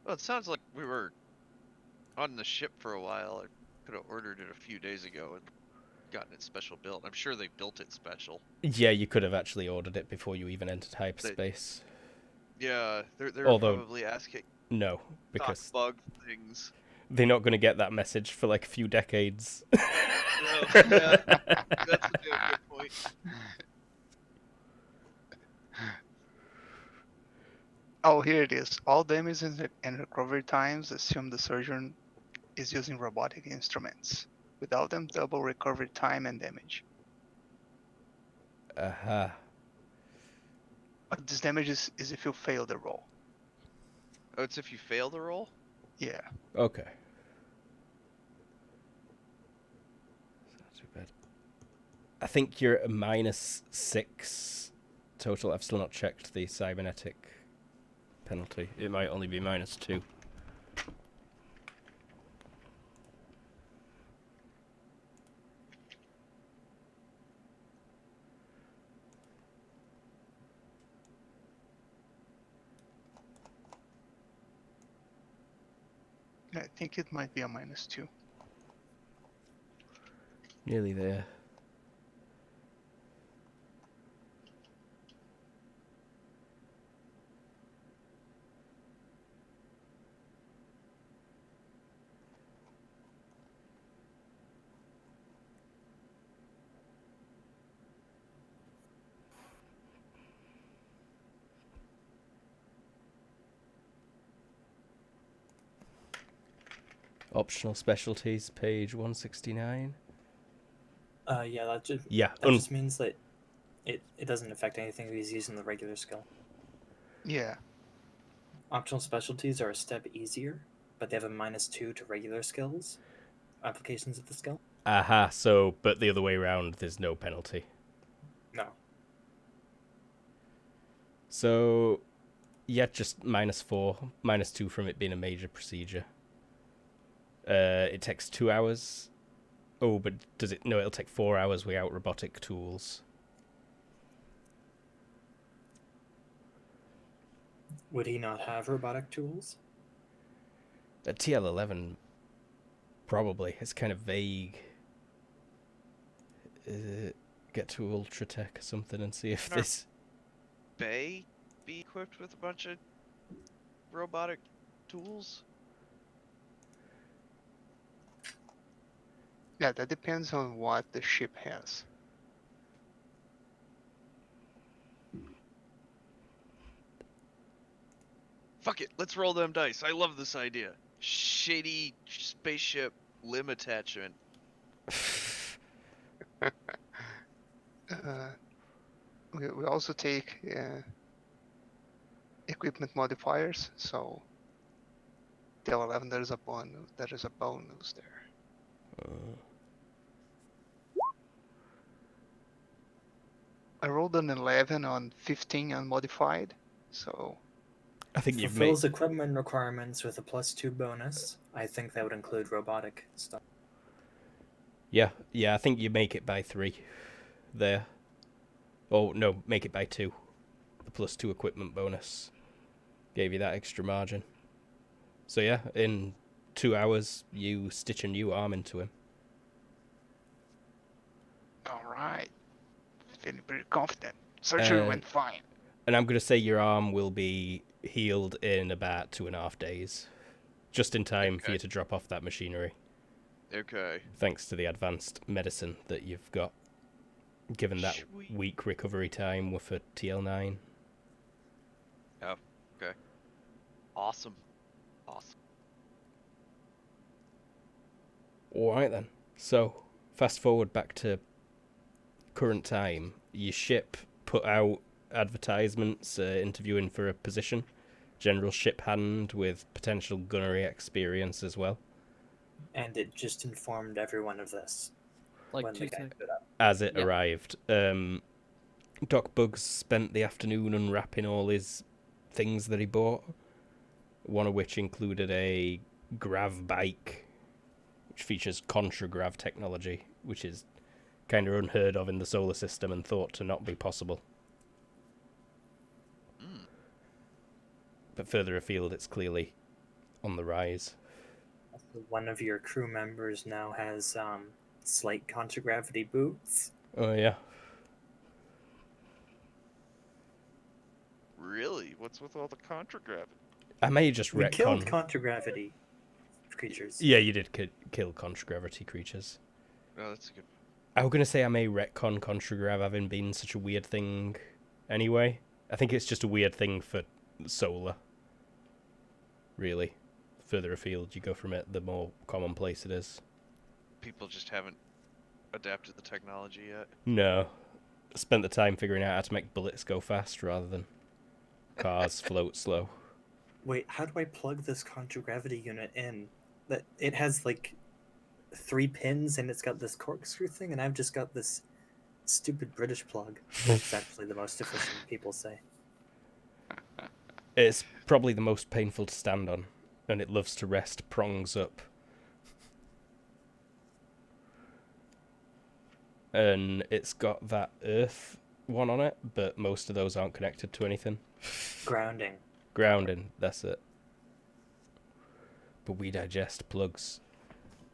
Well, it sounds like we were on the ship for a while. I could have ordered it a few days ago and gotten it special built. I'm sure they built it special. Yeah, you could have actually ordered it before you even entered They, hyperspace. yeah, they were Although, probably asking no, stock because bug things. they're not going to get that message for like a few decades. No, yeah, that's a damn good point. Oh, here it is. All damage and recovery times assume the surgeon is using robotic instruments. Without them, double recovery time and damage. Aha. But this damage is if you fail the roll. Oh, it's if you fail the roll? Yeah. Okay. Not too bad. I think you're at a -6 total. I've still not checked the cybernetic penalty. It might only be -2. I think it might be a -2. Nearly there. Optional specialties, page 169. Yeah, Yeah, that just means that it doesn't affect anything if he's using the regular skill. Yeah. Optional specialties are a step easier, but they have a -2 to regular skills, applications of the skill. aha. So, but the other way around, there's no penalty. No. So, yeah, just -4, -2 from it being a major procedure. It takes 2 hours. Oh, but does it? No, it'll take 4 hours without robotic tools. Would he not have robotic tools? At TL11, probably. It's kind of vague. Get to Ultratech or something and see if Can our this. bay be equipped with a bunch of robotic tools? Yeah, that depends on what the ship has. Fuck it, let's roll them dice. I love this idea. Shady spaceship limb attachment. We also take equipment modifiers, so till 11 there is a bonus there. I rolled an 11 on 15 unmodified, so I think you've made. Fulfills equipment requirements with a +2 bonus. I think that would include robotic stuff. Yeah, I think you make it by 3 there. Oh, no, make it by 2. The +2 equipment bonus gave you that extra margin. So, yeah, in 2 hours, you stitch a new arm into him. alright. Feeling pretty confident. Surgery went fine. And I'm going to say your arm will be healed in about 2.5 days. Just in time for you to drop off that machinery. Okay. Thanks to the advanced medicine that you've got. Given that week recovery time for TL9. Oh, okay. Awesome. Alright then. So, fast forward back to current time. Your ship put out advertisements interviewing for a position. General ship hand with potential gunnery experience as well. And it just informed everyone of this. Like when 2 the guy seconds. put it up. As it arrived. Doc Bugs spent the afternoon unwrapping all his things that he bought. One of which included a grav bike, which features contragrav technology, which is kind of unheard of in the solar system and thought to not be possible. But further afield, it's clearly on the rise. One of your crew members now has slight contragravity boots. Oh yeah. Really? What's with all the contragravity? I may just We killed retcon. contragravity creatures. Yeah, you did kill contragravity creatures. No, that's a good. I was gonna say I may retcon contragrav having been such a weird thing. Anyway, I think it's just a weird thing for solar. Really, further afield you go from it, the more commonplace it is. People just haven't adapted the technology yet. No, spent the time figuring out how to make bullets go fast rather than cars float slow. Wait, how do I plug this contragravity unit in? That it has like 3 pins and it's got this corkscrew thing, and I've just got this stupid British plug. It's actually the most efficient, people say. It's probably the most painful to stand on, and it loves to rest prongs up. And it's got that earth one on it, but most of those aren't connected to anything. Grounding. Grounding, that's it. But we digest plugs.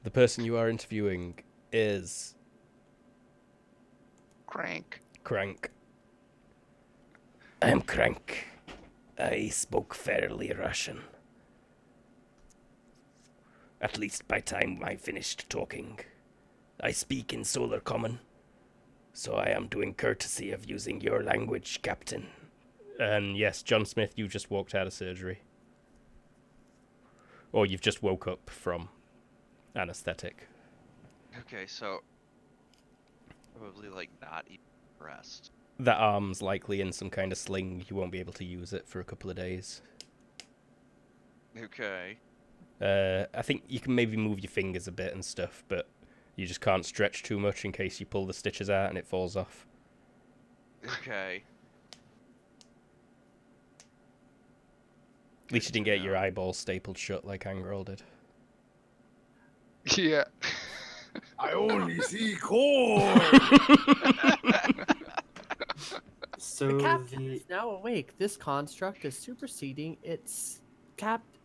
The person you are interviewing is Crank. Crank. I'm Crank. I spoke fairly Russian. At least by time I finished talking. I speak in Solar Common, so I am doing courtesy of using your language, Captain. And yes, John Smith, you just walked out of surgery. Or you've just woke up from anesthetic. Okay, so probably like not even rest. That arm's likely in some kind of sling. You won't be able to use it for a couple of days. Okay. I think you can maybe move your fingers a bit and stuff, but you just can't stretch too much in case you pull the stitches out and it falls off. Okay. At least you didn't get your eyeball stapled shut like Angrel did. Yeah. I only see corn. So The captain the is now awake. This construct is superseding its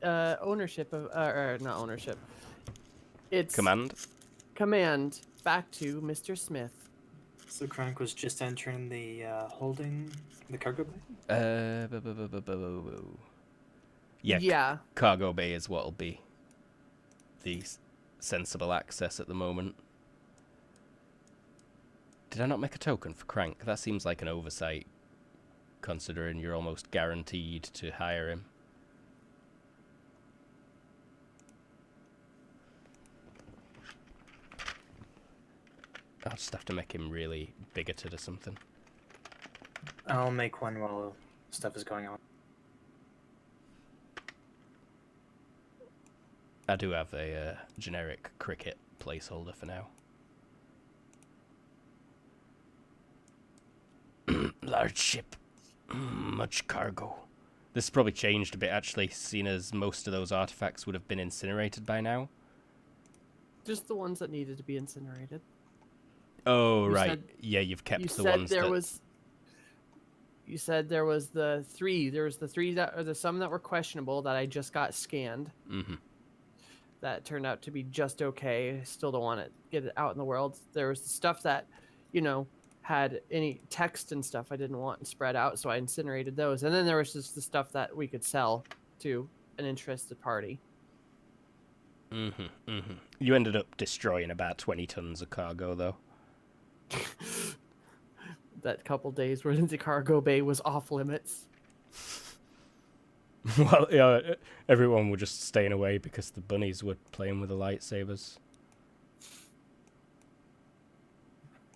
ownership of, or not ownership. Its Command? command back to Mr. Smith. so Crank was just entering the holding the cargo bay. Yeah, Yeah. cargo bay is what'll be the sensible access at the moment. Did I not make a token for Crank? That seems like an oversight, considering you're almost guaranteed to hire him. I'll just have to make him really bigoted or something. I'll make one while stuff is going on. I do have a generic cricket placeholder for now. Large ship. Much cargo. This has probably changed a bit, actually, seeing as most of those artifacts would have been incinerated by now. Just the ones that needed to be incinerated. Oh, You right. said- Yeah, you've kept You the said ones there that... was. You said there was the 3. There was the 3 that, or the some that were questionable that I just got scanned. Mm-hmm. That turned out to be just okay. Still don't want to get it out in the world. There was the stuff that, had any text and stuff I didn't want spread out, so I incinerated those. And then there was just the stuff that we could sell to an interested party. Mm-hmm, mm-hmm. You ended up destroying about 20 tons of cargo, though. That couple days where the cargo bay was off limits. Well, yeah, everyone were just staying away because the bunnies were playing with the lightsabers.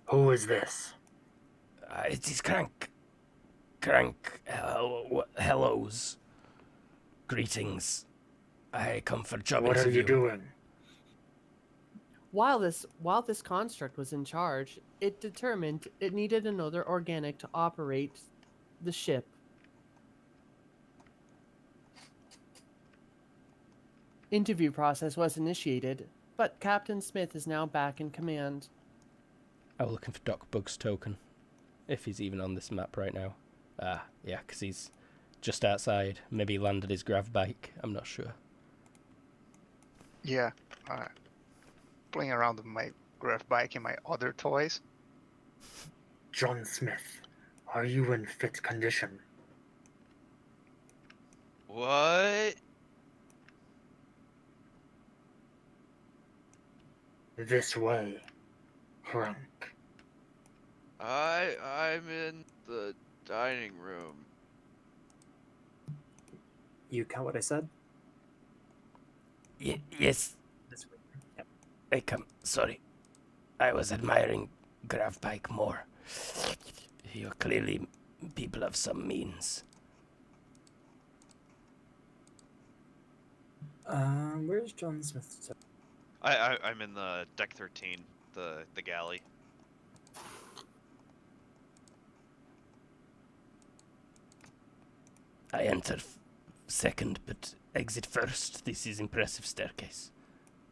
Who is this? It is Crank. Crank. Hellos. Greetings. I come for job What are interview. you doing? While this construct was in charge, it determined it needed another organic to operate the ship. Interview process was initiated, but Captain Smith is now back in command. I was looking for Doc Bug's token, if he's even on this map right now. Ah, yeah, because he's just outside. Maybe he landed his grav bike. I'm not sure. Yeah, uh, playing around with my grav bike and my other toys. John Smith, are you in fit condition? What? This way, Frank. I'm in the dining room. You caught what I said? Yes, This way. Yep. I come. Sorry, I was admiring Grav Pike more. You're clearly people of some means. Where's John Smith? I'm in the deck 13, the galley. I enter second, but exit first. This is impressive staircase.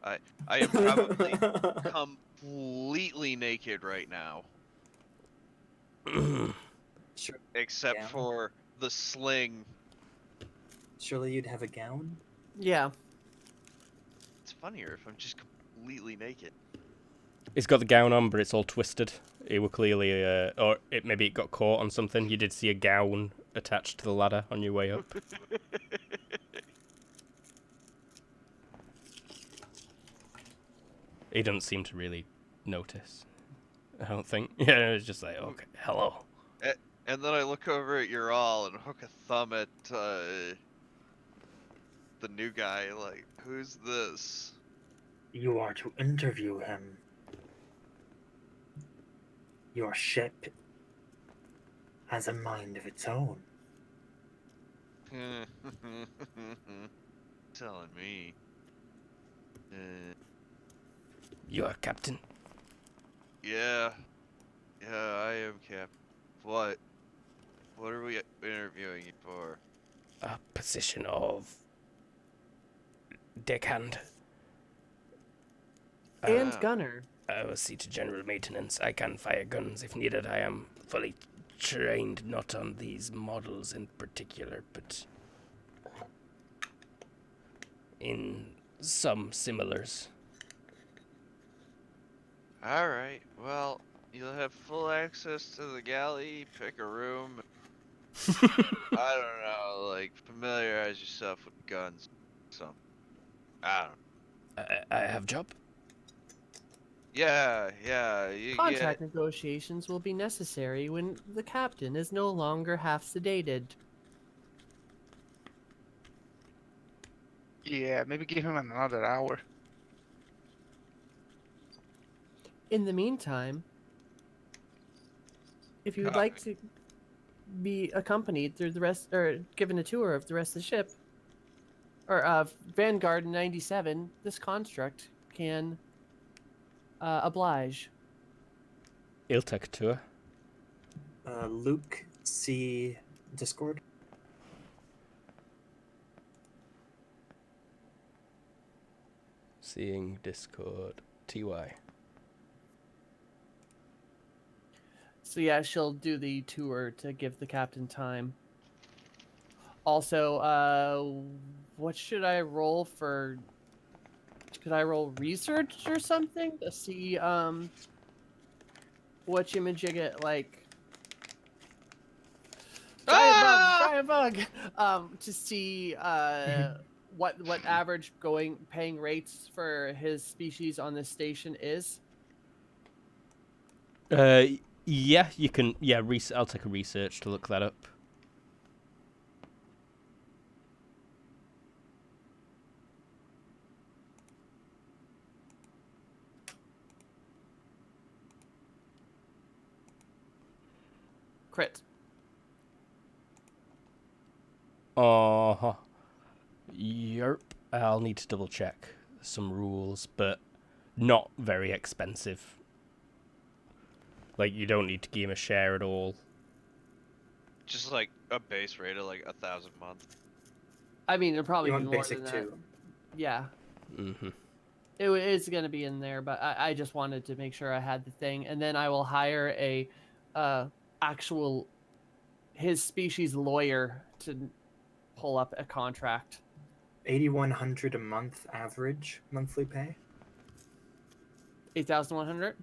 I am probably completely naked right now, Sure. except Yeah. for the sling. Surely you'd have a gown? Yeah. It's funnier if I'm just completely naked. He's got the gown on, but it's all twisted. It were clearly, or maybe it got caught on something. You did see a gown attached to the ladder on your way up. He doesn't seem to really notice. I don't think. Yeah, it's just like, okay, hello. And then I look over at Ural and hook a thumb at the new guy, like, who's this? You are to interview him. Your ship has a mind of its own. Telling me. You are captain. Yeah, I am Cap. What? What are we interviewing you for? A position of deckhand. And Ah. gunner. I will see to general maintenance. I can fire guns if needed. I am fully trained, not on these models in particular, but in some similars. Alright, well, you'll have full access to the galley, pick a room. I don't know, like, familiarize yourself with guns. So, I don't know. I have job. Yeah, you Contract negotiations will be necessary when the captain is no longer half sedated. Yeah, maybe give him another hour. In the meantime, if you would God. like to be accompanied through the rest, or given a tour of the rest of the ship, or of Vanguard 97, this construct can oblige. He'll take a tour. Luke, see Discord? Seeing Discord. TY. So yeah, she'll do the tour to give the captain time. Also, what should I roll for? Could I roll research or something to see which image you get, like giant bug, to see what average paying rates for his species on this station is? Yeah, you can. Yeah, I'll take a research to look that up. Crit. Uh-huh. Yerp. I'll need to double check some rules, but not very expensive. Like, you don't need to give him a share at all. Just like a base rate of like 1,000 a month. I mean, it'll probably You be want more basic than that. too? Yeah, Mm-hmm. it is going to be in there, but I just wanted to make sure I had the thing, and then I will hire a his species lawyer to pull up a contract. $8,100 a month average monthly pay. 8,100.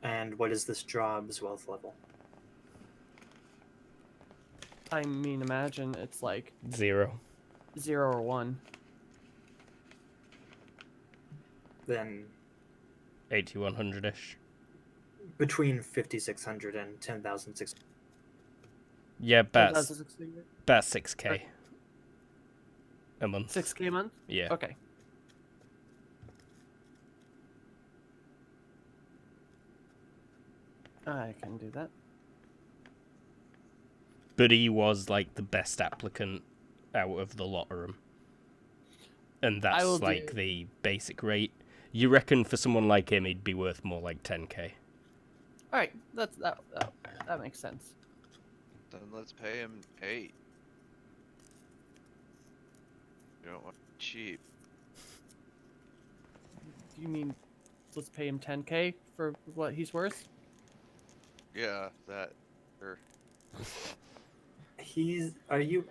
And what is this job's wealth level? I mean, imagine it's like 0. 0 or 1. Then 8,100-ish. between 5,600 and 10,600. Yeah, about 10,600. 6k a month. 6K a month. Yeah. Okay. I can do that. But he was like the best applicant out of the lot of them. And I that's will like do- the basic rate. You reckon for someone like him, he'd be worth more like 10k? All right, that makes sense. Then let's pay him 8. You don't want cheap. You mean let's pay him 10K for what he's worth? Yeah, that. Or Are you?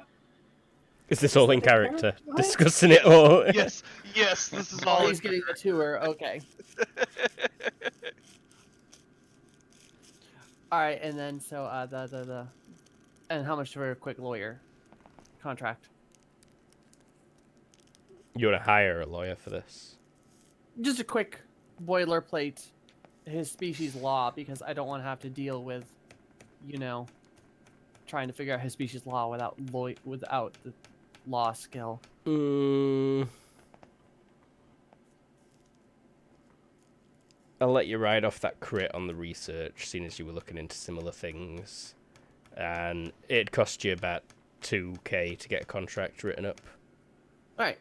Is this all that in the character? character? What? Discussing it all? yes, yes, this is While all. he's getting the tour. Okay. All right, and then so the and how much for a quick lawyer contract? You want to hire a lawyer for this? Just a quick boilerplate, his species law, because I don't want to have to deal with, trying to figure out his species law without the law skill. I'll let you ride off that crit on the research, seeing as you were looking into similar things. And it'd cost you about 2k to get a contract written up. All right.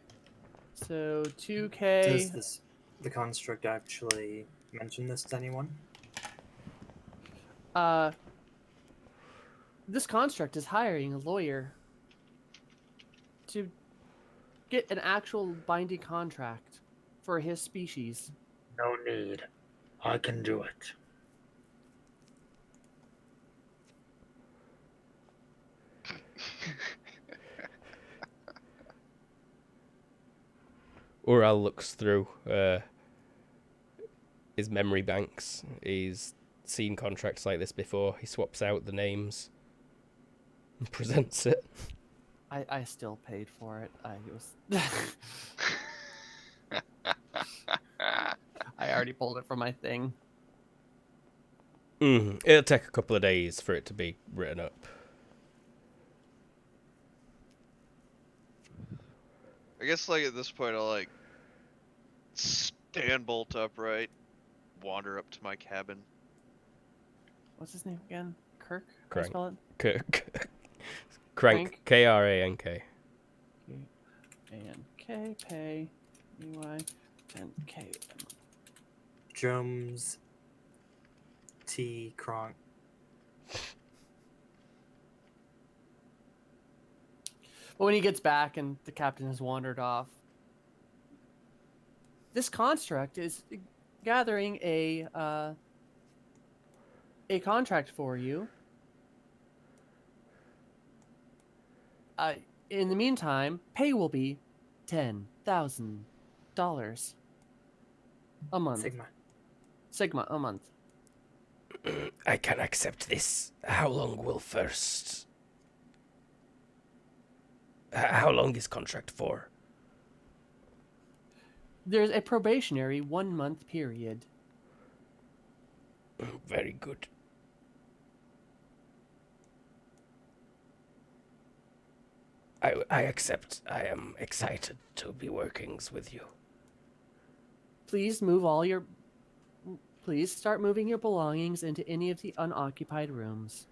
So 2K. Does the construct actually mention this to anyone? This construct is hiring a lawyer to get an actual binding contract for his species. No need. I can do it. Ural looks through his memory banks. He's seen contracts like this before. He swaps out the names and presents it. I still paid for it. I already pulled it from my thing. It'll take a couple of days for it to be written up. I guess like at this point I'll like stand bolt upright, wander up to my cabin. What's his name again? Kirk? How do you Crank. spell it? Crank. Krank. A-N-K, pay, E-Y, 10K. Jones T. Kronk. But when he gets back and the captain has wandered off, this construct is gathering a contract for you. In the meantime, pay will be $10,000 a month. Sigma a month. I can accept this. How long will first... How long is contract for? There's a probationary 1-month period. Very good. I accept. I am excited to be working with you. Please start moving your belongings into any of the unoccupied rooms.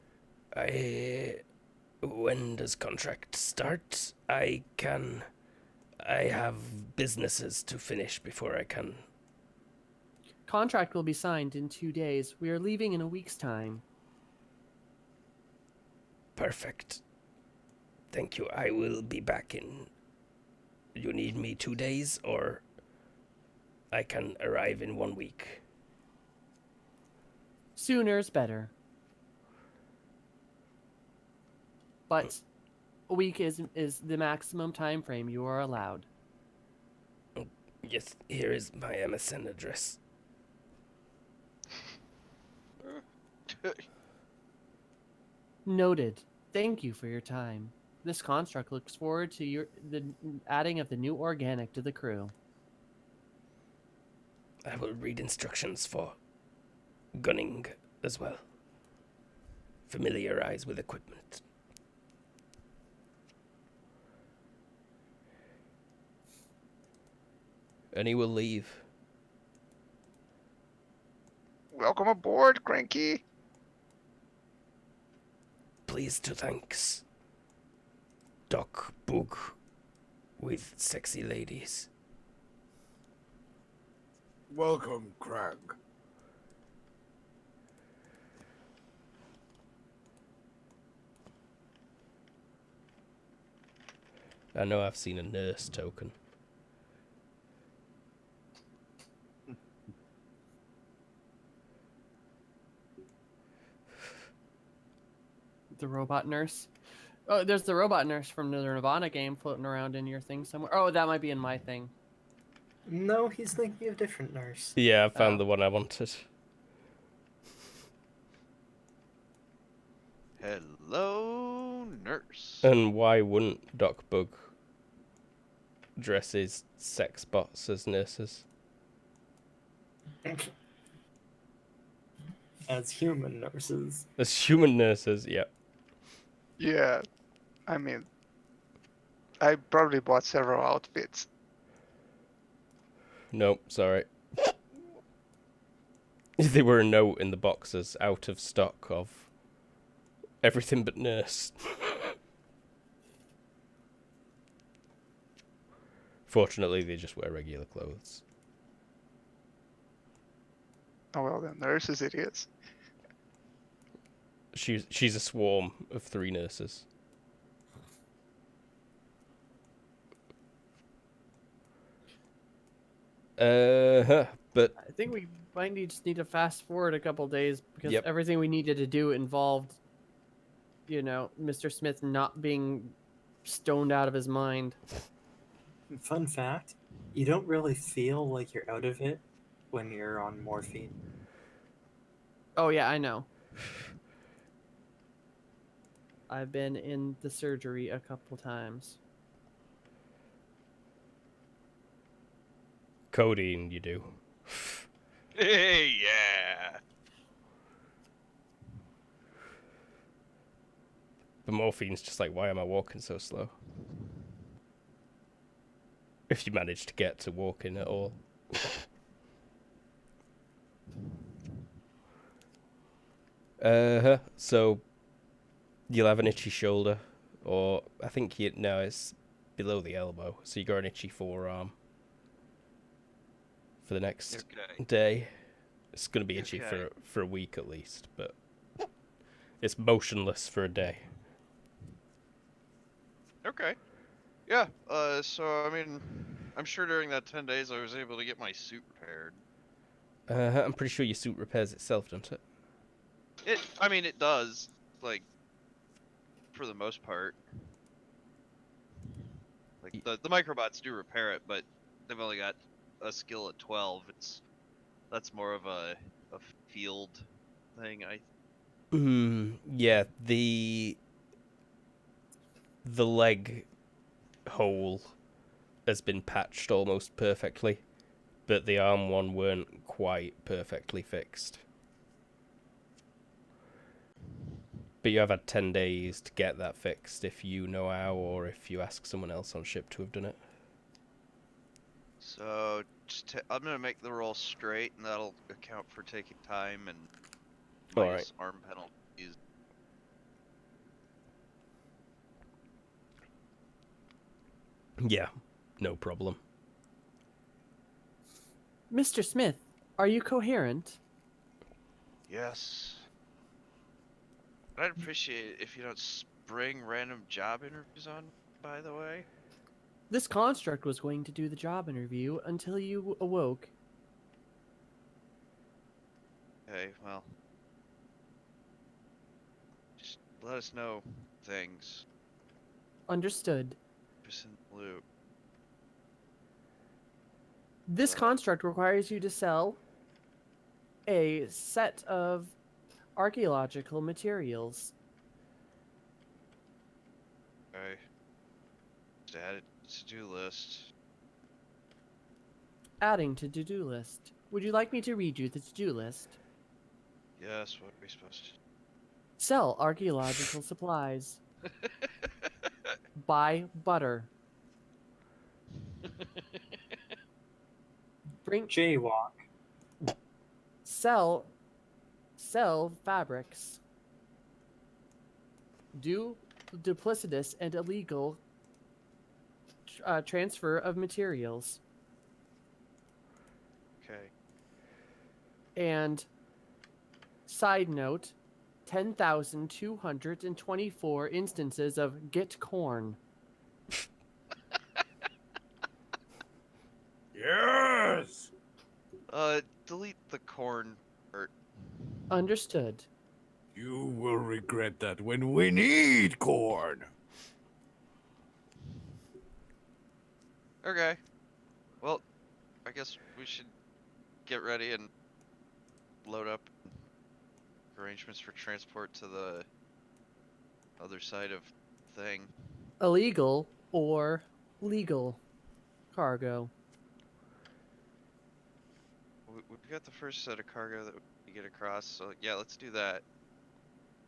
When does contract start? I have businesses to finish before I can. Contract will be signed in 2 days. We are leaving in a week's time. Perfect. Thank you. I will be back in... You need me 2 days, or I can arrive in 1 week? Sooner's better. But a week is the maximum time frame you are allowed. Yes, here is my MSN address. Noted. Thank you for your time. This construct looks forward to the adding of the new organic to the crew. I will read instructions for gunning as well. Familiarize with equipment. And he will leave. Welcome aboard, Cranky. Please to thanks. Doc Boog with sexy ladies. Welcome, Crag. I know I've seen a nurse token. The robot nurse. Oh, there's the robot nurse from the Nirvana game floating around in your thing somewhere. Oh, that might be in my thing. No, he's thinking of different nurse. Yeah, I found Oh. the one I wanted. Hello, nurse. And why wouldn't Doc Bug dress his sex bots as nurses? As human nurses. As human nurses, yeah. Yeah, I mean, I probably bought several outfits. Nope, sorry. There were a note in the boxes out of stock of everything but nurse. Fortunately, they just wear regular clothes. Oh well, then nurses it is. She's a swarm of 3 nurses. But I think we might just need to fast forward a couple days because Yep. everything we needed to do involved, Mr. Smith not being stoned out of his mind. Fun fact, you don't really feel like you're out of it when you're on morphine. Oh yeah, I know. I've been in the surgery a couple times. codeine, you do. Hey, yeah. The morphine's just like, why am I walking so slow? If you manage to get to walking at all. So you'll have an itchy shoulder, or I think no, it's below the elbow, so you got an itchy forearm for the next Okay. day. It's gonna be itchy Okay. for a week at least, but it's motionless for a day. Okay. Yeah. So I mean, I'm sure during that 10 days I was able to get my suit repaired. I'm pretty sure your suit repairs itself, doesn't it? I mean, it does, like, for the most part. Like, the microbots do repair it, but they've only got a skill at 12. That's more of a field thing, Yeah, the leg hole has been patched almost perfectly, but the arm one weren't quite perfectly fixed. But you have had 10 days to get that fixed if you know how, or if you ask someone else on ship to have done it. So I'm gonna make the roll straight, and that'll account for taking time and All minus arm penalties. Yeah, no problem. Mr. Smith, are you coherent? Yes. I'd appreciate it if you don't spring random job interviews on, by the way. This construct was going to do the job interview until you awoke. Okay, well. Just let us know things. Understood. Just in the loop. This construct requires you to sell a set of archaeological materials. Okay. Just add it to do list. Adding to to-do list. Would you like me to read you the to-do list? Yes, what are we supposed to Sell archaeological supplies. Buy butter. Bring Jaywalk. sell fabrics. Do duplicitous and illegal transfer of materials. Okay. And side note, 10,224 instances of get corn. Yes! Delete the corn part. Understood. You will regret that when we need corn. Okay. Well, I guess we should get ready and load up arrangements for transport to the other side of thing. Illegal or legal cargo. We've got the first set of cargo that we get across, so yeah, let's do that.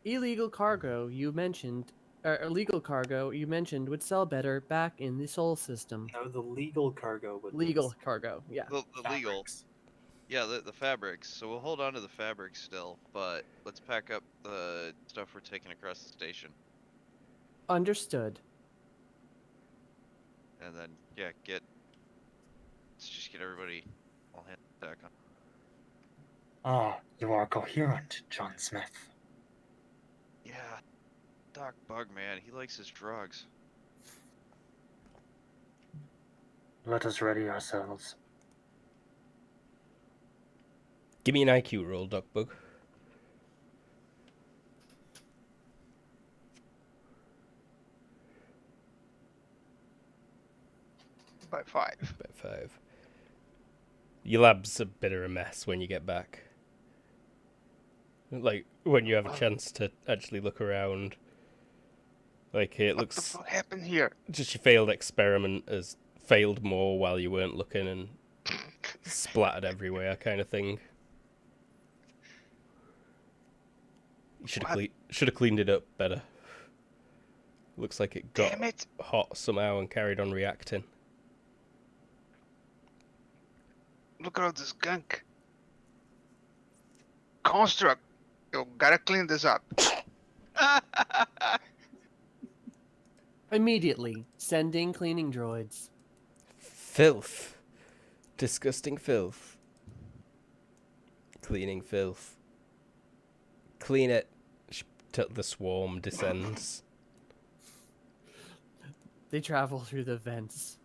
Illegal cargo you mentioned, or illegal cargo you mentioned would sell better back in the Sol system. No, the legal cargo would Legal cargo, yeah. The legal. fabrics. Yeah, the fabrics. So we'll hold on to the fabrics still, but let's pack up the stuff we're taking across the station. Understood. And then, yeah, let's just get everybody all hands back on. Ah, you are coherent, John Smith. Yeah, Doc Bugman, he likes his drugs. Let us ready ourselves. Give me an IQ roll, Doc Bug. By 5. About 5. Your lab's a bit of a mess when you get back. Like, when you have a chance to actually look around. Like, it What the looks... fuck happened here? Just your failed experiment has failed more while you weren't looking and splattered everywhere kind of thing. You should have cleaned it up better. Looks like it got Damn it! hot somehow and carried on reacting. Look at all this gunk. Construct! You gotta clean this up. Immediately sending cleaning droids. Filth. Disgusting filth. Cleaning filth. Clean it. The swarm descends. They travel through the vents.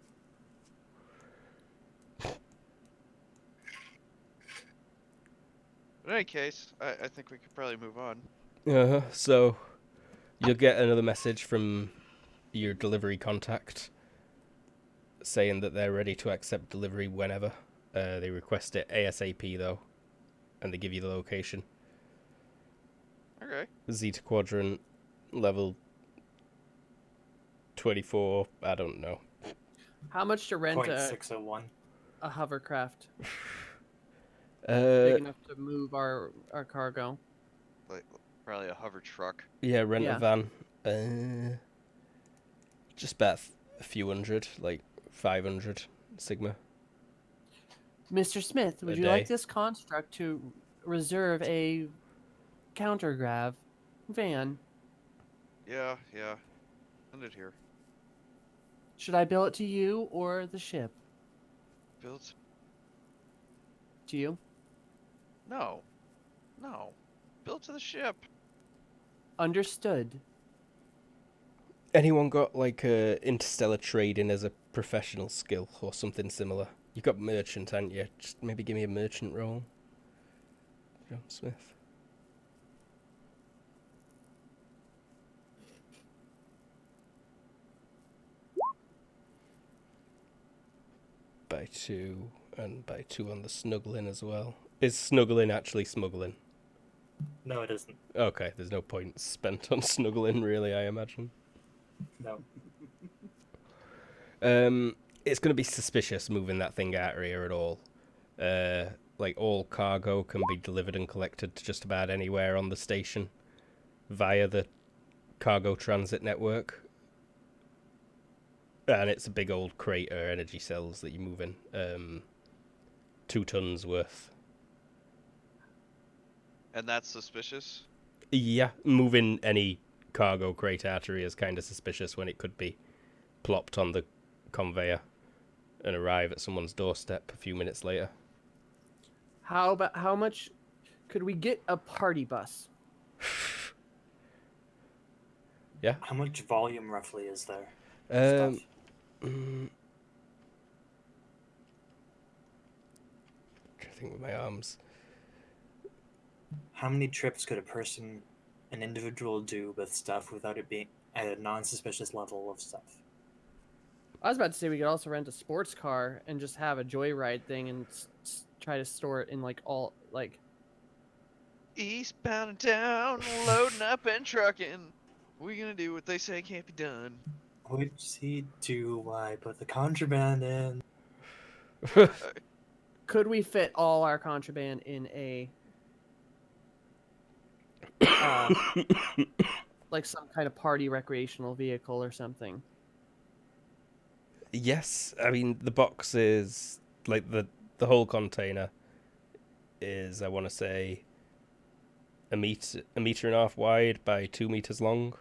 In any case, I think we could probably move on. So, you'll get another message from your delivery contact saying that they're ready to accept delivery whenever. They request it ASAP though, and they give you the location. Okay. Zeta Quadrant, level 24, I don't know. How much to rent a 0.601. hovercraft big Uh, enough to move our cargo? Like, probably a hover truck. yeah, rent Yeah. a van. Just about a few hundred, like 500 Sigma. Mr. Smith, would A you like day. this construct to reserve a countergrav van? Yeah. Send it here. Should I bill it to you or the ship? Built? To you? No. Built to the ship. Understood. Anyone got like interstellar trading as a professional skill or something similar? You've got merchant, haven't you? Just maybe give me a merchant roll, John Smith. By 2. And by 2 on the snuggling as well. Is snuggling actually smuggling? No, it isn't. Okay, there's no point spent on snuggling, really, I imagine. No. It's going to be suspicious moving that thing out of here at all. Like, all cargo can be delivered and collected to just about anywhere on the station via the cargo transit network. And it's a big old crater energy cells that you move in. 2 tons worth. And that's suspicious? Yeah, moving any cargo crate artery is kind of suspicious when it could be plopped on the conveyor and arrive at someone's doorstep a few minutes later. How much could we get a party bus? Yeah. How much volume roughly is there? Um, Stuff. I think with my arms. How many trips could an individual do with stuff without it being at a non-suspicious level of stuff? I was about to say we could also rent a sports car and just have a joyride thing and try to store it in like Eastbound and down, loading up and trucking. We gonna do what they say can't be done. Which he do why put the contraband in? Could we fit all our contraband in a like some kind of party recreational vehicle or something? Yes, I mean the box is like the whole container is, I want to say, a meter and a half wide by 2 meters long.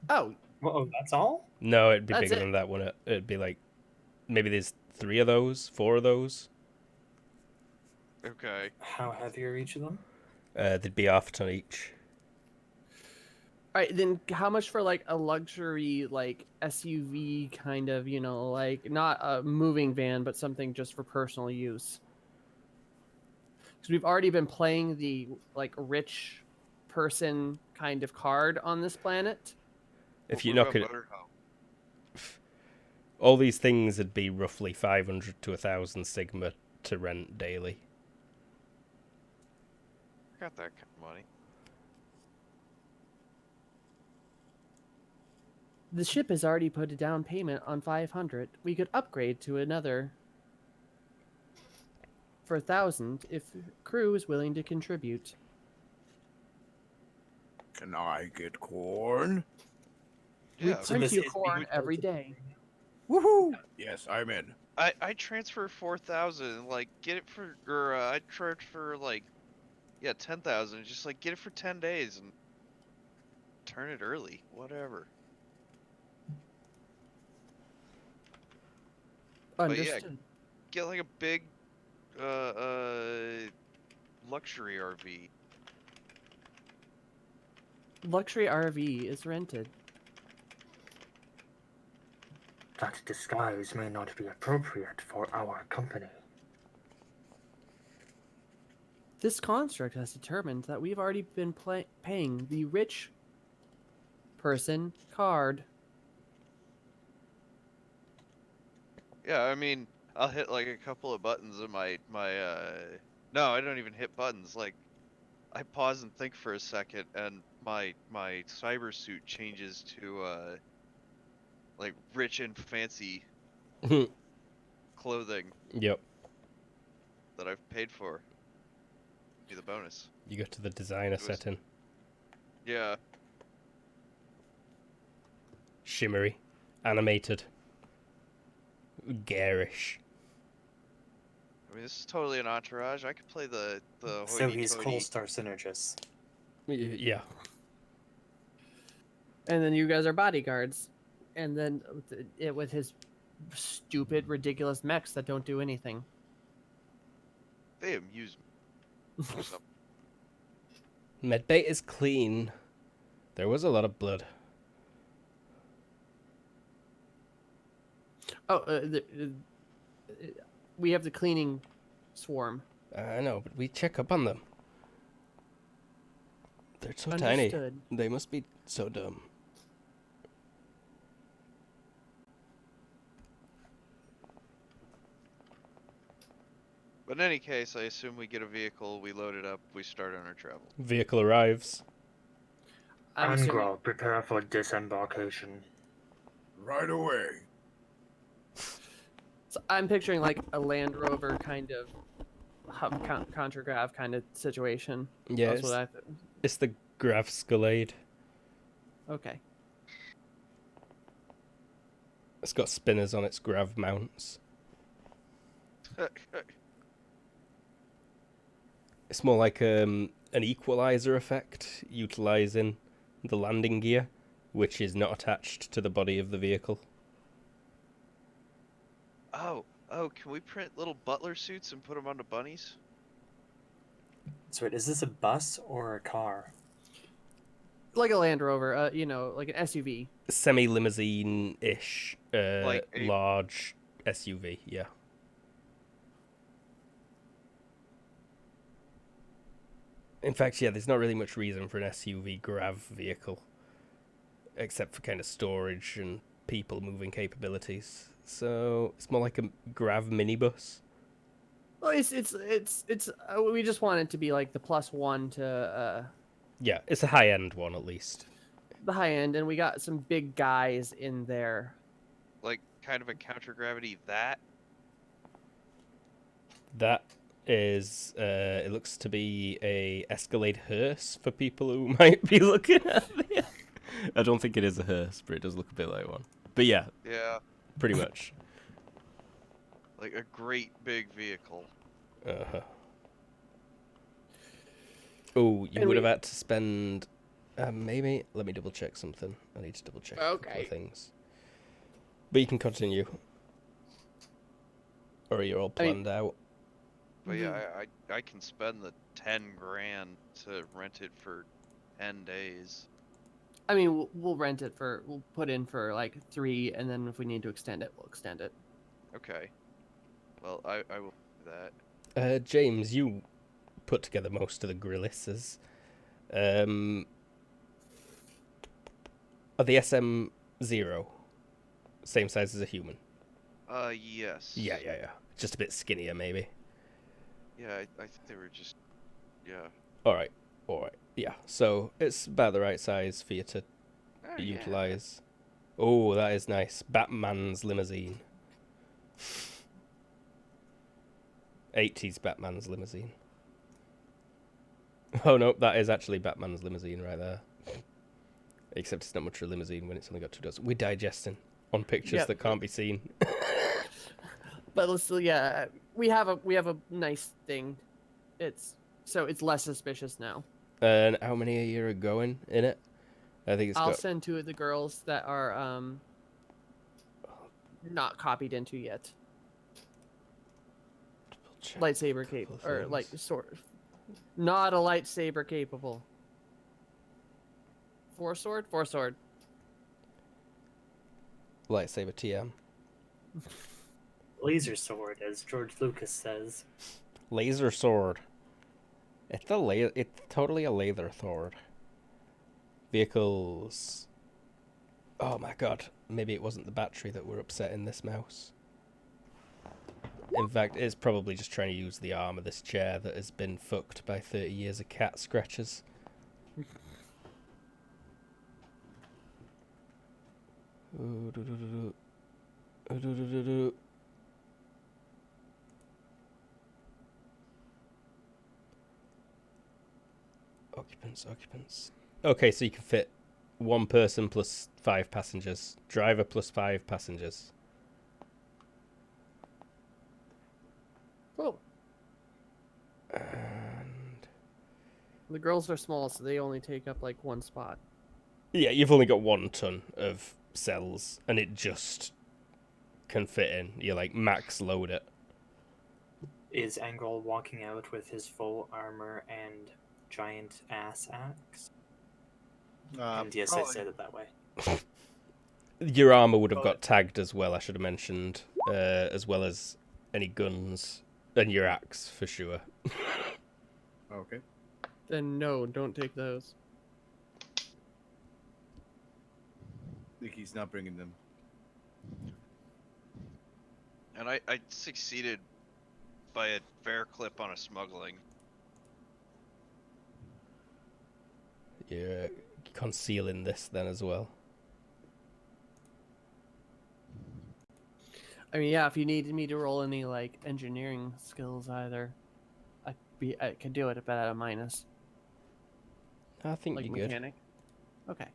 Oh, Oh, that's all? No, it'd be That's bigger it. than that, wouldn't it? It'd be like maybe there's 3 of those, 4 of those. Okay. How heavy are each of them? They'd be half a ton each. all right. Then how much for like a luxury like SUV kind of, like not a moving van, but something just for personal use? Because we've already been playing the like rich person kind of card on this planet. If you What knock about it, motorhome? all these things would be roughly 500 to 1,000 sigma to rent daily. Got that kind of money. The ship has already put a down payment on 500. We could upgrade to another for 1,000 if crew is willing to contribute. Can I get corn? We Yeah. So print this you is corn being every built day. Woohoo! Yes, I'm in. I transfer 4,000, like get it for, or I transfer like, yeah, 10,000. Just like get it for 10 days and turn it early. Whatever. But yeah, Understood. get like a big, luxury RV. Luxury RV is rented. That disguise may not be appropriate for our company. This construct has determined that we've already been paying the rich person card. Yeah, I mean, I'll hit like a couple of buttons in no, I don't even hit buttons. Like, I pause and think for a second, and my cyber suit changes to like rich and fancy clothing Yep. that I've paid for. Be the bonus. You go to the designer was- setting. Yeah. Shimmery. Animated. Garish. I mean, this is totally an entourage. I could play the So he's hoity-toity- Coalstar Synergist. Yeah. And then you guys are bodyguards. And then with his stupid, ridiculous mechs that don't do anything. They amuse me. or something. Medbay is clean. There was a lot of blood. Oh, we have the cleaning swarm. I know, but we check up on them. They're so Understood. tiny. They must be so dumb. But in any case, I assume we get a vehicle, we load it up, we start on our travel. Vehicle arrives. I'm assuming. Angral, prepare for disembarkation. Right away. So I'm picturing like a Land Rover kind of hub contragrav kind of situation. Yeah, That's what it's the Grav Escalade. Okay. It's got spinners on its grav mounts. It's more like an equalizer effect, utilizing the landing gear, which is not attached to the body of the vehicle. Oh, can we print little butler suits and put them onto bunnies? So wait, is this a bus or a car? Like a Land Rover, like an SUV. Semi-limousine-ish, Like a- large SUV, yeah. In fact, yeah, there's not really much reason for an SUV grav vehicle, except for kind of storage and people moving capabilities. So it's more like a grav minibus. Well, it's we just want it to be like the +1 to Yeah, it's a high-end one at least. the high end, and we got some big guys in there. Like kind of a counter-gravity that? That is, it looks to be a Escalade hearse for people who might be looking at it. I don't think it is a hearse, but it does look a bit like one. But yeah, Yeah, pretty much. like a great big vehicle. Uh-huh. Oh, you And would we- have had to spend... maybe... Let me double check something. I need to double check a couple Okay. of things. But you can continue. Or you're all I mean- planned out. But yeah, I can spend the 10 grand to rent it for 10 days. I mean, we'll rent it for, we'll put in for like 3, and then if we need to extend it, we'll extend it. Okay. Well, I will do that. James, you put together most of the grillisses. Are the SM0 same size as a human? Yes. Yeah. Just a bit skinnier, maybe. Yeah, I think they were just, yeah. Alright. Yeah, so it's about the right size for you to Oh, yeah. utilize. Oh, that is nice. Batman's limousine. 80s Batman's limousine. Oh no, that is actually Batman's limousine right there. Except it's not much of a limousine when it's only got 2 doors. We're digesting on pictures Yep. that can't be seen. But let's still, yeah, we have a nice thing. It's less suspicious now. And how many a year are going in it? I think it's I'll got... send 2 of the girls that are not copied into yet. check Lightsaber a couple capable, of or like things. sword, not a lightsaber capable. 4 sword. Lightsaber TM. Laser sword, as George Lucas says. Laser sword. It's totally a laser sword. Vehicles. Oh my god. Maybe it wasn't the battery that were upsetting this mouse. In fact, it's probably just trying to use the arm of this chair that has been fucked by 30 years of cat scratches. Occupants. Okay, so you can fit 1 person plus 5 passengers. Driver plus 5 passengers. Cool. And The girls are small, so they only take up like 1 spot. yeah, you've only got 1 ton of cells, and it just can fit in. You like max load it. Is Angral walking out with his full armor and giant ass axe? And yes, I said it that way. Your armor would have got tagged as well, I should have mentioned, as well as any guns and your axe for sure. Okay. Then no, don't take those. Think he's not bringing them. And I succeeded by a fair clip on a smuggling. You're concealing this then as well. I mean, yeah, if you needed me to roll any like engineering skills either, I could do it, but at a minus. I think Like you're good. mechanic. Okay.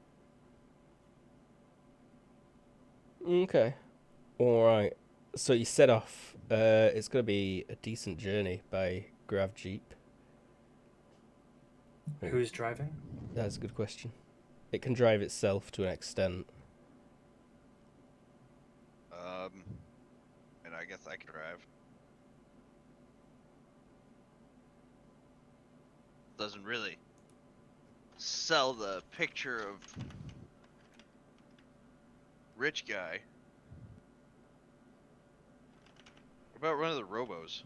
Okay. Alright. So you set off. It's going to be a decent journey by Grav Jeep. Who's driving? That's a good question. It can drive itself to an extent. And I guess I can drive. Doesn't really sell the picture of rich guy. What about one of the robos?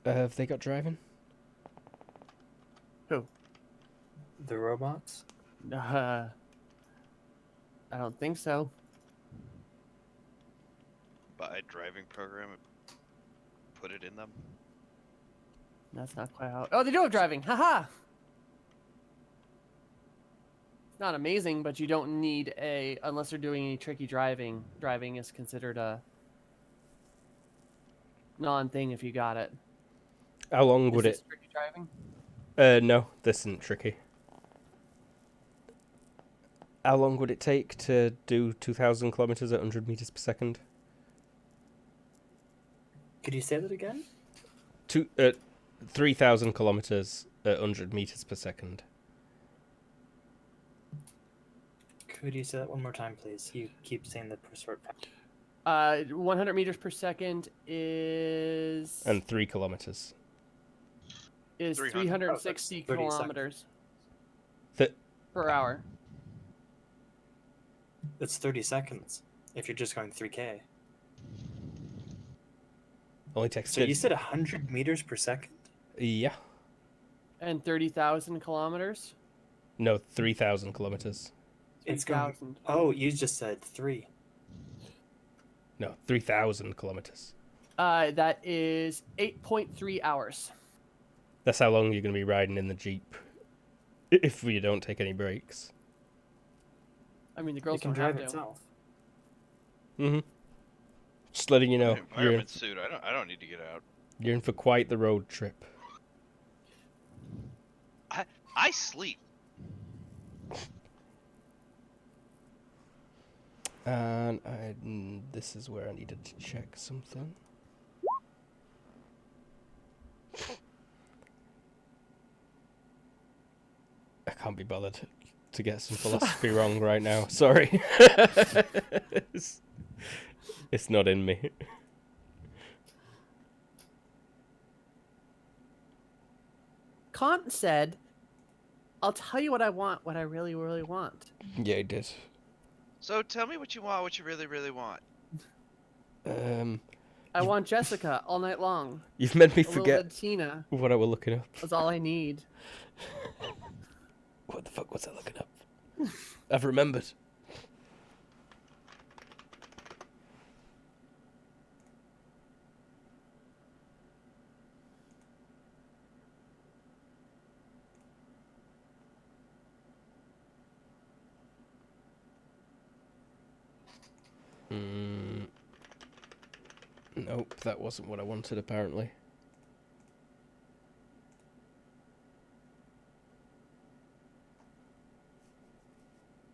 Have they got driving? Who? The robots? I don't think so. Buy a driving program and put it in them. That's not quite how. Oh, they do have driving. Haha. It's not amazing, but you don't need a unless they're doing any tricky driving. Driving is considered a non-thing if you got it. How long would Is it? this tricky driving? No, this isn't tricky. How long would it take to do 2,000 kilometers at 100 meters per second? Could you say that again? 3,000 kilometers at 100 meters per second. Could you say that one more time, please? You keep saying the first word. 100 meters per second is And 3 kilometers. 300. 360 Oh, that's 30 kilometers Th- per hour. That's 30 seconds if you're just going 3K. Only takes So you said 100 meters per second? Yeah. And 30,000 kilometers? No, 3,000 kilometers. It's going. 3,000. Oh, you just said 3. No, 3,000 kilometers. That is 8.3 hours. That's how long you're going to be riding in the Jeep. If you don't take any breaks. I mean, the It girls can don't drive have to. itself. Mm-hmm. Just letting you know, An environment suit. I don't need to get out. you're in for quite the road trip. I sleep. And this is where I needed to check something. I can't be bothered to get some philosophy wrong right now. Sorry. It's not in me. Kant said, I'll tell you what I want, what I really, really want. Yeah, I did. So tell me what you want, what you really, really want. I want Jessica all night long. You've made me A little forget Latina what I was looking up. is all I need. What the fuck was I looking up? I've remembered. Nope, that wasn't what I wanted, apparently.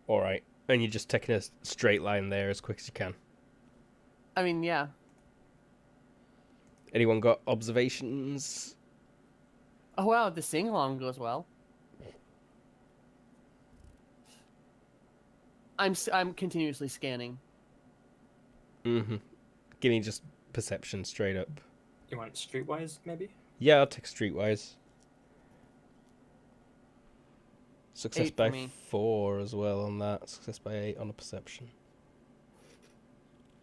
Alright, and you're just taking a straight line there as quick as you can. I mean, yeah. Anyone got observations? Oh, wow, the sing-along goes well. I'm continuously scanning. Mm-hmm. Give me just perception straight up. You want streetwise, maybe? Yeah, I'll take streetwise. Success 8 for by me. 4 as well on that. Success by 8 on a perception.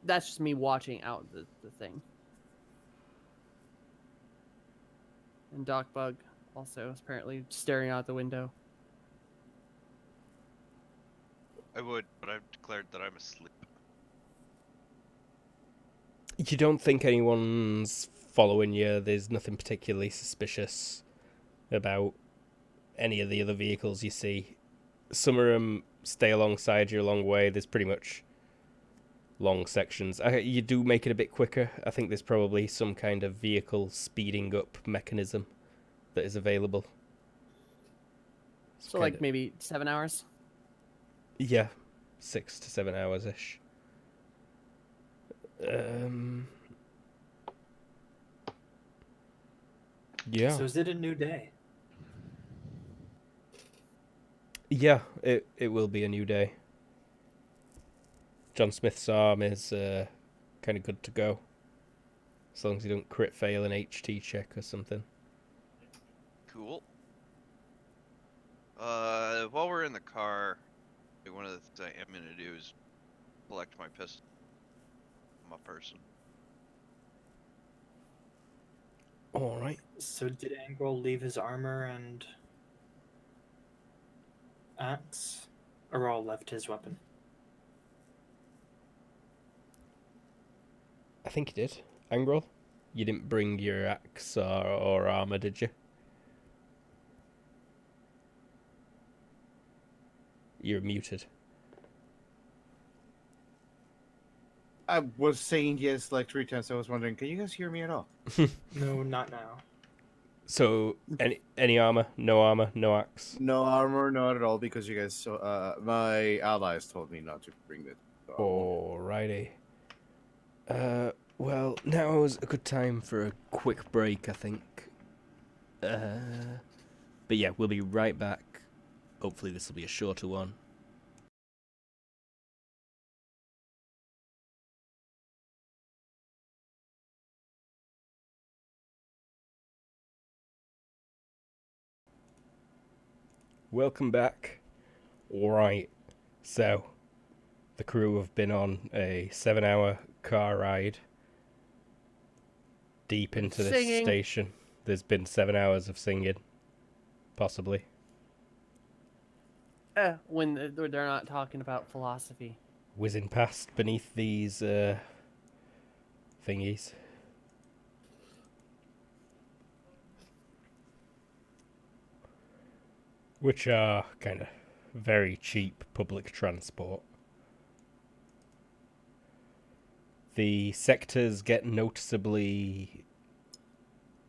That's just me watching out the thing. And Doc Bug also is apparently staring out the window. I would, but I've declared that I'm asleep. You don't think anyone's following you? There's nothing particularly suspicious about any of the other vehicles you see. Some of them stay alongside you a long way. There's pretty much long sections. You do make it a bit quicker. I think there's probably some kind of vehicle speeding up mechanism that is available. So like maybe 7 hours. Yeah, 6 to 7 hours ish. Yeah. So is it a new day? Yeah, it will be a new day. John Smith's arm is kind of good to go. As long as you don't crit fail an HT check or something. Cool. While we're in the car, one of the things I am gonna do is collect my pistol from my person. Alright. So did Angrel leave his armor and axe? Or all left his weapon? I think you did. Angrel? You didn't bring your axe or armor, did you? You're muted. I was saying yes like 3 times. I was wondering, can you guys hear me at all? No, not now. So, any armor? No axe? No armor, not at all, because you guys. My allies told me not to bring it. So I won't. Alrighty. Well, now is a good time for a quick break, I think. But yeah, we'll be right back. Hopefully this will be a shorter one. Welcome back. Alright, so the crew have been on a 7-hour car ride deep into this Singing. station. There's been 7 hours of singing, possibly. When they're not talking about philosophy. Whizzing past beneath these thingies. Which are kind of very cheap public transport. The sectors get noticeably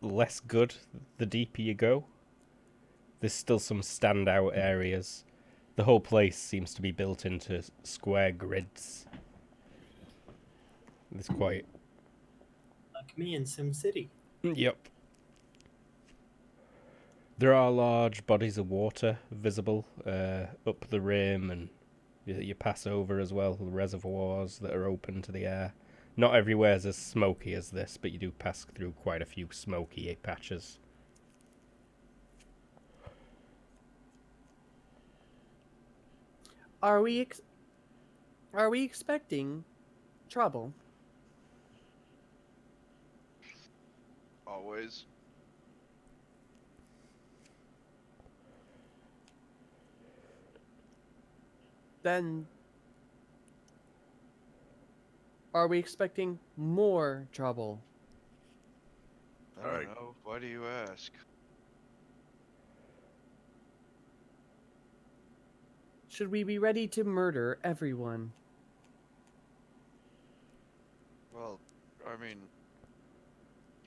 less good the deeper you go. There's still some standout areas. The whole place seems to be built into square grids. It's quite... Like me in SimCity. Yep. There are large bodies of water visible up the rim, and you pass over as well, reservoirs that are open to the air. Not everywhere is as smoky as this, but you do pass through quite a few smoky patches. Are we expecting trouble? Always. Then are we expecting more trouble? I don't know. Why do you ask? Should we be ready to murder everyone? Well, I mean,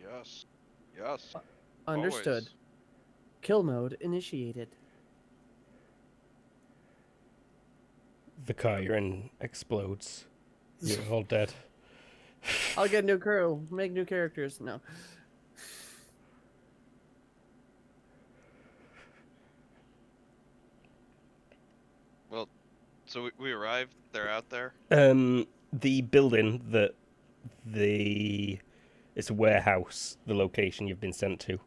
yes. Yes. Understood. Always. Kill mode initiated. The car you're in explodes. You're all dead. I'll get a new crew. Make new characters. No. Well, so we arrived. They're out there. The building that it's a warehouse, the location you've been sent to.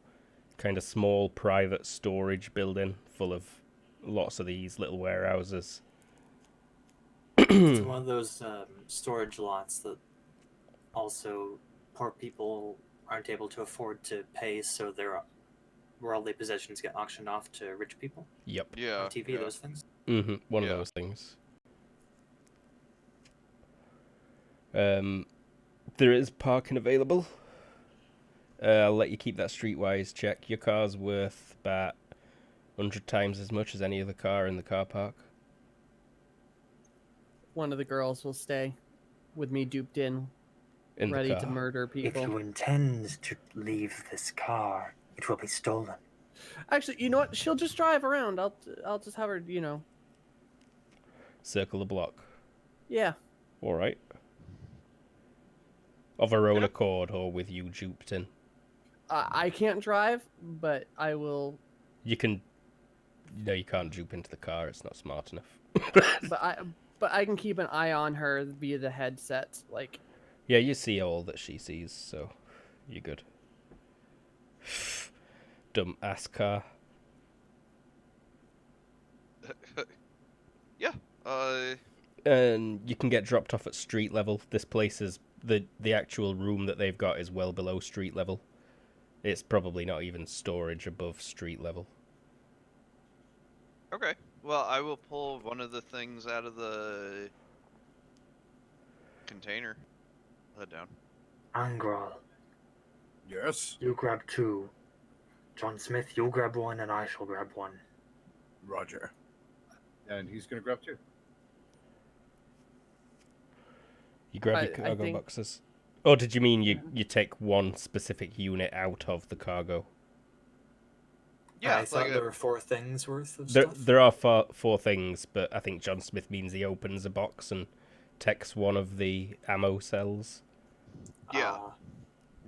Kind of small private storage building full of lots of these little warehouses. It's one of those storage lots that also poor people aren't able to afford to pay, so their worldly possessions get auctioned off to rich people. Yep. Yeah. On TV, yeah. those things. One of those things. There is parking available. I'll let you keep that streetwise check. Your car's worth about 100 times as much as any other car in the car park. One of the girls will stay with me duped in, In ready the to car. murder If people. you intend to leave this car, it will be stolen. Actually, you know what? She'll just drive around. I'll just have her, you know. Circle the block. Yeah. Alright. Of her own Yep. accord or with you duped in. I can't drive, but I will. You can... No, you can't dupe into the car. It's not smart enough. But I can keep an eye on her via the headset. Like, Yeah, you see all that she sees, so you're good. Dumb ass car. Yeah. And you can get dropped off at street level. This place is... The actual room that they've got is well below street level. It's probably not even storage above street level. Okay. Well, I will pull one of the things out of the container. Head down. Angral, Yes, you grab 2. John Smith, you'll grab 1, and I shall grab 1. Roger. And he's gonna grab 2. You grab I your cargo think- boxes. Or did you mean you take one specific unit out of the cargo? Yeah, I thought like there were 4 things worth of There, stuff. there are four things, but I think John Smith means he opens a box and takes one of the ammo cells. Yeah. Ah,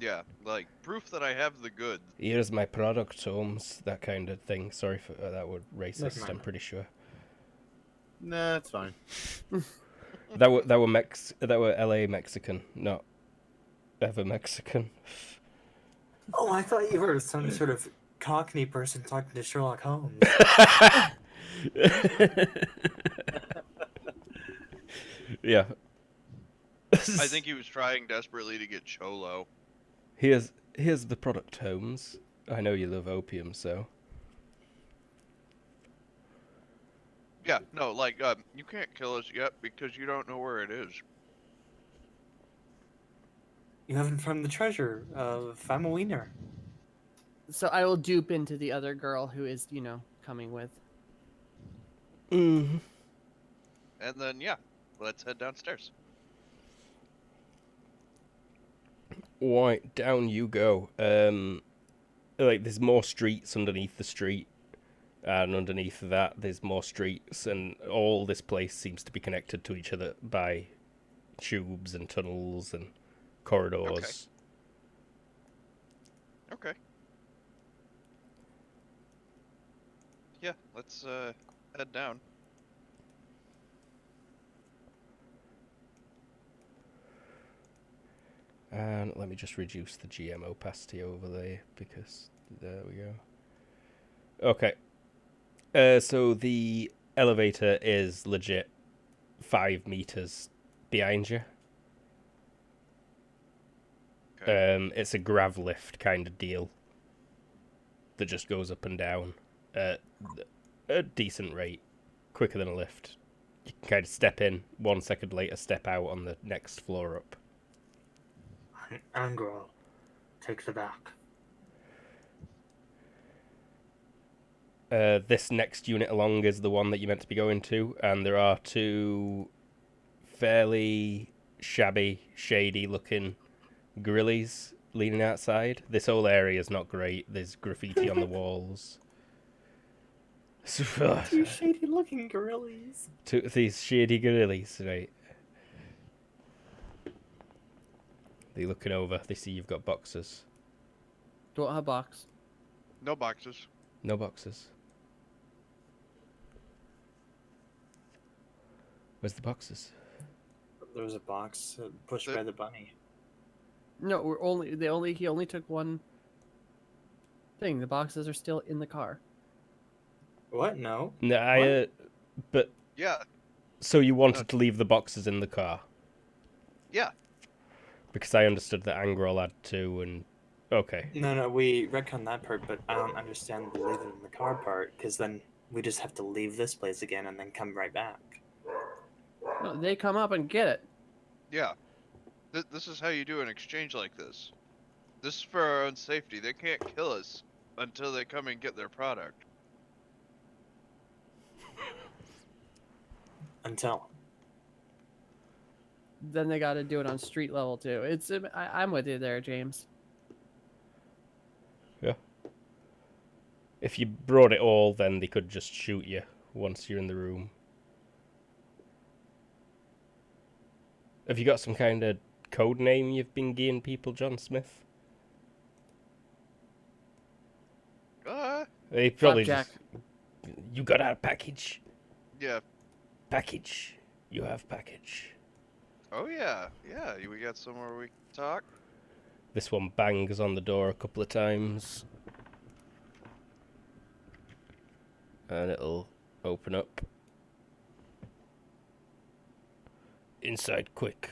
yeah, like proof that I have the goods. Here's my product, Holmes. That kind of thing. Sorry for that word racist. mind. I'm pretty sure. Nah, it's fine. That were LA Mexican, not ever Mexican. Oh, I thought you were some sort of Cockney person talking to Sherlock Holmes. Yeah. I think he was trying desperately to get Cholo. Here's the product, Holmes. I know you love opium, so. Yeah, no, like, you can't kill us yet because you don't know where it is. You haven't found the treasure of Famowiener. So I will dupe into the other girl who is, you know, coming with. Mm-hmm. And then, yeah, let's head downstairs. Right, down you go. Like there's more streets underneath the street, and underneath that there's more streets, and all this place seems to be connected to each other by tubes and tunnels and corridors. Okay. Yeah, let's, head down. And let me just reduce the GM opacity over there, because there we go. Okay. So the elevator is legit 5 meters behind you. Okay. It's a grav lift kind of deal that just goes up and down at a decent rate, quicker than a lift. You can kind of step in, 1 second later step out on the next floor up. Angral, take the back. This next unit along is the one that you're meant to be going to, and there are 2 fairly shabby, shady-looking grillies leaning outside. This whole area is not great. There's graffiti on the walls. Two shady-looking gorillas. These shady grillies, right? They're looking over. They see you've got boxes. Don't have box. No boxes. No boxes. Where's the boxes? There was a box pushed by the bunny. No, he only took one thing. The boxes are still in the car. What? No. No, but Yeah, so you wanted to leave the boxes in the car? yeah. Because I understood that Angrel had 2, and okay. No, we retcon that part, but I don't understand the leave it in the car part, because then we just have to leave this place again and then come right back. No, they come up and get it. Yeah. This is how you do an exchange like this. This is for our own safety. They can't kill us until they come and get their product. Until. Then they got to do it on street level too. I'm with you there, James. Yeah. If you brought it all, then they could just shoot you once you're in the room. Have you got some kind of code name you've been giving people, John Smith? They probably Flapjack. just... You got our package. Yeah. Package. You have package. Oh yeah. Yeah. We got somewhere we can talk. This one bangs on the door a couple of times. And it'll open up. Inside quick.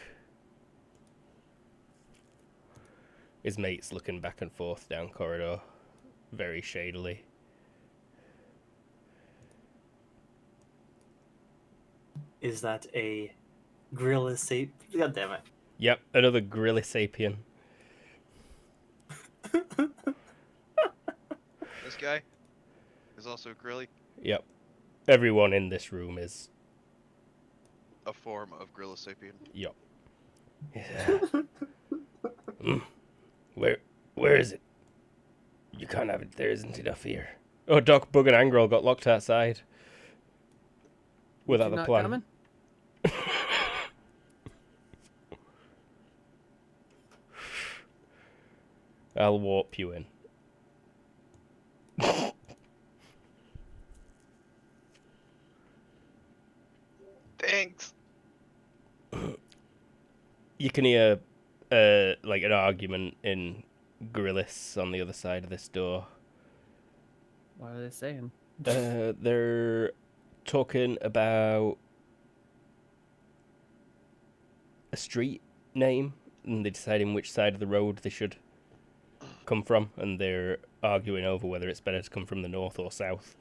His mate's looking back and forth down corridor, very shadily. Is that a gorilla sape? God damn it. Yep, another gorilla sapien. This guy is also grilly. Yep. Everyone in this room is. A form of Gorilla Sapien. Yep. Yeah. Where is it? You can't have it. There isn't enough here. Oh, Doc, Bug, and Angrel got locked outside. Without You the not plan. coming? I'll warp you in. Thanks. You can hear like an argument in Gorillis on the other side of this door. What are they saying? They're talking about a street name, and they're deciding which side of the road they should come from, and they're arguing over whether it's better to come from the north or south.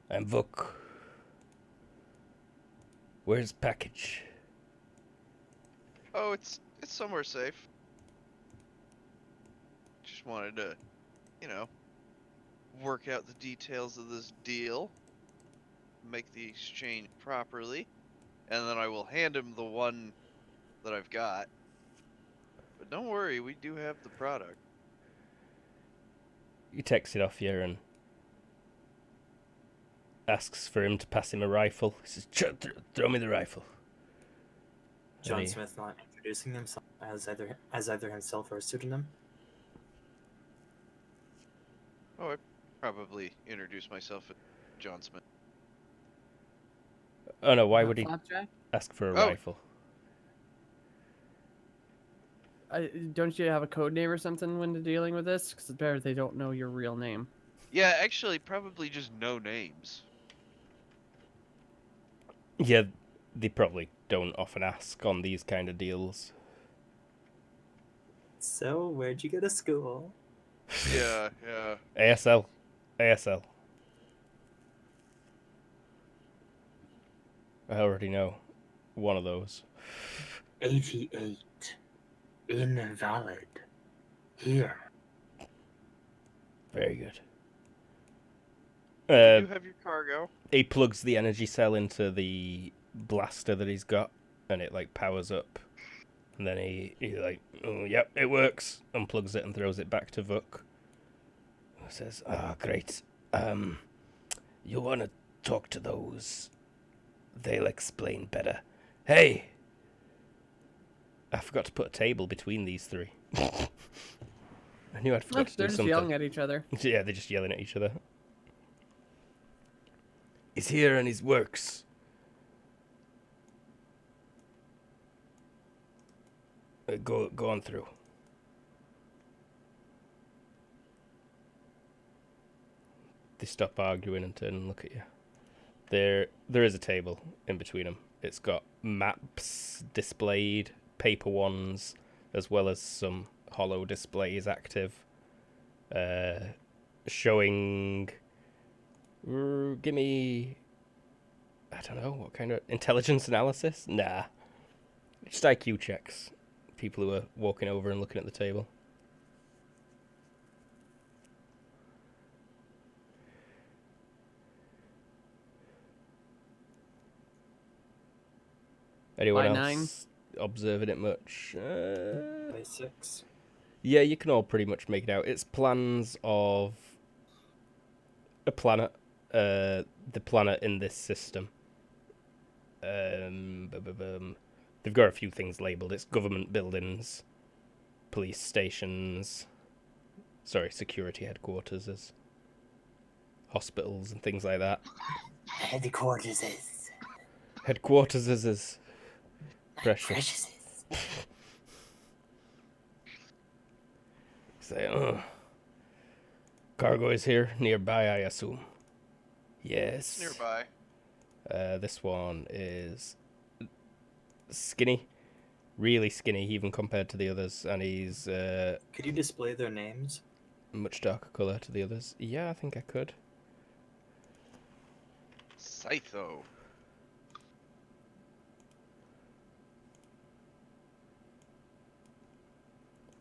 I'm Vuk. Where's package? Oh, it's somewhere safe. Just wanted to, work out the details of this deal, make the exchange properly, and then I will hand him the one that I've got. But don't worry, we do have the product. He takes it off you and asks for him to pass him a rifle. He says, throw me the rifle. John And he- Smith not introducing himself as either himself or a pseudonym. Oh, I probably introduced myself as John Smith. Oh no, why would he Flapjack? ask for a Oh. rifle? Don't you have a code name or something when dealing with this? Because it's better if they don't know your real name. Yeah, actually, probably just no names. Yeah, they probably don't often ask on these kind of deals. So, where'd you go to school? Yeah. ASL. I already know one of those. 88. Invalid. Here. Very good. You have your cargo. He plugs the energy cell into the blaster that he's got, and it like powers up. And then he like, oh, yep, it works. Unplugs it and throws it back to Vuk. Who says, great. You want to talk to those? They'll explain better. Hey! I forgot to put a table between these three. I knew I'd forgot to They're do just something. yelling at each other. Yeah, they're just yelling at each other. He's here and he works. Go on through. They stop arguing and turn and look at you. There is a table in between them. It's got maps displayed, paper ones, as well as some holo displays active. Showing... give me I don't know, what kind of intelligence analysis? Nah. Just IQ checks. People who are walking over and looking at the table. Anyone By else 9? observing it much? By 6. Yeah, you can all pretty much make it out. It's plans of a planet. The planet in this system. They've got a few things labelled. It's government buildings, police stations, security headquarters, hospitals and things like that. Headquarters is. Headquarters is precious. Precious is. Say, cargo is here, nearby, I assume. Yes. Nearby. This one is skinny, really skinny, even compared to the others, and he's Could you display their names? much darker colour to the others. Yeah, I think I could. Scytho.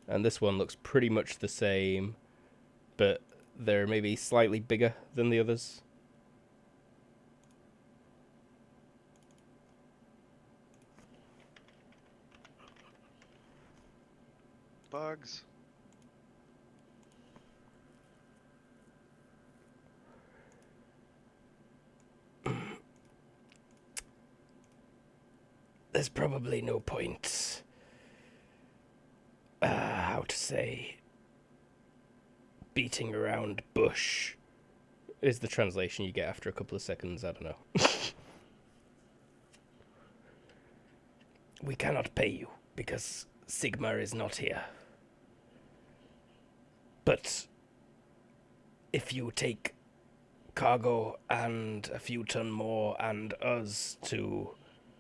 And this one looks pretty much the same, but they're maybe slightly bigger than the others. Bugs. There's probably no point, how to say, beating around bush is the translation you get after a couple of seconds. I don't know. We cannot pay you because Sigma is not here. But if you take cargo and a few ton more and us to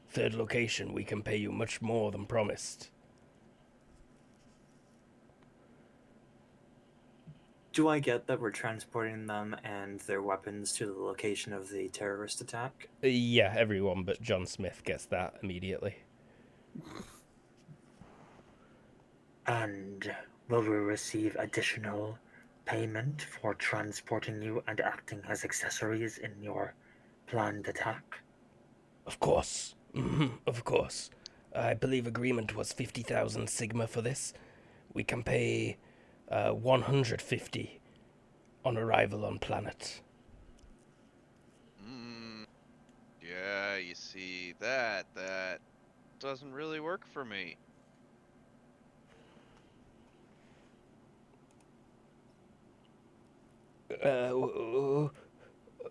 third location, we can pay you much more than promised. Do I get that we're transporting them and their weapons to the location of the terrorist attack? Yeah, everyone but John Smith gets that immediately. And will we receive additional payment for transporting you and acting as accessories in your planned attack? Of course. Of course. I believe agreement was 50,000 Sigma for this. We can pay 150 on arrival on planet. Yeah, you see, that doesn't really work for me.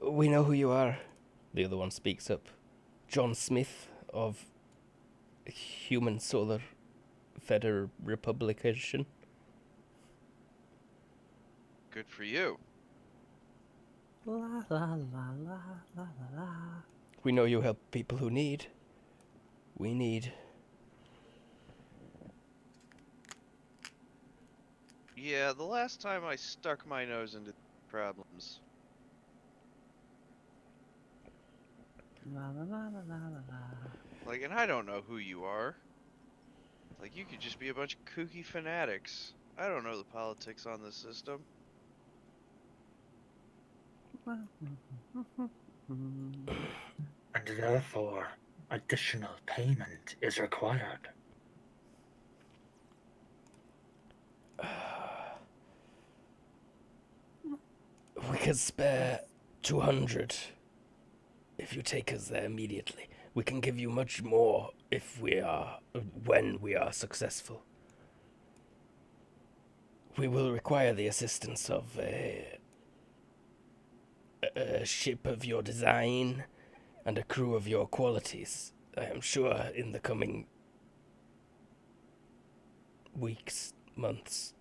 We know who you are. The other one speaks up. John Smith of Human Solar Feder Republication. Good for you. La la la la la la. We know you help people who need. We need. Yeah, the last time I stuck my nose into problems. La la la la la la. Like, and I don't know who you are. Like, you could just be a bunch of kooky fanatics. I don't know the politics on this system. And therefore, additional payment is required. We could spare 200 if you take us there immediately. We can give you much more when we are successful. We will require the assistance of a ship of your design and a crew of your qualities. I am sure in the coming weeks, months.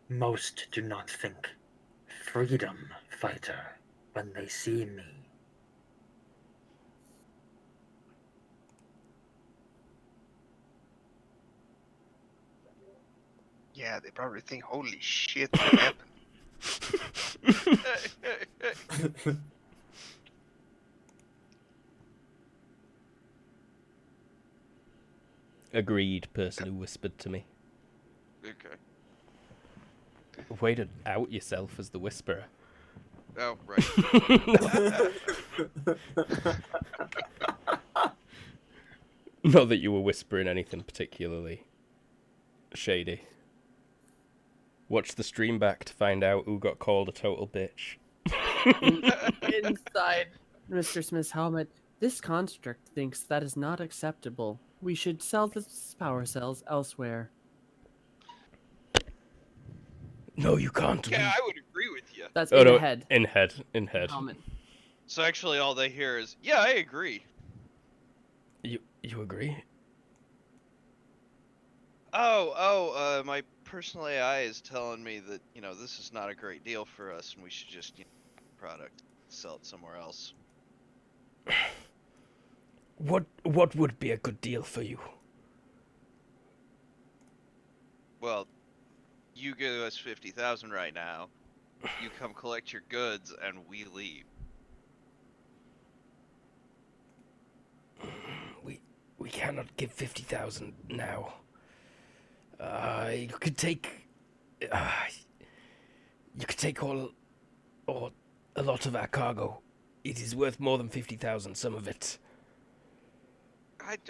Most do not think freedom fighter when they see me. Yeah, they probably think, holy shit, what happened? Agreed, person who whispered to me. Okay. Way to out yourself as the whisperer. Oh, right. Not that you were whispering anything particularly shady. Watch the stream back to find out who got called a total bitch. Inside Mr. Smith's helmet, this construct thinks that is not acceptable. We should sell the power cells elsewhere. No, you can't. Yeah, I would agree with you. That's Oh, in no, the head. in head. Helmet. So actually, all they hear is, "Yeah, I agree." You agree? My personal AI is telling me that this is not a great deal for us, and we should just product sell it somewhere else. What would be a good deal for you? Well, you give us 50,000 right now. You come collect your goods, and we leave. We cannot give 50,000 now. You could take. You could take all, or a lot of our cargo. It is worth more than 50,000. Some of it.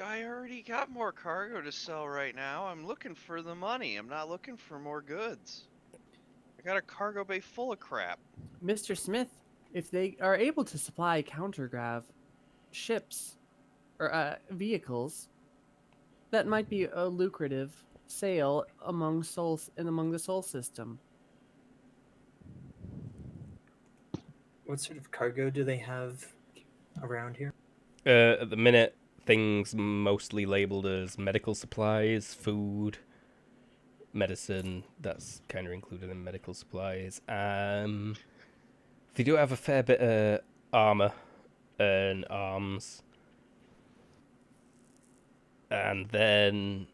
I already got more cargo to sell right now. I'm looking for the money. I'm not looking for more goods. I got a cargo bay full of crap. Mr. Smith, if they are able to supply countergrav ships or vehicles, that might be a lucrative sale among the Sol system. What sort of cargo do they have around here? At the minute, things mostly labeled as medical supplies, food, medicine. That's kind of included in medical supplies. They do have a fair bit of armor and arms. And then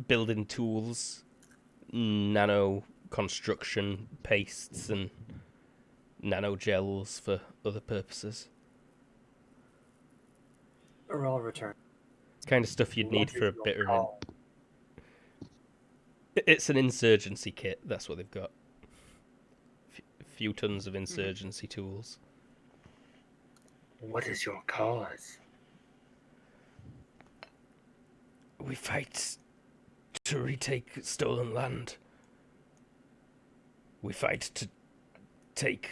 building tools, nano construction pastes, and nano gels for other purposes. Or I'll return. Kind of stuff you'd need What for a is your bitter. call? It's an insurgency kit. That's what they've got. A few tons of insurgency tools. What is your cause? We fight to retake stolen land. We fight to take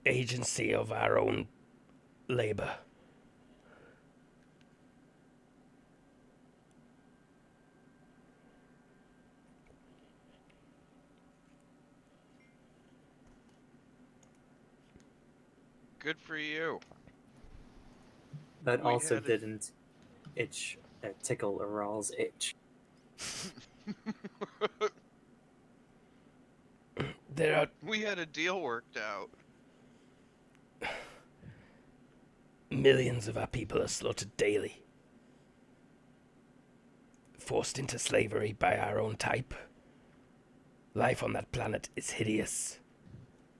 agency of our own labor. Good for you. That We also had a- didn't tickle Aral's itch. There are We had a deal worked out. millions of our people are slaughtered daily. Forced into slavery by our own type. Life on that planet is hideous.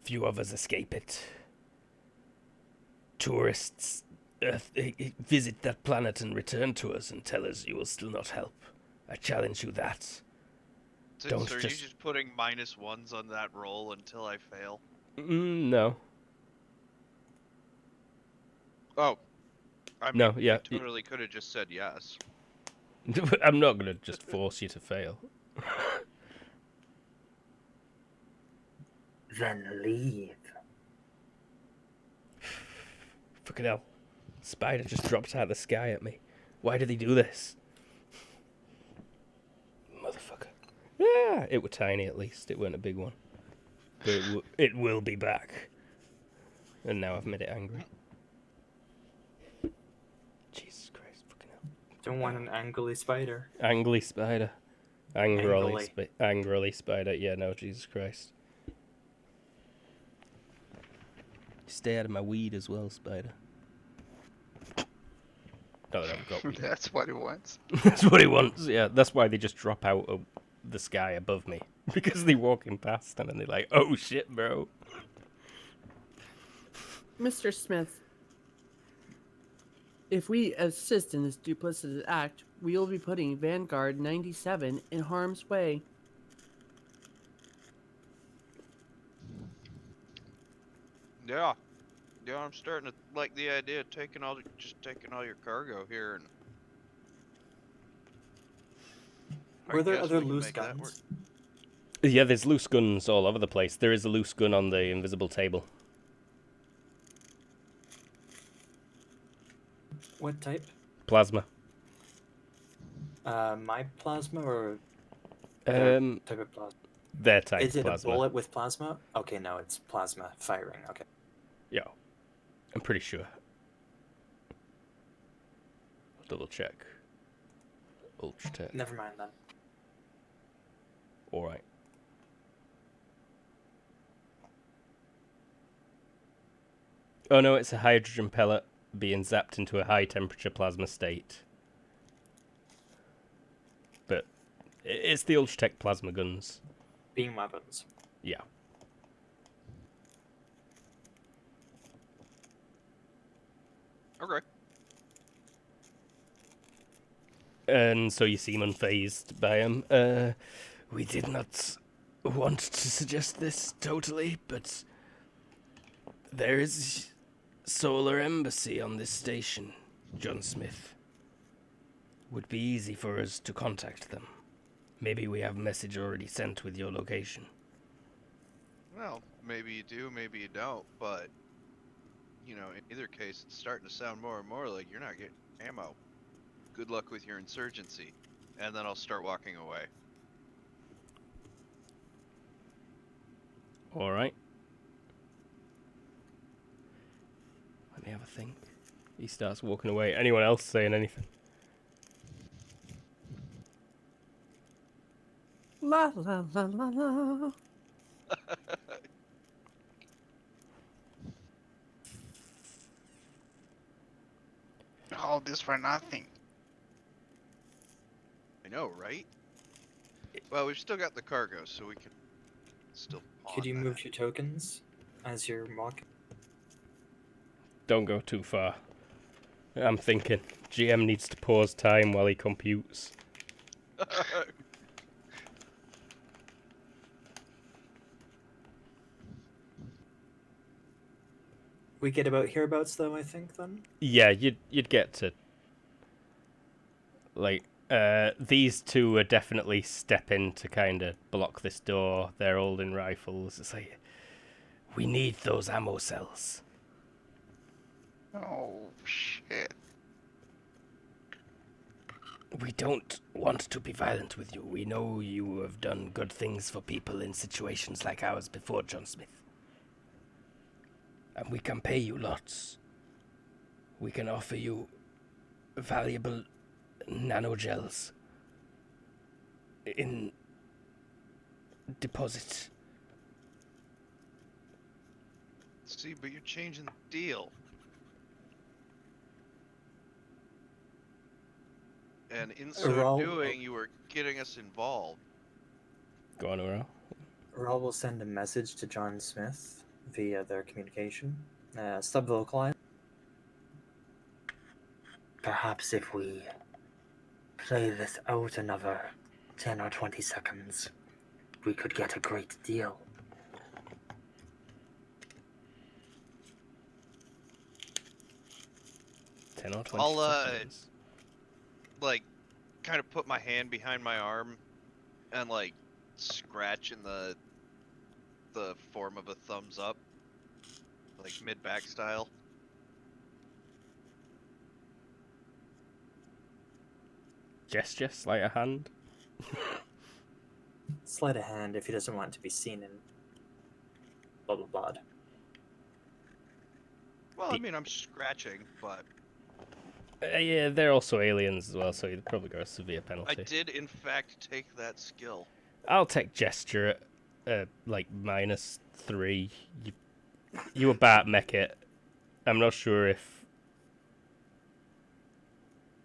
Few of us escape it. Tourists visit that planet and return to us and tell us you will still not help. I challenge you that. So, Don't so are just- you just putting -1s on that roll until I fail? No. Oh. I mean, No, yeah. you totally could have just said yes. I'm not going to just force you to fail. Then leave. Fucking hell. Spider just dropped out of the sky at me. Why did he do this? Motherfucker. Yeah, it were tiny at least. It weren't a big one. But it will be back. And now I've made it angry. Jesus Christ, fucking hell. Don't want an angly spider. Angly spider. Angrily, Angrily. angrily spider. Yeah, no, Jesus Christ. Stay out of my weed as well, spider. Not that I've got weed. That's what he wants. That's what he wants. Yeah, that's why they just drop out of the sky above me because they're walking past and then they're like, "Oh shit, bro." Mr. Smith, if we assist in this duplicitous act, we will be putting Vanguard 97 in harm's way. Yeah. Yeah, I'm starting to like the idea of taking all your cargo here, and I Were there guess other we can loose make that work. guns? Yeah, there's loose guns all over the place. There is a loose gun on the invisible table. What type? Plasma. My plasma or their Um, type of plasma? their type Is it plasma. a bullet with plasma? Okay, no, it's plasma firing. Okay. Yeah, I'm pretty sure. I'll double check. Ultratech. Never mind then. All right. Oh no, it's a hydrogen pellet being zapped into a high temperature plasma state. But it's the Ultratech plasma guns. Beam weapons. Yeah. Okay. And so you seem unfazed by him. We did not want to suggest this totally, but there is solar embassy on this station, John Smith. Would be easy for us to contact them. Maybe we have a message already sent with your location. Well, maybe you do, maybe you don't, but you know, in either case, it's starting to sound more and more like you're not getting ammo. Good luck with your insurgency, and then I'll start walking away. All right. Let me have a think. He starts walking away. Anyone else saying anything? La la la la la. All this for nothing. I know, right? Well, we've still got the cargo, so we can still. Could you pawn move that. your tokens as you're walking? Don't go too far. I'm thinking. GM needs to pause time while he computes. We get about hereabouts though, I think then. Yeah, you'd get to like these two are definitely stepping to kind of block this door. They're holding rifles. It's like we need those ammo cells. Oh shit. We don't want to be violent with you. We know you have done good things for people in situations like ours before, John Smith. And we can pay you lots. We can offer you valuable nanogels in deposit. See, but you're changing the deal. And in so Raul- doing, you were getting us involved. Go on, Aurel. Raul will send a message to John Smith via their communication. Sub-vocalize. Perhaps if we play this out another 10 or 20 seconds, we could get a great deal. I'll like kind of put my hand behind my arm and like scratch in the form of a thumbs up, like mid-back style. Gesture, sleight of hand. Sleight of hand if he doesn't want to be seen in blah blah blah. Well, I mean, I'm scratching, but Yeah, they're also aliens as well, so you'd probably go a severe penalty. I did in fact take that skill. I'll take gesture at like -3. You about mech it. I'm not sure if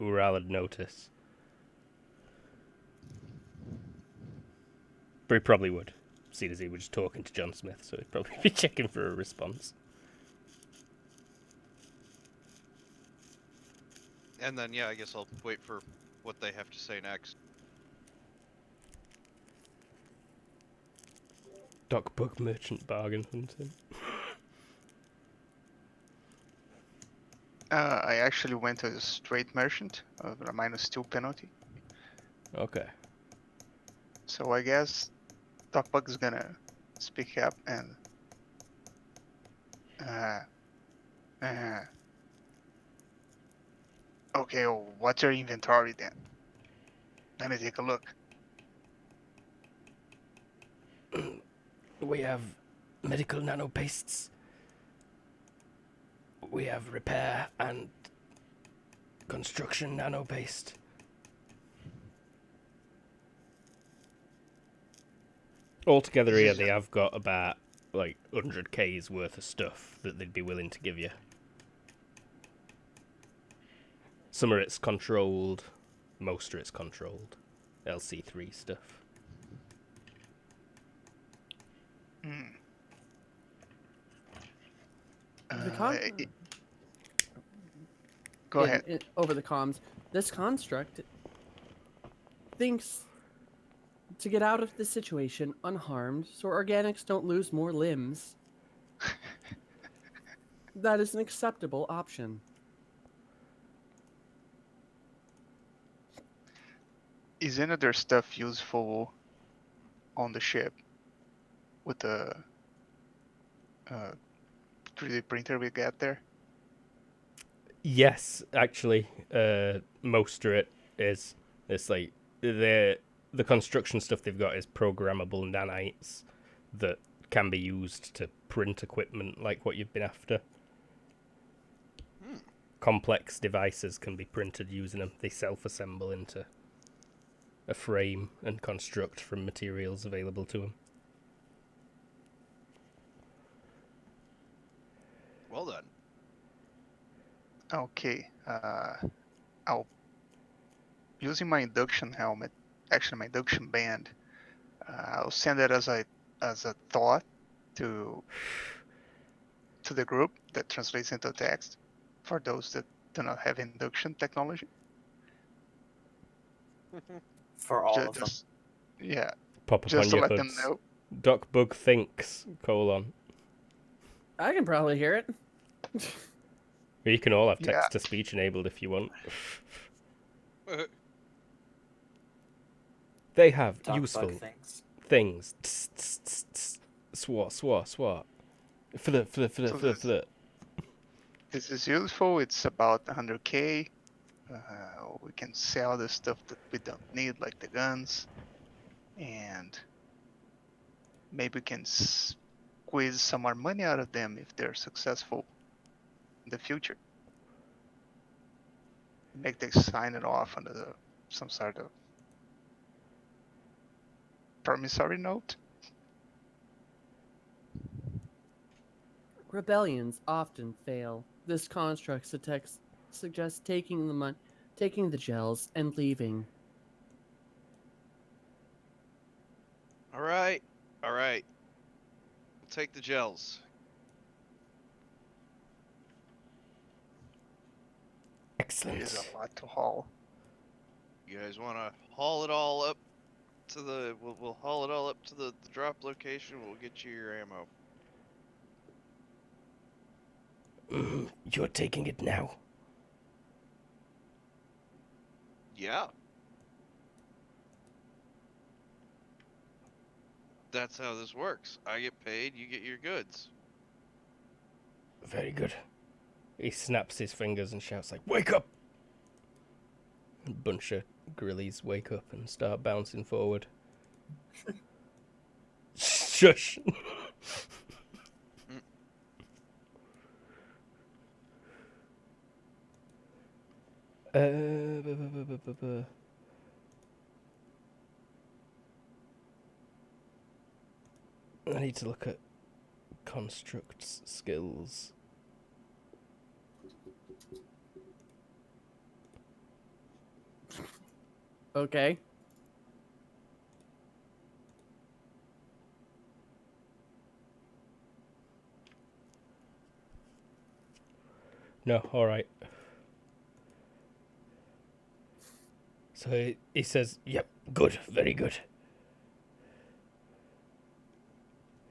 Ural had noticed. But he probably would, seeing as he was just talking to John Smith, so he'd probably be checking for a response. And then, yeah, I guess I'll wait for what they have to say next. Doc Bug Merchant Bargain Hunting. I actually went to a straight merchant of a -2 penalty. Okay. So I guess Talkbug's gonna speak up and uh, uh, okay, well, what's your inventory then? Let me take a look. We have medical nanopastes. We have repair and construction nanopaste. Altogether here, they have got about, like, 100k's worth of stuff that they'd be willing to give you. Some of it's controlled, most of it's controlled. LC3 stuff. Hmm. The con- Go ahead. Over the comms, this construct thinks to get out of the situation unharmed, so organics don't lose more limbs. That is an acceptable option. Is any of their stuff useful on the ship with the 3D printer we got there? Yes, actually, most of it is. It's like the construction stuff they've got is programmable nanites that can be used to print equipment like what you've been after. Complex devices can be printed using them. They self-assemble into a frame and construct from materials available to them. Well done. Okay. I'll using my induction helmet, actually my induction band. I'll send it as a thought to the group that translates into text for those that do not have induction technology. For all of them. Yeah, Pop up just on to your let them hoods. know. Doc Bug thinks, : I can probably hear it. You can all have Yeah. text-to-speech enabled if you want. They have Doc useful Bug thinks. things. Swat. For the. This is useful. It's about 100k. We can sell the stuff that we don't need, like the guns, and maybe we can squeeze some more money out of them if they're successful in the future. Make them sign it off under some sort of promissory note. Rebellions often fail. This construct suggests taking the gels, and leaving. All right. We'll take the gels. It Excellent. is a lot to haul. You guys want to haul it all up to the? We'll haul it all up to the drop location. We'll get you your ammo. You're taking it now. Yeah. That's how this works. I get paid, you get your goods. Very good. He snaps his fingers and shouts like, "Wake up!" A bunch of grillies wake up and start bouncing forward. Shush! I need to look at constructs skills. Okay. No, all right. So he says, "Yep, good, very good.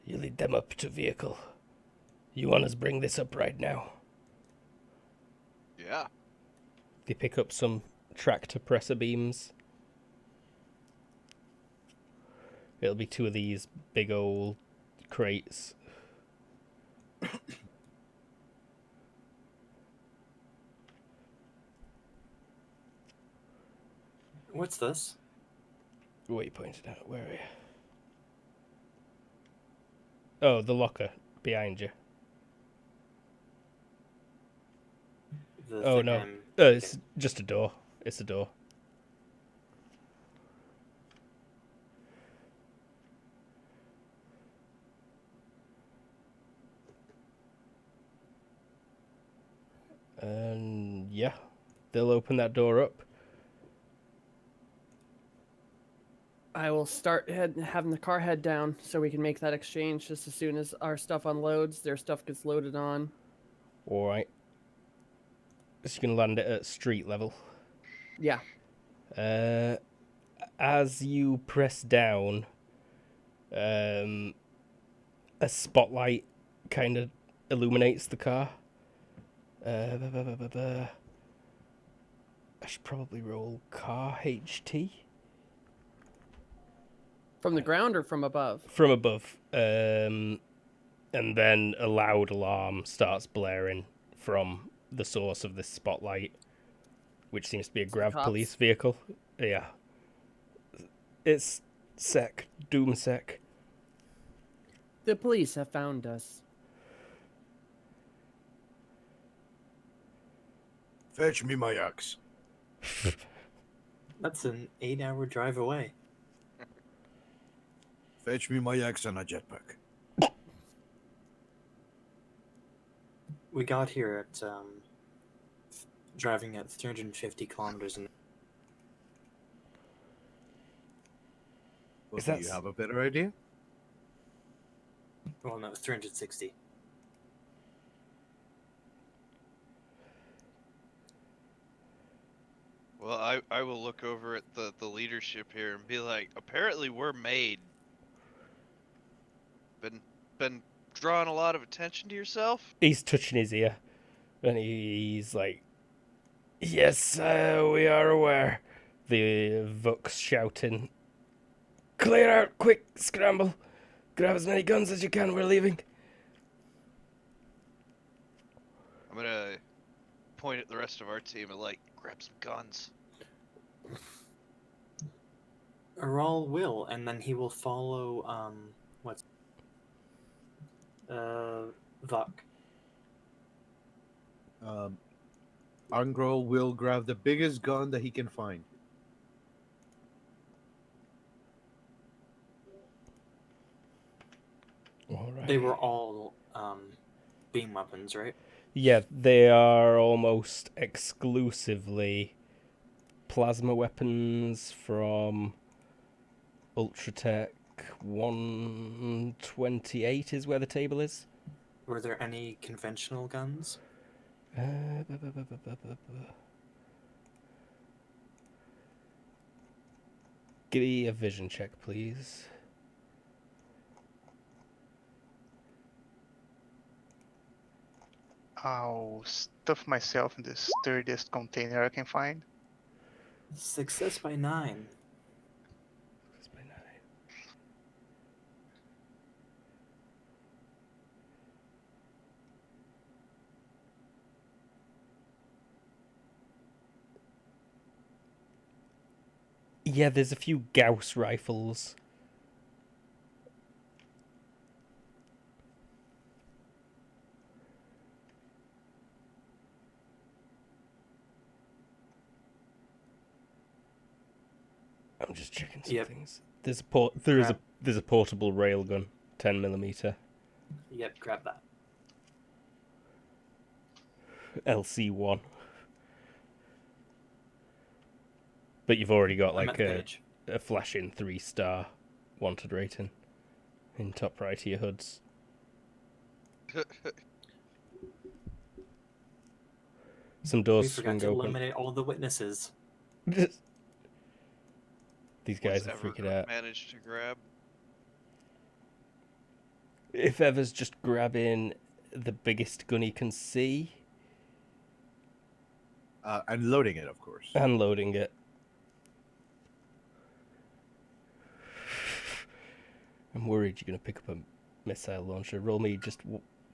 You lead them up to vehicle. You want us bring this up right now?" Yeah. They pick up some tractor presser beams. It'll be 2 of these big old crates. What's this? What are you pointing at? Where are you? Oh, the locker behind you. The Oh thing no, I'm it's just a door. It's a door. And yeah, they'll open that door up. I will start having the car head down so we can make that exchange just as soon as our stuff unloads. Their stuff gets loaded on. All right. So you can land it at street level. Yeah. As you press down, a spotlight kind of illuminates the car. I should probably roll car HT. From the ground or from above? From above. And then a loud alarm starts blaring from the source of this spotlight, which seems to be a grav Cops? police vehicle. Yeah. It's Sec. Doomsec. The police have found us. Fetch me my axe. That's an 8-hour drive away. Fetch me my axe and a jetpack. We got here at driving at 350 kilometers an Well, Is do that you s- have a better idea? well, no, 360. Well, I will look over at the leadership here and be like, apparently we're made. Been drawing a lot of attention to yourself? He's touching his ear, and he's like, "Yes, we are aware." The Vux shouting, "Clear out, quick, scramble. Grab as many guns as you can, we're leaving." I'm gonna point at the rest of our team and like, grab some guns. Aral will, and then he will follow what's Vuk. Angrol will grab the biggest gun that he can find. All right. They were all beam weapons, right? Yeah, they are almost exclusively plasma weapons from Ultratech 128 is where the table is. Were there any conventional guns? Give me a vision check, please. I'll stuff myself in the sturdiest container I can find. Success by 9. Yeah, there's a few Gauss rifles. I'm just checking some Yep. things. There's a portable railgun, 10mm, Yep, grab that. LC1. But you've already got I'm at like the page. a flashing 3-star wanted rating in top right of your hoods. Some We doors forgot swing to open. eliminate all the witnesses. These Was guys are ever freaking out. managed to grab? If Ever's just grabbing the biggest gun he can see, And loading it, of course. and loading it. I'm worried you're going to pick up a missile launcher. Roll me just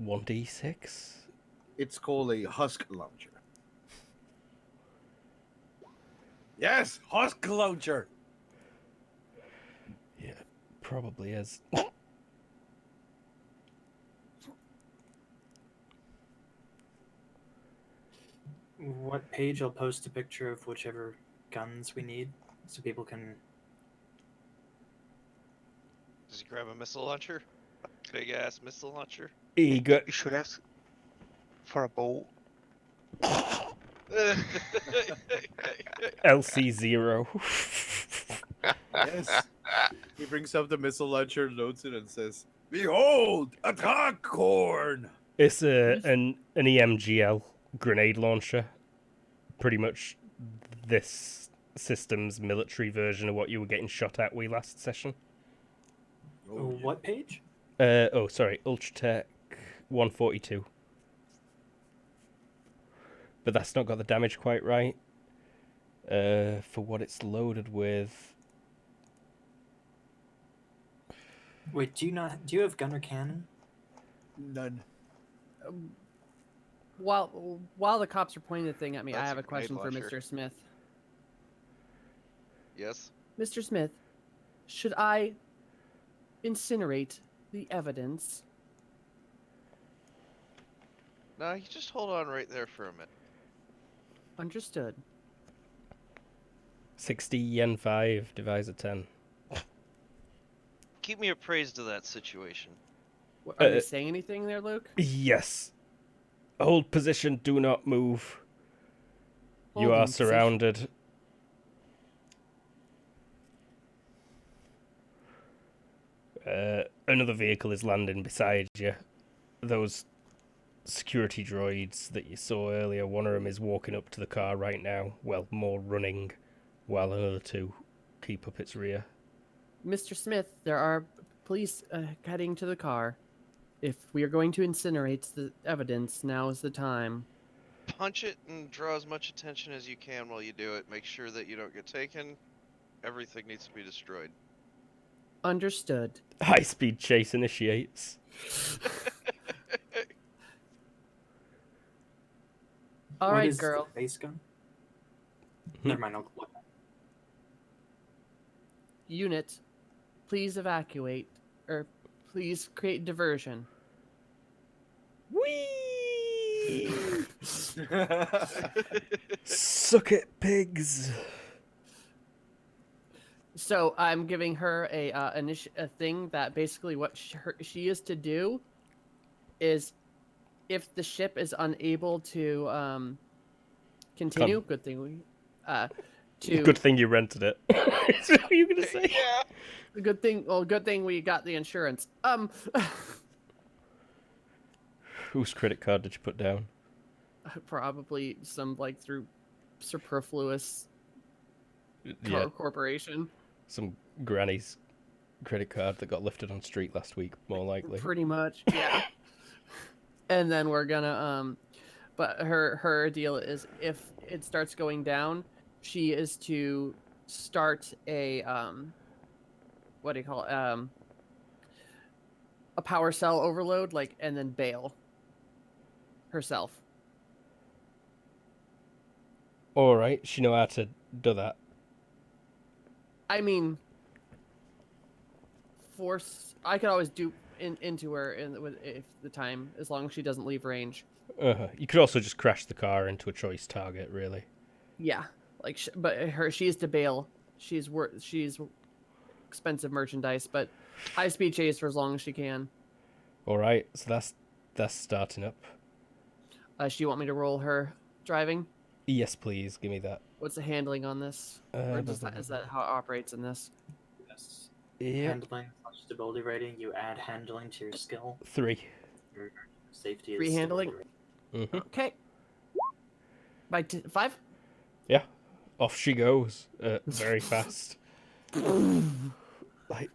1d6. It's called a husk launcher. Yes, husk launcher. Yeah, probably is. What page? I'll post a picture of whichever guns we need so people can. Does he grab a missile launcher? Big ass missile launcher? He got You should ask for a bow. LC0. Yes. He brings up the missile launcher, loads it, and says, "Behold, attack corn!" It's an EMGL grenade launcher. Pretty much this system's military version of what you were getting shot at last session. Oh, yeah. What page? Sorry, Ultratech 142. But that's not got the damage quite right. For what it's loaded with. Wait, do you have gun or cannon? None. While the cops are pointing the thing at me, I That's have a a question for grenade Mr. Smith. Yes? Mr. Smith, should I incinerate the evidence? No, you just hold on right there for a minute. Understood. 60 yen 5, divisor 10. Keep me appraised of that situation. Are you saying anything there, Luke? Yes. Hold position, do not move. You Holding are position. surrounded. Another vehicle is landing beside you. Those security droids that you saw earlier, one of them is walking up to the car right now. Well, more running, while another two keep up its rear. Mr. Smith, there are police heading to the car. If we are going to incinerate the evidence, now is the time. Punch it and draw as much attention as you can while you do it. Make sure that you don't get taken. Everything needs to be destroyed. Understood. High-speed chase initiates. All What right, is girl. the base gun? Hmm. Never mind. I'll look. Unit, please evacuate, or please create diversion. Whee! Suck it, pigs. So I'm giving her a thing that basically what she is to do is, if the ship is unable to continue, good thing we Good thing you rented it. Is that what you were gonna say? Yeah. good thing we got the insurance. Whose credit card did you put down? Probably some through superfluous Yeah, corporation. some granny's credit card that got lifted on street last week, more likely. Pretty much, yeah. And then we're gonna but her deal is, if it starts going down, she is to start a what do you call it? A power cell overload, and then bail herself. All right, she know how to do that. I mean, force. I could always do into her if the time, as long as she doesn't leave range. You could also just crash the car into a choice target, really. Yeah, but she is to bail. She's expensive merchandise, but high speed chase for as long as she can. All right, so that's starting up. Do you want me to roll her driving? Yes, please, give me that. What's the handling on this? Or is that how it operates in this? Yes. Yeah, Handling / stability rating. You add handling to your skill. 3. Your safety is Free handling? stability rating. Mm-hmm. Okay. By 5? Yeah, off she goes, very fast. Like,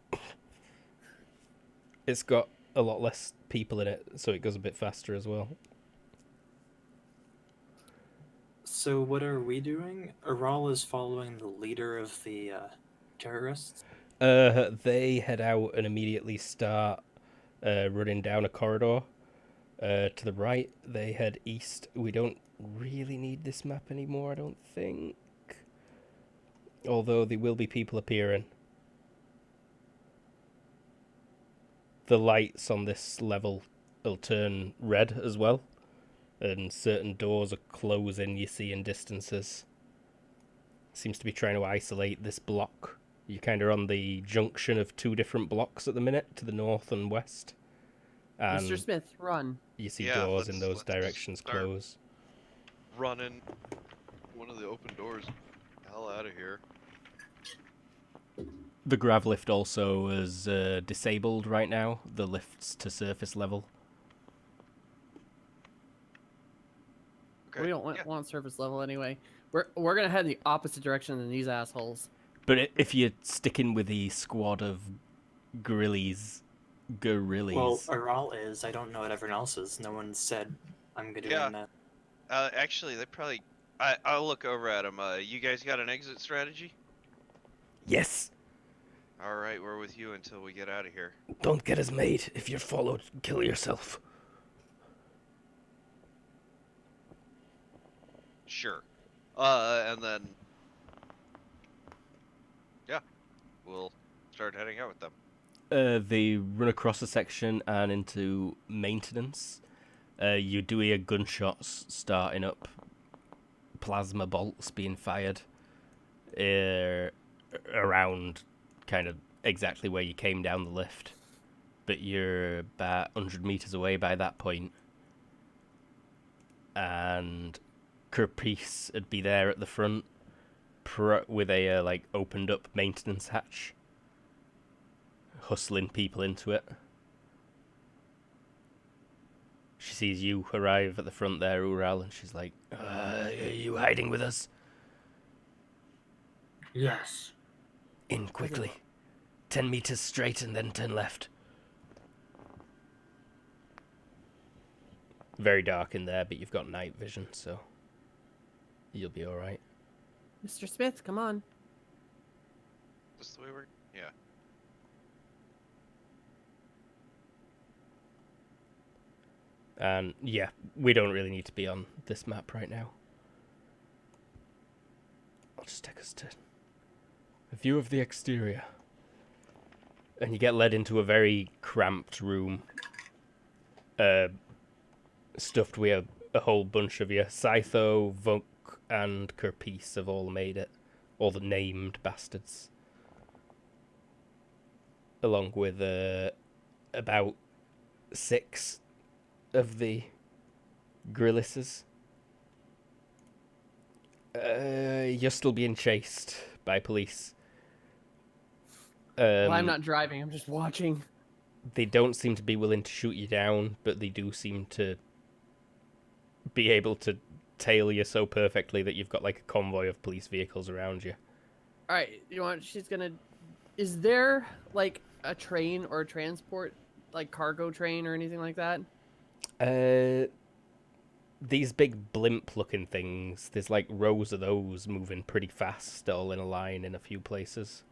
it's got a lot less people in it, so it goes a bit faster as well. So what are we doing? Aral is following the leader of the terrorists. They head out and immediately start running down a corridor. To the right, they head east. We don't really need this map anymore, I don't think. Although there will be people appearing. The lights on this level will turn red as well. And certain doors are closing, you see in distances. Seems to be trying to isolate this block. You're kind of on the junction of two different blocks at the minute, to the north and west. And Mr. Smith, run. you see Yeah, doors in let's those directions start close. running one of the open doors. Hell out of here. The grav lift also is disabled right now. The lifts to surface level. Okay. We don't want, yeah. want surface level anyway. We're gonna head in the opposite direction than these assholes. But if you're sticking with the squad of gorillas, Well, Aral is. I don't know what everyone else is. No one said I'm doing that. Actually, they probably. I'll look over at them. You guys got an exit strategy? yes, All right, we're with you until we get out of here. don't get us made. If you're followed, kill yourself. Sure. And then. Yeah, we'll start heading out with them. They run across a section and into maintenance. You do hear gunshots starting up, plasma bolts being fired around kind of exactly where you came down the lift. But you're about 100 meters away by that point. And Kerpice would be there at the front with a like opened up maintenance hatch, hustling people into it. She sees you arrive at the front there, Ural, and she's like, are you hiding with us? Yes. In quickly. 10 meters straight and then 10 left. Very dark in there, but you've got night vision, so you'll be alright. Mr. Smith, come on. This the way we're. Yeah. And yeah, we don't really need to be on this map right now. I'll just take us to a view of the exterior. And you get led into a very cramped room. Stuffed with a whole bunch of you. Scytho, Vunk, and Kerpice have all made it. All the named bastards. Along with about 6 of the Grillises. You're still being chased by police. Well, I'm not driving. I'm just watching. They don't seem to be willing to shoot you down, but they do seem to be able to tail you so perfectly that you've got like a convoy of police vehicles around you. All right, you want? She's gonna. Is there like a train or a transport, like cargo train or anything like that? These big blimp-looking things. There's like rows of those moving pretty fast, all in a line in a few places.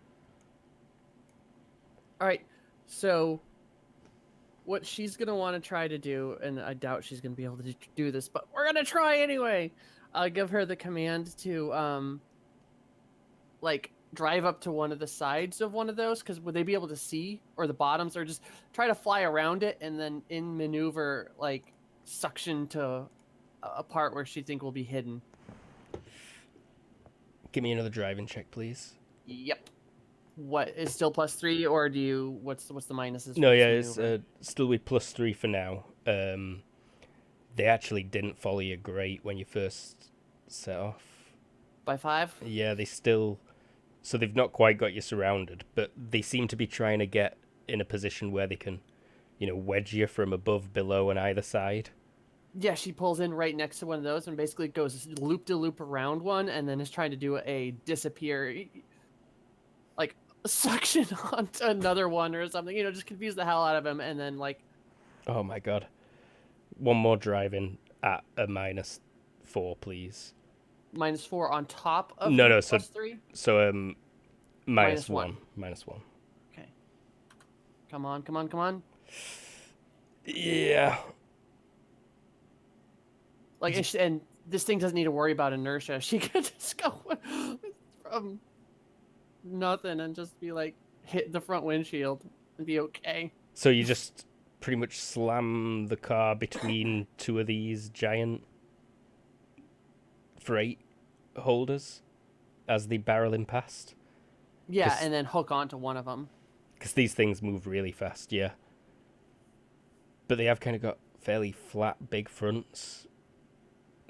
All right, so what she's gonna want to try to do, and I doubt she's gonna be able to do this, but we're gonna try anyway. I'll give her the command to like drive up to one of the sides of one of those, because would they be able to see, or the bottoms, or just try to fly around it and then in maneuver like suction to a part where she think will be hidden. Give me another driving check, please. Yep. What is still +3, or do you? What's the minuses? No, yeah, it's still with +3 for now. They actually didn't follow you great when you first set off. By 5? Yeah, they still. So they've not quite got you surrounded, but they seem to be trying to get in a position where they can, wedge you from above, below, and either side. Yeah, she pulls in right next to one of those and basically goes loop de loop around one, and then is trying to do a disappear, like suction onto another one or something. Just confuse the hell out of him, and then like. Oh my god. One more driving at a -4, please. -4 on top of No, the no, so +3? so Minus -1. one. -1. Okay. Come on, come on, come on. Yeah. Like, and this thing doesn't need to worry about inertia. She could just go from nothing and just be like, hit the front windshield and be okay. So you just pretty much slam the car between two of these giant freight holders as they barrel in past? Yeah, and then hook onto one of them. Because these things move really fast, yeah. But they have kind of got fairly flat, big fronts.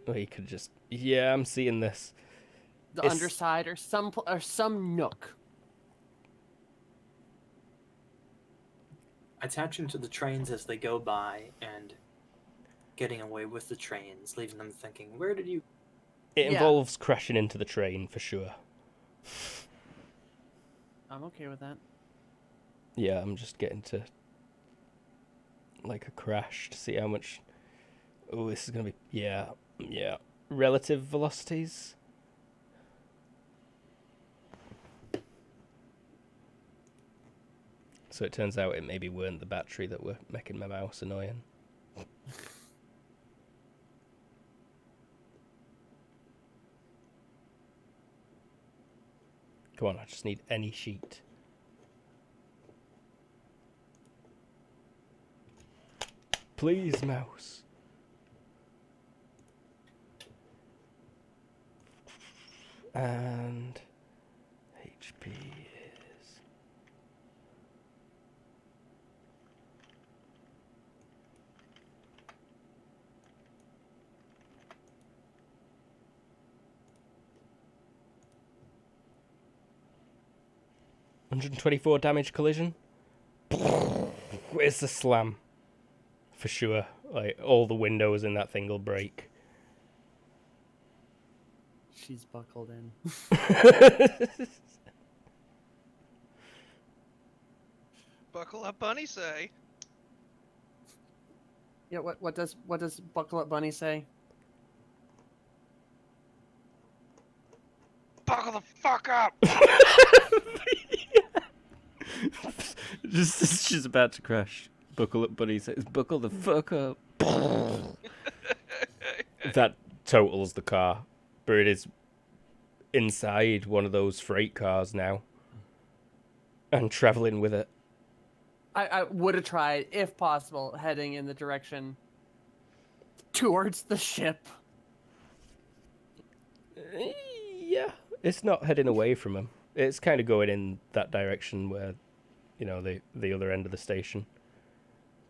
Where you could just... Yeah, I'm seeing this. The underside or some nook. Attaching to the trains as they go by and getting away with the trains, leaving them thinking, where did you... It involves crashing into the train, for sure. I'm okay with that. Yeah, I'm just getting to... like a crash to see how much... Oh, this is going to be... Yeah. Relative velocities. So it turns out it maybe weren't the battery that were making my mouse annoying. Come on, I just need any sheet. Please, mouse. And HP is... $124 damage collision. Where's the slam? For sure. Like, all the windows in that thing will break. She's buckled in. Buckle up, bunny, say. Yeah, what does Buckle Up Bunny say? Buckle the fuck up! Just as she's about to crash, Buckle Up Bunny says, "Buckle the fuck up." That totals the car, but it is inside one of those freight cars now and traveling with it. I would have tried, if possible, heading in the direction towards the ship. Yeah, it's not heading away from him. It's kind of going in that direction where, the other end of the station.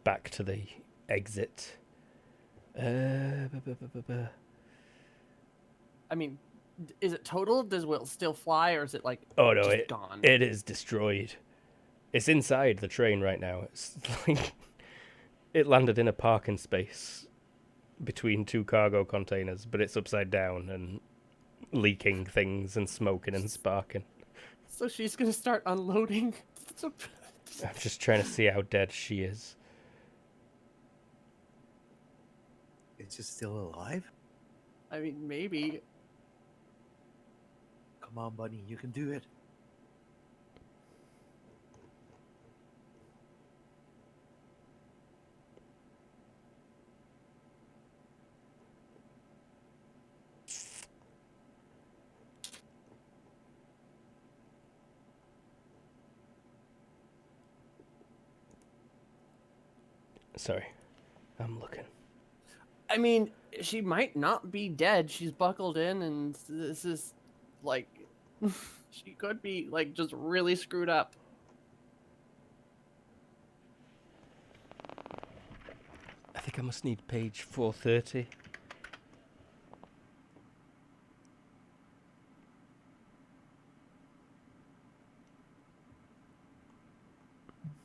Back to the exit. I mean, is it total? Will it still fly, or is it like Oh no, just gone? It is destroyed. It's inside the train right now. It's like it landed in a parking space between two cargo containers, but it's upside down and leaking things and smoking and sparking. So she's gonna start unloading. I'm just trying to see how dead she is. Is it still alive? I mean, maybe. Come on, buddy, you can do it. Sorry, I'm looking. I mean, she might not be dead. She's buckled in, and this is like, she could be like just really screwed up. I think I must need page 430.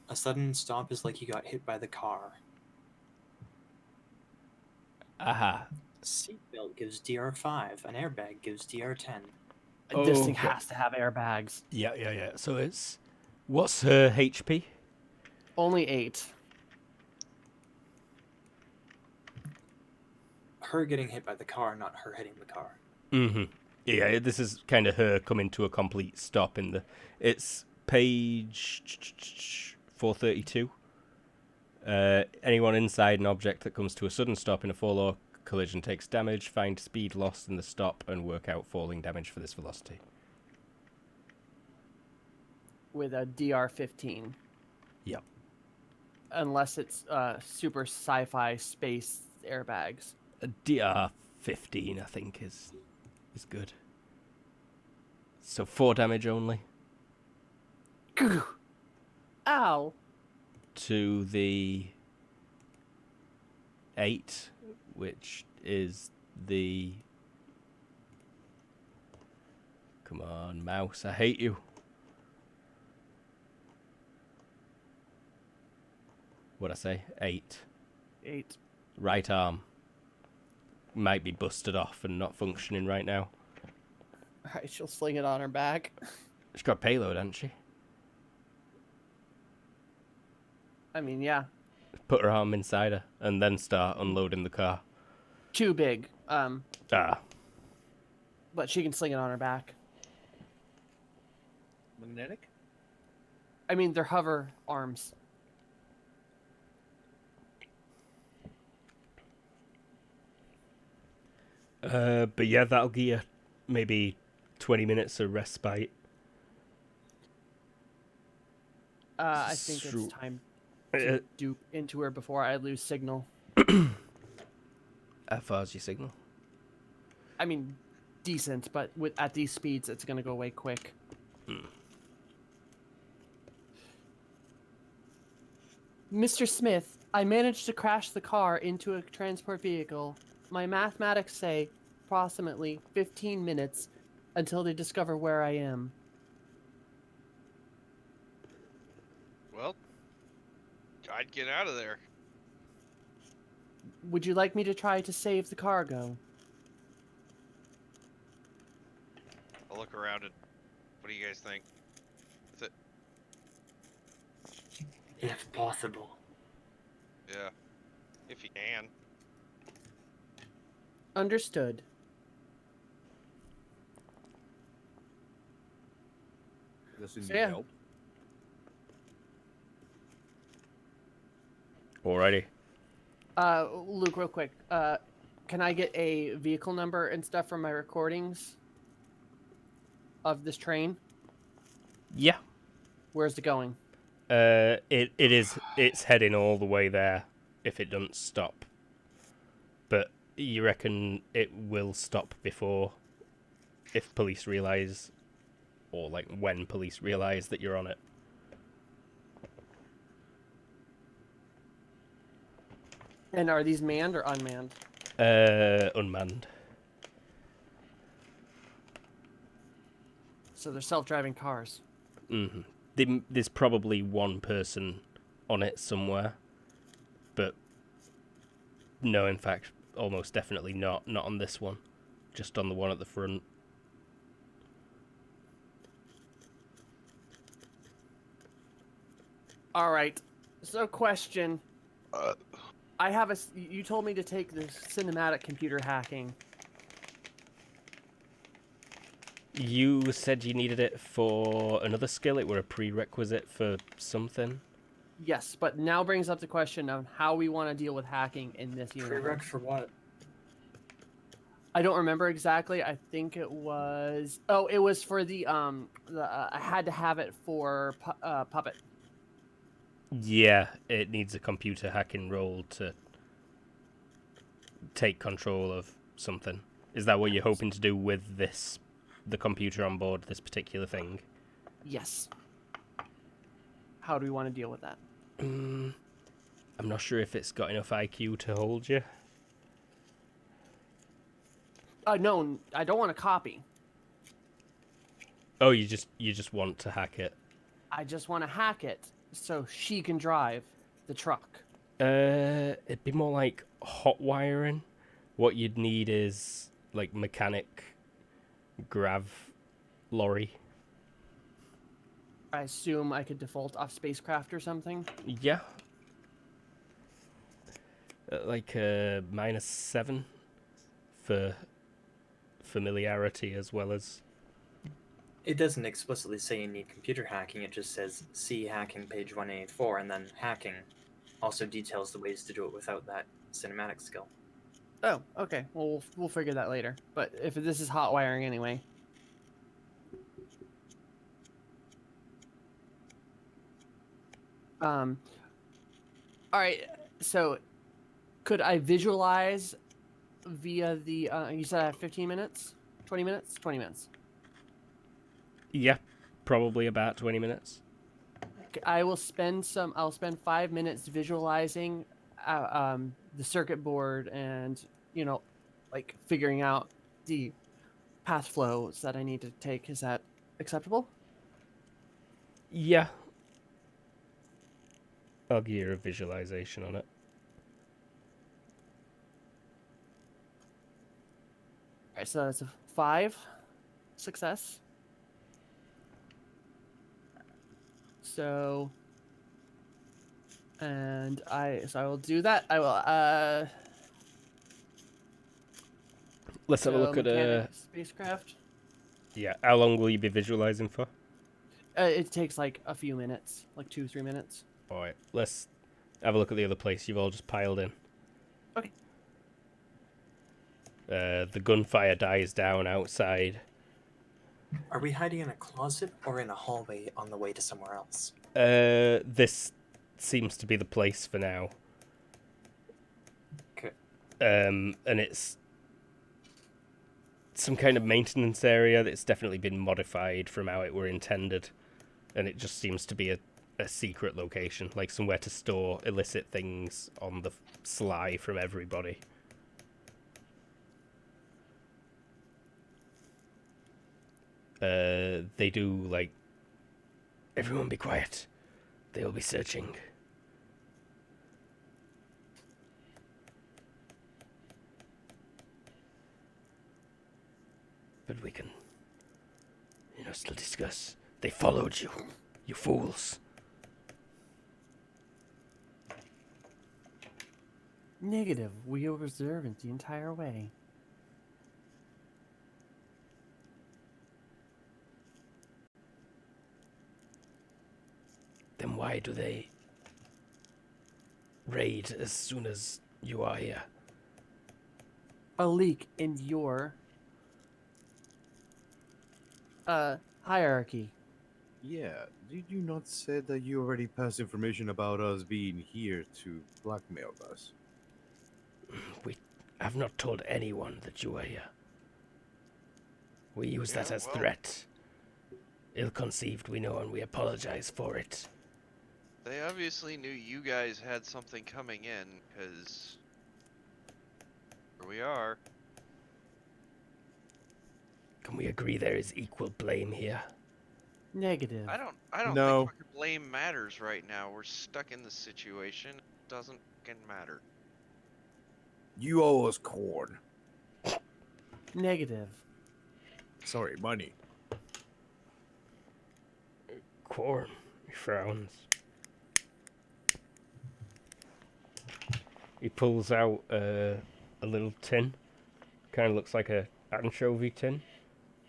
A sudden stop is like you got hit by the car. Aha. Seatbelt gives DR5. An airbag gives DR10. This thing Okay. has to have airbags. Yeah. So it's... What's her HP? Only 8. Her getting hit by the car, not her hitting the car. Mm-hmm. Yeah, this is kind of her coming to a complete stop in the... It's page 432. Anyone inside an object that comes to a sudden stop in a fall or collision takes damage. Find speed lost in the stop and work out falling damage for this velocity. With a DR15. Yep. Unless it's super sci-fi space airbags. A DR15, I think, is good. So 4 damage only Ow! to the 8, which is the... Come on, mouse, I hate you. What'd I say? 8. 8. Right arm. Might be busted off and not functioning right now. Alright, she'll sling it on her back. She's got payload, hasn't she? I mean, yeah. Put her arm inside her and then start unloading the car. Too big. Ah. But she can sling it on her back. Magnetic? I mean, they're hover arms. But yeah, that'll give you maybe 20 minutes of respite. I think it's time to dupe into her before I lose signal. How far's your signal? I mean, decent, but at these speeds, it's gonna go away quick. Mr. Smith, I managed to crash the car into a transport vehicle. My mathematics say approximately 15 minutes until they discover where I am. Well, I'd get out of there. Would you like me to try to save the cargo? I'll look around and what do you guys think? Is it? If possible. Yeah. If you can. Understood. Does it So, need yeah. help? Alrighty. Luke, real quick. Can I get a vehicle number and stuff from my recordings of this train? Yeah. Where's it going? It's heading all the way there if it doesn't stop. But you reckon it will stop before, if police realise, or like when police realise that you're on it? And are these manned or unmanned? Unmanned. So they're self-driving cars. Mm-hmm. There's probably one person on it somewhere, but no, in fact, almost definitely not on this one, just on the one at the front. All right. So, question. I have a. You told me to take the cinematic computer hacking. You said you needed it for another skill. It were a prerequisite for something. Yes, but now brings up the question of how we want to deal with hacking in this Prereq universe. for what? I don't remember exactly. I think it was. Oh, it was for the I had to have it for Puppet. Yeah, it needs a computer hacking role to take control of something. Is that what you're hoping to do with this, the computer on board this particular thing? Yes. How do we want to deal with that? I'm not sure if it's got enough IQ to hold you. No, I don't want to copy. Oh, you just want to hack it. I just want to hack it so she can drive the truck. It'd be more like hot wiring. What you'd need is like mechanic grav lorry. I assume I could default off spacecraft or something. Yeah. Like -7 for familiarity as well as. It doesn't explicitly say you need computer hacking, it just says see hacking page 184, and then hacking also details the ways to do it without that cinematic skill. Oh, okay. Well, we'll figure that later. But if this is hot wiring anyway. All right. So, could I visualize via the? You said I have 15 minutes, 20 minutes, 20 minutes. Yeah, probably about 20 minutes. I will spend some. I'll spend 5 minutes visualizing the circuit board and like figuring out the path flows that I need to take. Is that acceptable? Yeah. I'll give you a visualization on it. All right, so that's a 5 success. So, I will do that. I will Let's have a so look at mechanic spacecraft. Yeah, how long will you be visualizing for? It takes like a few minutes, like 2-3 minutes. Alright, let's have a look at the other place you've all just piled in. Okay. The gunfire dies down outside. Are we hiding in a closet or in a hallway on the way to somewhere else? This seems to be the place for now. Okay. And it's some kind of maintenance area that's definitely been modified from how it were intended. And it just seems to be a secret location, like somewhere to store illicit things on the sly from everybody. They do, like, everyone be quiet. They'll be searching. But we can, still discuss. They followed you, you fools. Negative. We were observant the entire way. Then why do they raid as soon as you are here? A leak in your hierarchy. Yeah, did you not say that you already passed information about us being here to blackmail us? We have not told anyone that you are here. We use that as threat. Ill-conceived, we know, and we apologize for it. They obviously knew you guys had something coming in, because here we are. Can we agree there is equal blame here? Negative. I don't No. think fucking blame matters right now. We're stuck in this situation. It doesn't fucking matter. You owe us corn. Negative. Sorry, money. Corn. He frowns. He pulls out a little tin. Kind of looks like a anchovy tin.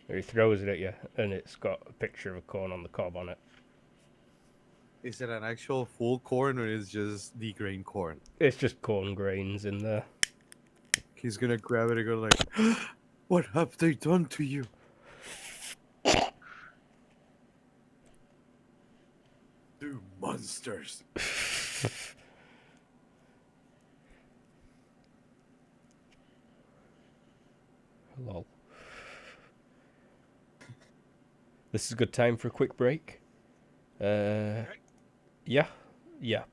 He throws it at you, and it's got a picture of a corn on the cob on it. Is it an actual full corn or is it just degrained corn? It's just corn grains in there. He's gonna grab it and go like, "What have they done to you?" You monsters. Lol. This is a good time for a quick break. Yeah,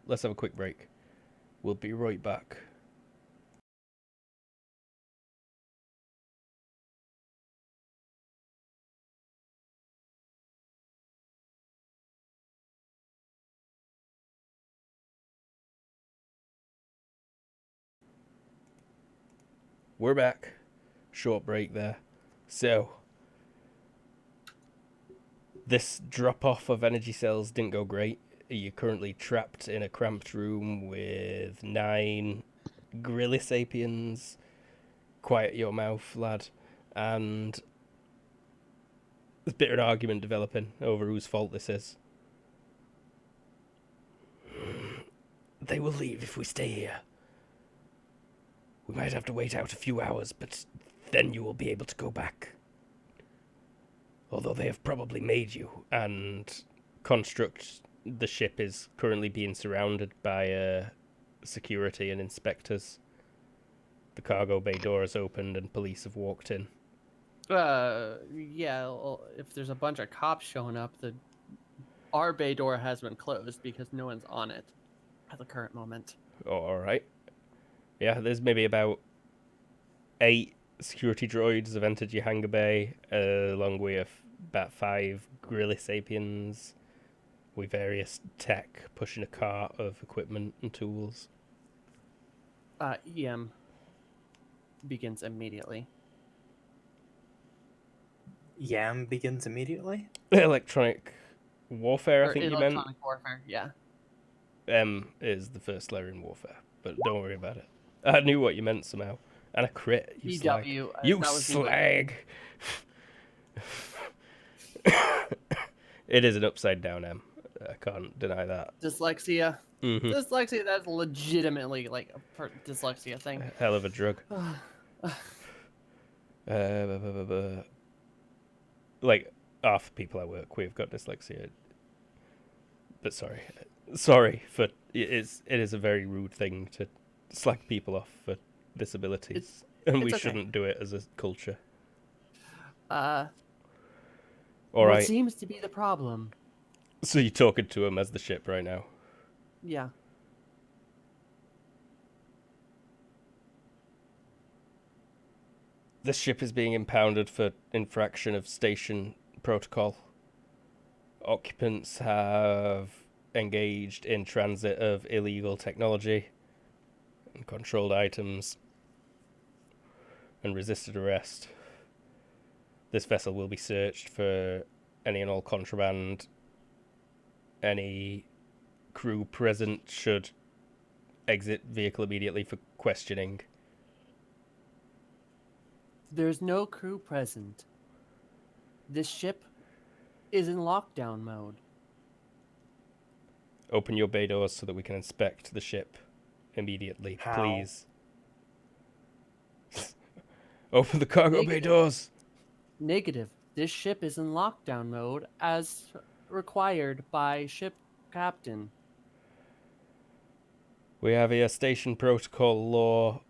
let's have a quick break. We'll be right back. we're back. Short break there. So, this drop-off of energy cells didn't go great. You're currently trapped in a cramped room with 9 gorilla sapiens. Quiet your mouth, lad. And there's a bit of an argument developing over whose fault this is. They will leave if we stay here. We might have to wait out a few hours, but then you will be able to go back. Although they have probably made you, and Construct, the ship, is currently being surrounded by security and inspectors. The cargo bay door is opened and police have walked in. Yeah. Well, if there's a bunch of cops showing up, our bay door has been closed because no one's on it at the current moment. Oh, all right. Yeah, there's maybe about 8 security droids have entered your hangar bay, along with about 5 gorilla sapiens, with various tech pushing a cart of equipment and tools. EM begins immediately. Yam begins immediately. Electronic warfare, I Or think you meant. electronic warfare, yeah. M is the first layer in warfare, but don't worry about it. I knew what you meant somehow. And a crit, you slag. EW. You that was slag! It is an upside down M. I can't deny that. Dyslexia. Mm-hmm. Dyslexia, that's legitimately like a dyslexia thing. Hell of a drug. Like, half the people I work with got dyslexia. But sorry for it is a very rude thing to slag people off for disabilities, and we okay. shouldn't do it as a culture. All All right. What seems to be the problem? So you're talking to him as the ship right now. Yeah. This ship is being impounded for infraction of station protocol. Occupants have engaged in transit of illegal technology and controlled items and resisted arrest. This vessel will be searched for any and all contraband. Any crew present should exit vehicle immediately for questioning. There's no crew present. This ship is in lockdown mode. Open your bay doors so that we can inspect the ship immediately, How? please. Open the cargo bay doors. Negative. This ship is in lockdown mode as required by ship captain. We have here station protocol law.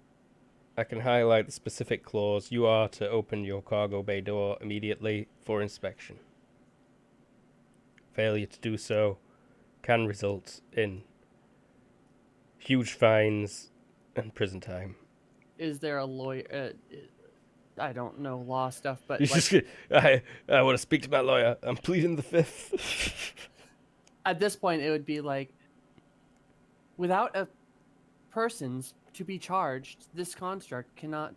I can highlight the specific clause. You are to open your cargo bay door immediately for inspection. Failure to do so can result in huge fines and prison time. Is there a lawyer? I don't know law stuff, but You just, I want to speak to my lawyer. I'm pleading the fifth. at this point, it would be like, without a persons to be charged, this construct cannot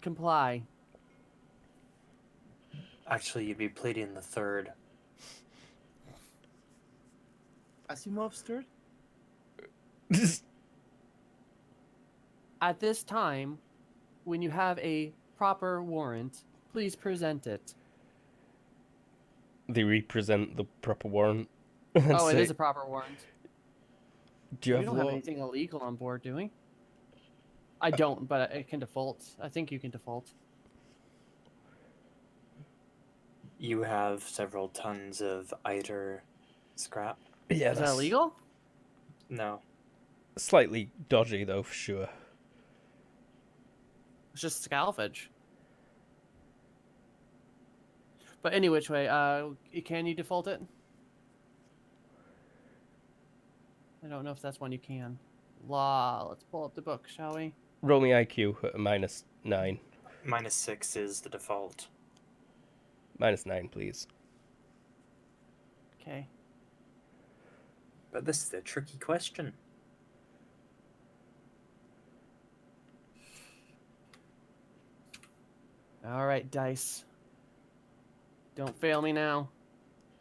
comply. Actually, you'd be pleading the third. Asimov stirred? At this time, when you have a proper warrant, please present it. They represent the proper warrant. Oh, it is a proper warrant. Do you We have don't law? have anything illegal on board, do we? I don't, but it can default. I think you can default. You have several tons of ITER scrap. Yeah, Is that that's illegal? No. slightly dodgy though, for sure. It's just salvage. But any which way, can you default it? I don't know if that's one you can. Law. Let's pull up the book, shall we? Roll me IQ at a -9. -6 is the default. -9, please. Okay. But this is a tricky question. All right, Dice. Don't fail me now.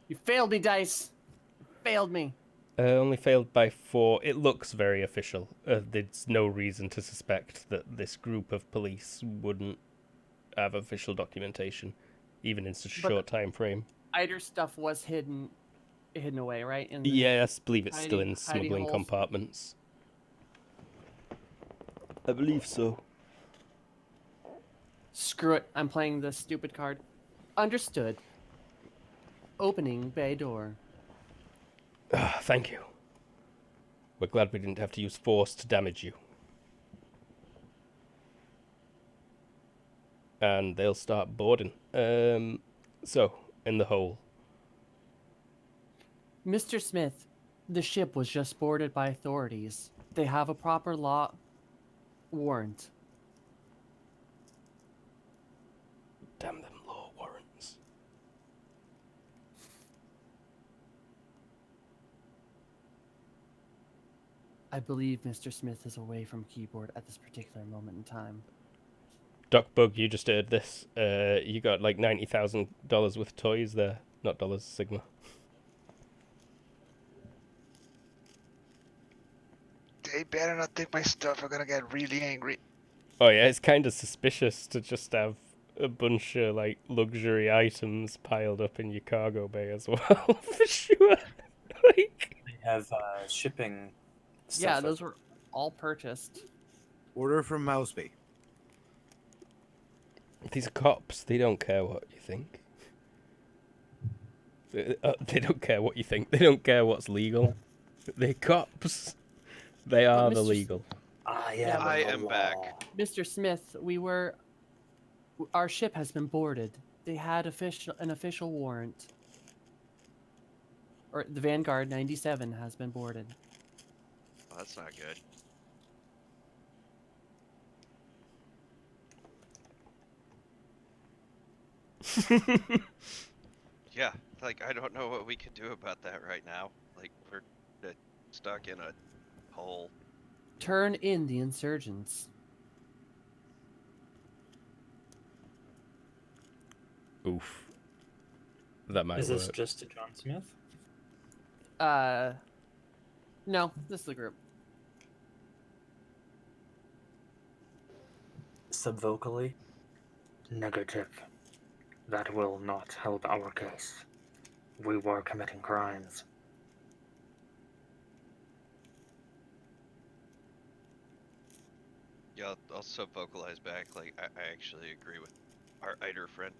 You failed me, Dice. You failed me. Only failed by 4. It looks very official. There's no reason to suspect that this group of police wouldn't have official documentation, even in such a But short time frame. Eider stuff was hidden away, right? In the Yes, I believe it's still in hidey smuggling holes. compartments. I believe so. Screw it. I'm playing this stupid card. Understood. Opening bay door. Thank you. We're glad we didn't have to use force to damage you. And they'll start boarding. So, in the hole. Mr. Smith, the ship was just boarded by authorities. They have a proper law warrant. Damn them law warrants. I believe Mr. Smith is away from keyboard at this particular moment in time. Doc Bug, you just heard this. You got like $90,000 worth of toys there. Not dollars, Sigma. They better not take my stuff. I'm gonna get really angry. Oh yeah, it's kind of suspicious to just have a bunch of like luxury items piled up in your cargo bay as well, for sure. Like, They have shipping stuff. Yeah, those were all purchased. Order from Mouseby. these are cops. They don't care what you think. They don't care what you think. They don't care what's legal. They're cops. They are the Mr. legal. I Yeah, am, I the am law. back. Mr. Smith, our ship has been boarded. They had an official warrant. Or the Vanguard 97 has been boarded. Well, that's not good. Yeah, like I don't know what we can do about that right now. Like we're stuck in a hole. Turn in the insurgents. Oof. That might Is work. this just to John Smith? No, this is the group. Subvocally? Negative. That will not help our case. We were committing crimes. Yeah, I'll sub-vocalize back. Like I actually agree with our Eider friend.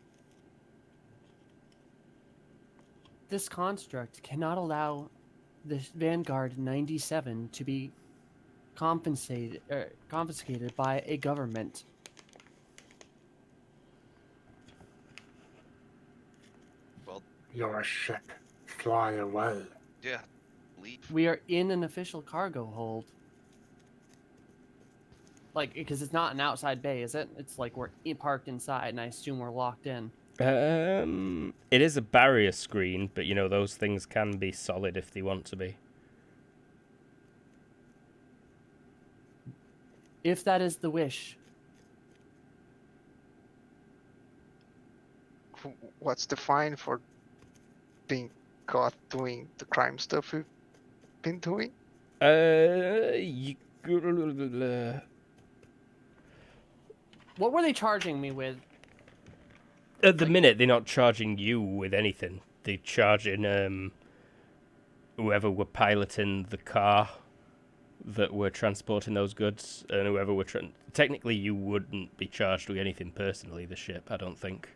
This construct cannot allow the Vanguard 97 to be confiscated by a government. Well, Your ship. Fly away. yeah, leave. We are in an official cargo hold. Like, because it's not an outside bay, is it? It's like we're parked inside, and I assume we're locked in. It is a barrier screen, but you know those things can be solid if they want to be. If that is the wish, What's the fine for being caught doing the crime stuff we've been doing? what were they charging me with? At the minute, they're not charging you with anything. They're charging whoever were piloting the car that were transporting those goods, and whoever were technically you wouldn't be charged with anything personally. The ship, I don't think.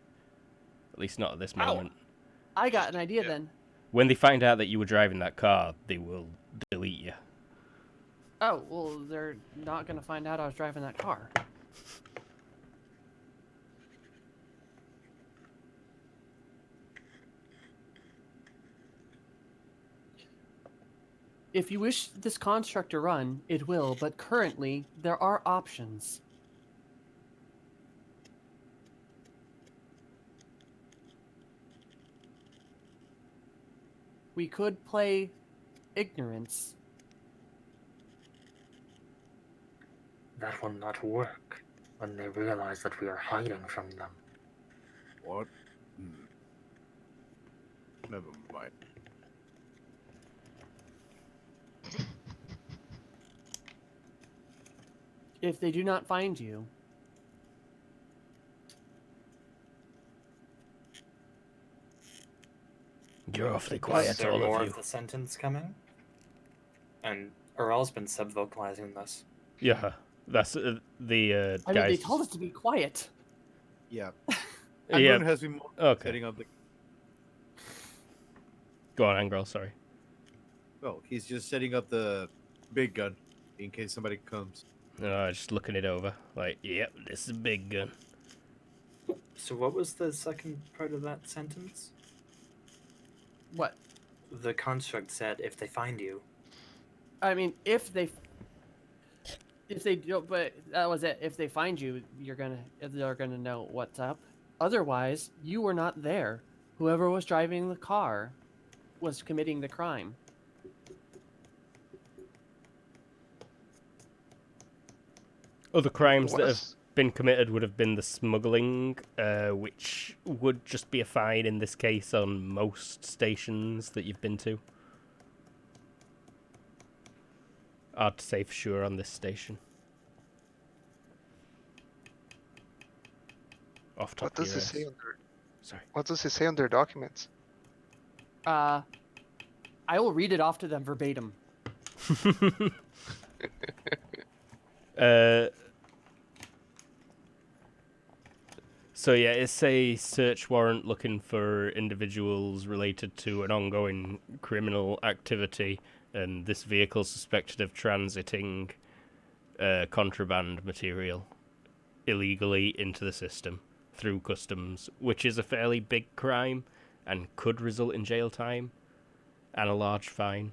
At least not at this moment. I got an idea Yeah. then. When they find out that you were driving that car, they will delete you. Oh, well, they're not going to find out I was driving that car. If you wish this construct to run, it will, but currently, there are options. We could play ignorance. That will not work when they realize that we are hiding from them. What? Never mind. If they do not find you, You're awfully Is quiet, there all more of you. of the sentence coming? And Ural's been sub-vocalizing this. Yeah, that's the I mean, guys. they told us to be quiet. Yeah. Yeah. Angron has been Okay. setting up the. Go on, Angrel. Sorry. Well, he's just setting up the big gun in case somebody comes. Just looking it over. Like, yep, this is a big gun. So what was the second part of that sentence? What? The construct said, if they find you. I mean, if they do, but that was it. If they find you, they're gonna know what's up. Otherwise, you were not there. Whoever was driving the car was committing the crime. Other crimes that have Was been committed would have been the smuggling, which would just be a fine in this case on most stations that you've been to. Hard to say for sure on this station. Off top what does of your it say heads. on their Sorry. What does it say on their documents? I will read it off to them verbatim. So yeah, it's a search warrant looking for individuals related to an ongoing criminal activity, and this vehicle suspected of transiting contraband material illegally into the system through customs, which is a fairly big crime and could result in jail time and a large fine.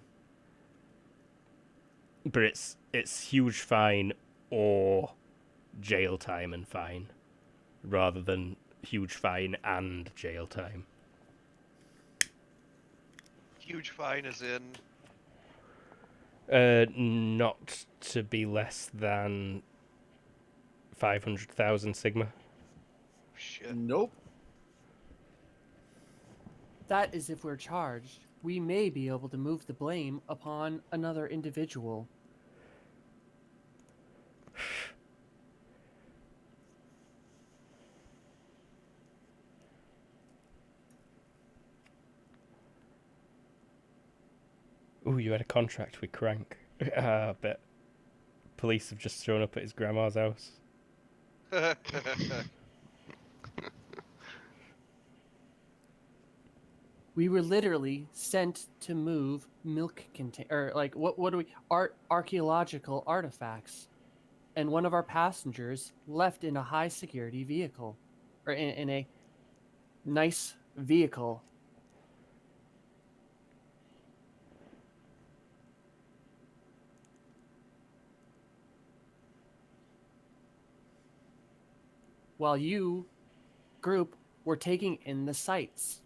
But it's huge fine or jail time and fine, rather than huge fine and jail time. Huge fine is in. Not to be less than 500,000 Sigma. Shit. Nope. That is if we're charged. We may be able to move the blame upon another individual. Ooh, you had a contract with Crank. I bet police have just thrown up at his grandma's house. We were literally sent to move milk or like what do we archaeological artifacts, and one of our passengers left in a high security vehicle, or in a nice vehicle. While you, group, were taking in the sights.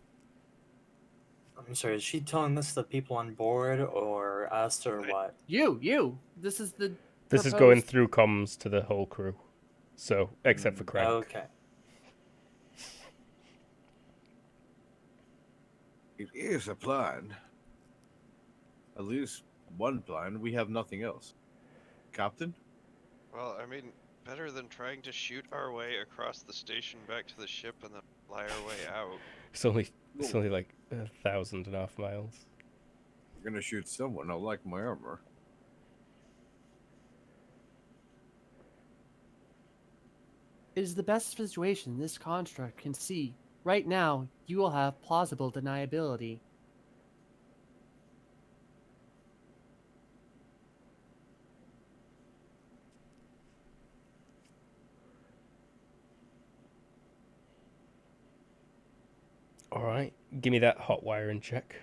I'm sorry, is she telling this to the people on board or us or what? You. This is the. This is going proposed- through comms to the whole crew. So, except for Crank. Okay. It is a plan. At least one plan. We have nothing else. Captain? Well, I mean, better than trying to shoot our way across the station back to the ship and then fly our way out. It's only like 1,500 miles. We're gonna shoot someone. I like my armor. It is the best situation this construct can see. Right now, you will have plausible deniability. Alright, give me that hot wiring check.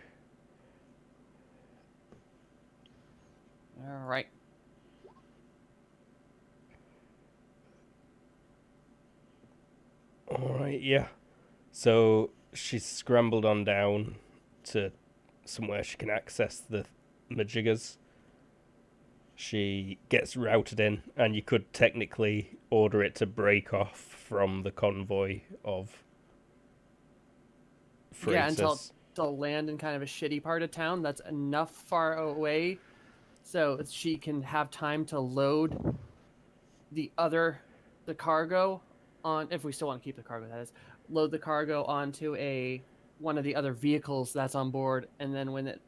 All right. Alright, yeah. So she's scrambled on down to somewhere she can access the majiggers. She gets routed in, and you could technically order it to break off from the convoy of freighters. until they'll land in kind of a shitty part of town that's enough far away so she can have time to load the cargo on, if we still want to keep the cargo, that is, load the cargo onto one of the other vehicles that's on board, and then when it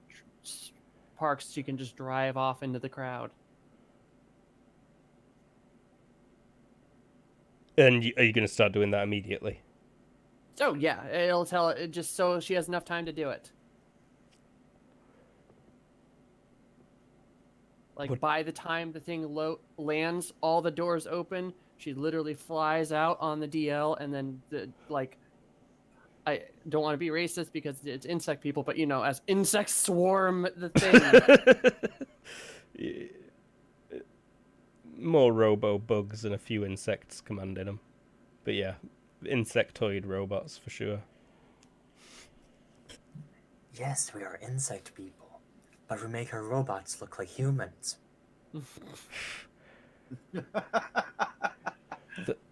parks, she can just drive off into the crowd. And are you going to start doing that immediately? So yeah, it'll tell it just so she has enough time to do it. Like by the time the thing lands, all the doors open. She literally flies out on the DL, and then I don't want to be racist because it's insect people, but as insects swarm the thing. More robo bugs and a few insects commanding them. But yeah, insectoid robots for sure. Yes, we are insect people, but we make our robots look like humans.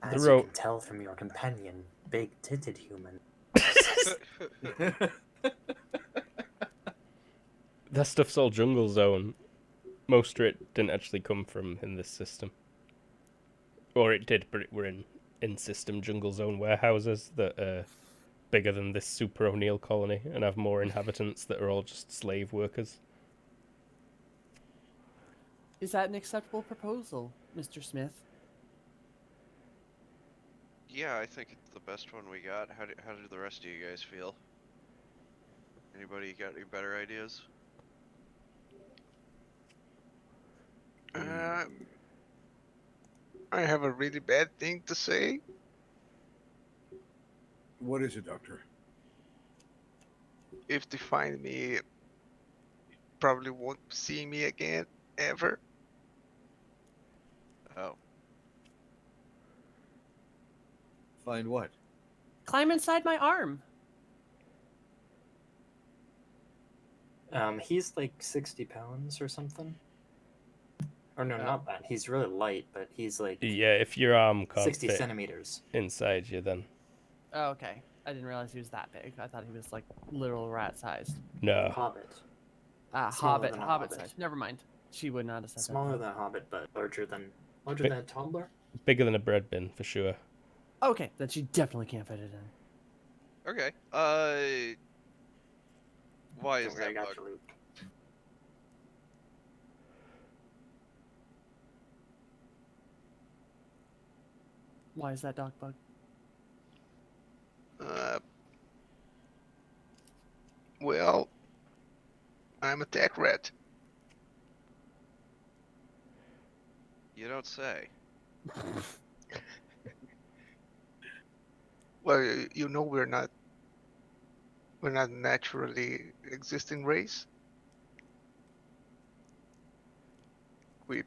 As you can tell from your companion, big-titted human. That stuff's all jungle zone. Most of it didn't actually come from in this system. Or it did, but we're in system jungle zone warehouses that are bigger than this Super O'Neill colony and have more inhabitants that are all just slave workers. Is that an acceptable proposal, Mr. Smith? Yeah, I think it's the best one we got. How do the rest of you guys feel? Anybody got any better ideas? I have a really bad thing to say. What is it, Doctor? If they find me, probably won't see me again, ever. Oh. Find what? Climb inside my arm. He's like 60 pounds or something. Or no, not that. He's really light, but he's like Yeah, if your arm can't 60 fit centimeters. inside you, then Oh, okay. I didn't realize he was that big. I thought he was like literal rat sized. no. Hobbit. Hobbit than a hobbit hobbit. size. Never mind. She would not have said Smaller that. than a hobbit, but larger than a toddler. Bigger than a bread bin for sure. Okay, then she definitely can't fit it in. Okay. Why is Don't worry, I that got bug? you, Luke. Why is that dog bug? Well, I'm a tech rat. You don't say. Well, we're not naturally existing race. We're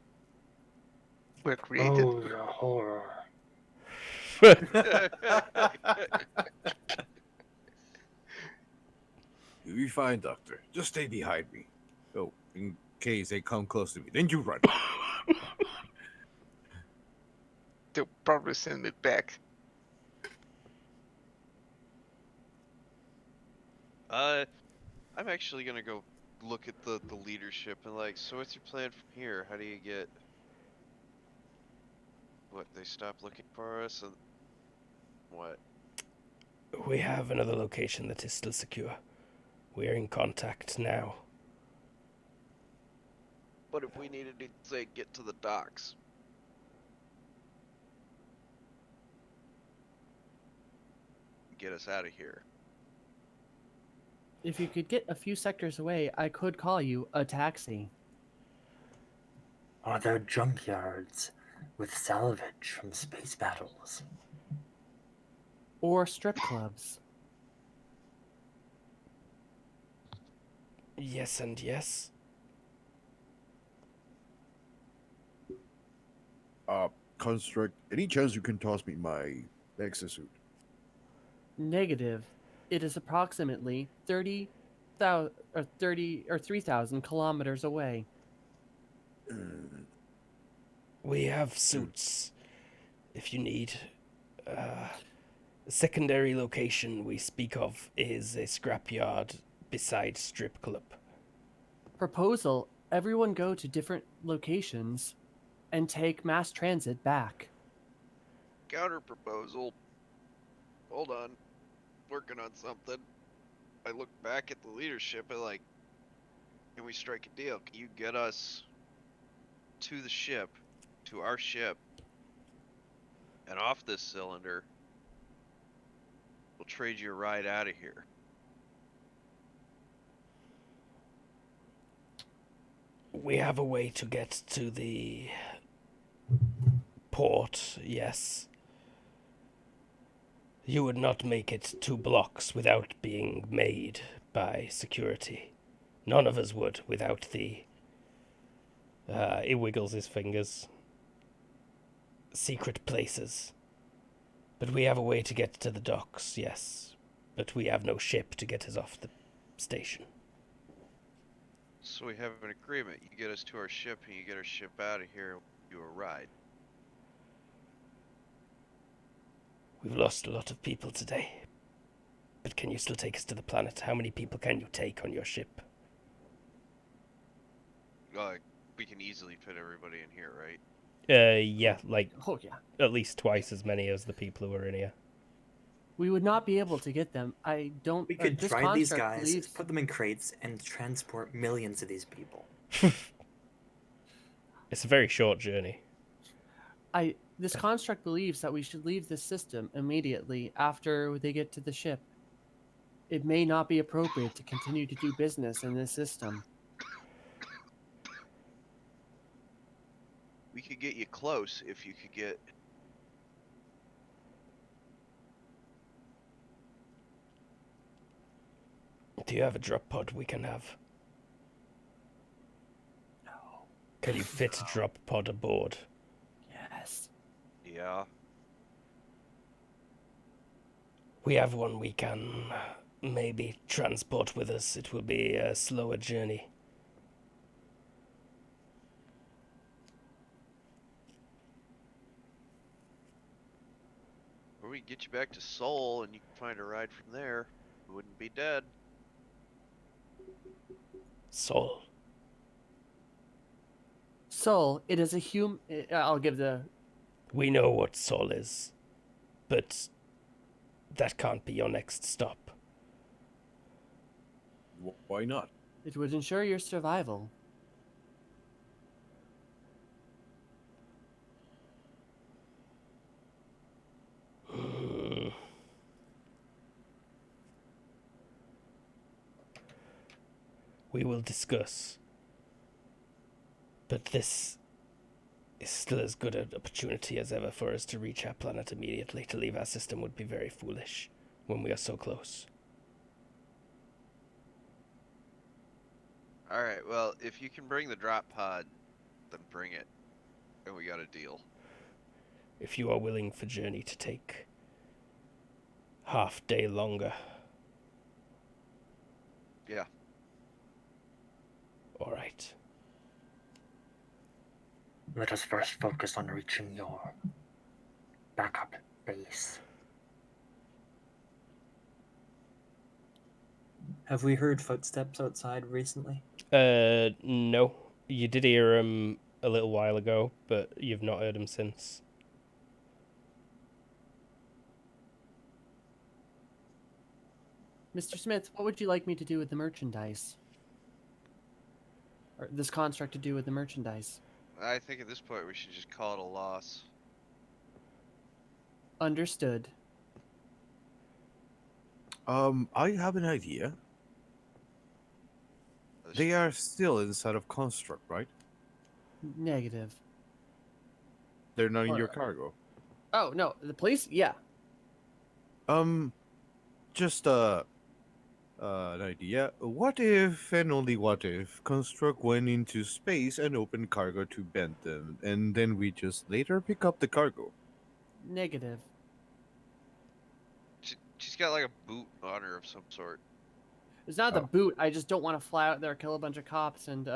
created. Oh, the horror. You'll be fine, Doctor. Just stay behind me. Oh, in case they come close to me, then you run. They'll probably send me back. I'm actually gonna go look at the leadership and so what's your plan from here? How do you get... What, they stop looking for us and... What? We have another location that is still secure. We're in contact now. What if we needed to, say, get to the docks? Get us out of here. If you could get a few sectors away, I could call you a taxi. Are there junkyards with salvage from space battles? Or strip clubs. Yes and yes. Construct, any chance you can toss me my exosuit? Negative. It is approximately 3,000 kilometers away. We have suits if you need. The secondary location we speak of is a scrapyard beside strip club. Proposal: everyone go to different locations and take mass transit back. Counter proposal. Hold on. Working on something. I look back at the leadership and like, can we strike a deal? Can you get us to the ship, to our ship, and off this cylinder? We'll trade you a ride out of here. We have a way to get to the port, yes. You would not make it 2 blocks without being made by security. None of us would without the... he wiggles his fingers. Secret places. But we have a way to get to the docks, yes. But we have no ship to get us off the station. So we have an agreement. You get us to our ship and you get our ship out of here and we'll do a ride. We've lost a lot of people today. But can you still take us to the planet? How many people can you take on your ship? We can easily fit everybody in here, right? Yeah, like Oh yeah. at least twice as many as the people who are in here. We would not be able to get them. I don't. We could this drive these construct guys, believes- put them in crates, and transport millions of these people. It's a very short journey. This construct believes that we should leave this system immediately after they get to the ship. It may not be appropriate to continue to do business in this system. We could get you close if you could get... Do you have a drop pod we can have? No. Can you fit a drop pod aboard? Yes. Yeah. We have one we can maybe transport with us. It will be a slower journey. Or we can get you back to Seoul and you can find a ride from there. You wouldn't be dead. Sol. Soul, it is a I'll give the... We know what Sol is, but that can't be your next stop. Why not? It would ensure your survival. We will discuss. But this is still as good an opportunity as ever for us to reach our planet immediately. To leave our system would be very foolish when we are so close. Alright, well, if you can bring the drop pod, then bring it. And we got a deal. If you are willing for journey to take half day longer. Yeah. All right. Let us first focus on reaching your backup base. Have we heard footsteps outside recently? No. You did hear him a little while ago, but you've not heard him since. Mr. Smith, what would you like me to do with the merchandise? Or this construct to do with the merchandise? I think at this point we should just call it a loss. Understood. I have an idea. They are still inside of Construct, right? Negative. They're not in your cargo. Oh, no. The police? Yeah. Just an idea. What if, and only what if, Construct went into space and opened cargo to Bentham, and then we just later pick up the cargo? Negative. She's got like a boot on her of some sort. It's not the Oh. boot. I just don't want to fly out there, kill a bunch of cops, and,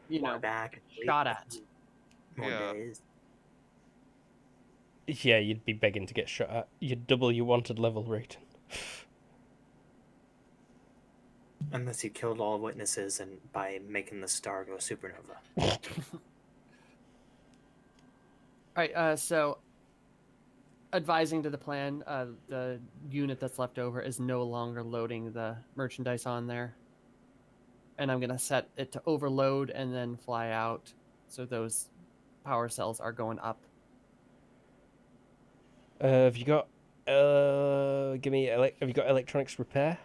you Fly know, back. shot at. More Yeah. days. Yeah, you'd be begging to get shot at. You'd double your wanted level rating. Unless you killed all witnesses and by making the star go supernova. All right. So, advising to the plan, the unit that's left over is no longer loading the merchandise on there, and I'm gonna set it to overload and then fly out. So those power cells are going up. Have you got? Give me. Have you got electronics repair?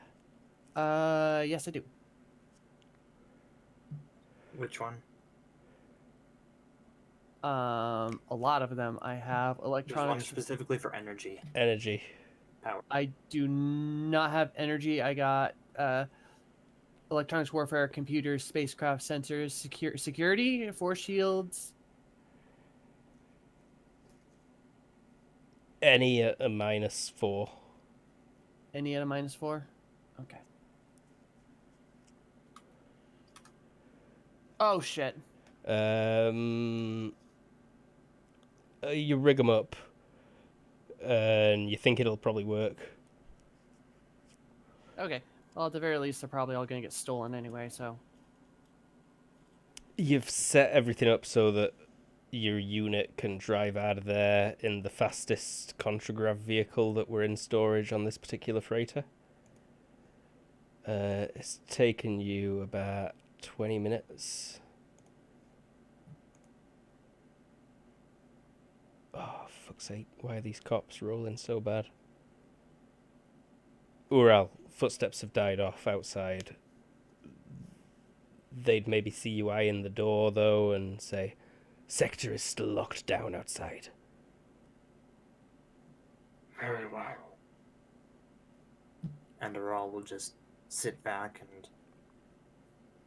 Yes, I do. Which one? A lot of them. I have There's one electronics. specifically for energy Energy. power. I do not have energy. I got electronics warfare, computers, spacecraft, sensors, security, force shields. Any at a -4. Any at a -4? Okay. Oh shit. You rig them up, and you think it'll probably work. Okay. Well, at the very least, they're probably all gonna get stolen anyway. So. You've set everything up so that your unit can drive out of there in the fastest contragrav vehicle that were in storage on this particular freighter. It's taken you about 20 minutes. Oh, fuck's sake. Why are these cops rolling so bad? Ural, footsteps have died off outside. They'd maybe see you eyeing the door, though, and say, "Sector is still locked down outside." Very well. And Aral will just sit back and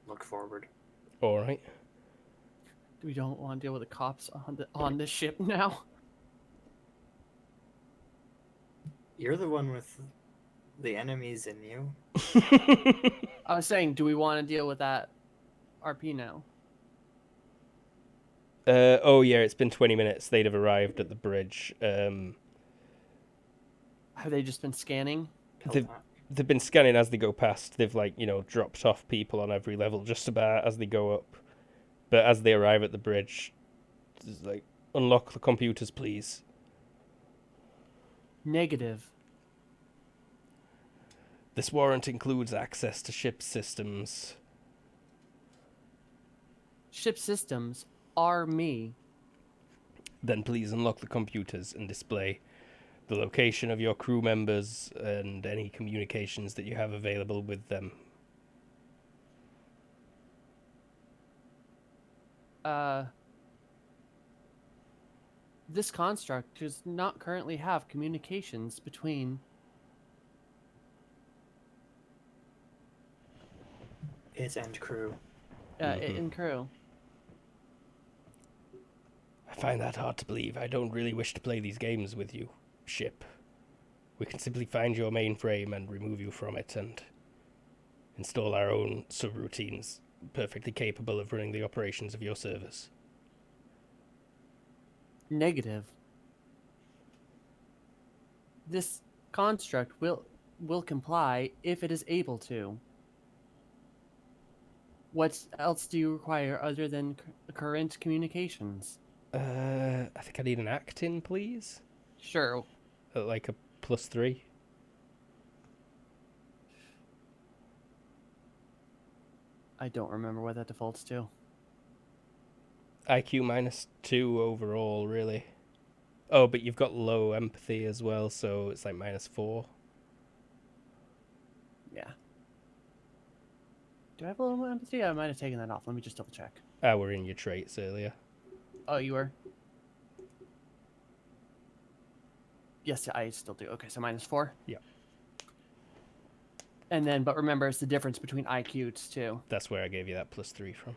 look forward. Alright. We don't want to deal with the cops on this ship now. You're the one with the enemies in you. I was saying, do we want to deal with that RP now? Oh yeah, it's been 20 minutes. They'd have arrived at the bridge. Have they just been scanning? They've been scanning as they go past. They've dropped off people on every level just about as they go up. But as they arrive at the bridge, it's like, "Unlock the computers, please." Negative. This warrant includes access to ship systems. Ship systems are me. Then please unlock the computers and display the location of your crew members and any communications that you have available with them. This construct does not currently have communications between. Its end crew. In crew. I find that hard to believe. I don't really wish to play these games with you, ship. We can simply find your mainframe and remove you from it and install our own subroutines, perfectly capable of running the operations of your servers. Negative. This construct will comply if it is able to. What else do you require other than current communications? I think I need an actin, please. Sure. Like a +3. I don't remember what that defaults to. IQ -2 overall, really. Oh, but you've got low empathy as well, so it's like -4. Yeah. Do I have a little more empathy? I might have taken that off. Let me just double check. We're in your traits earlier. Oh, you were? Yes, I still do. Okay, so -4? Yeah. And then, but remember, it's the difference between IQs, too. That's where I gave you that +3 from.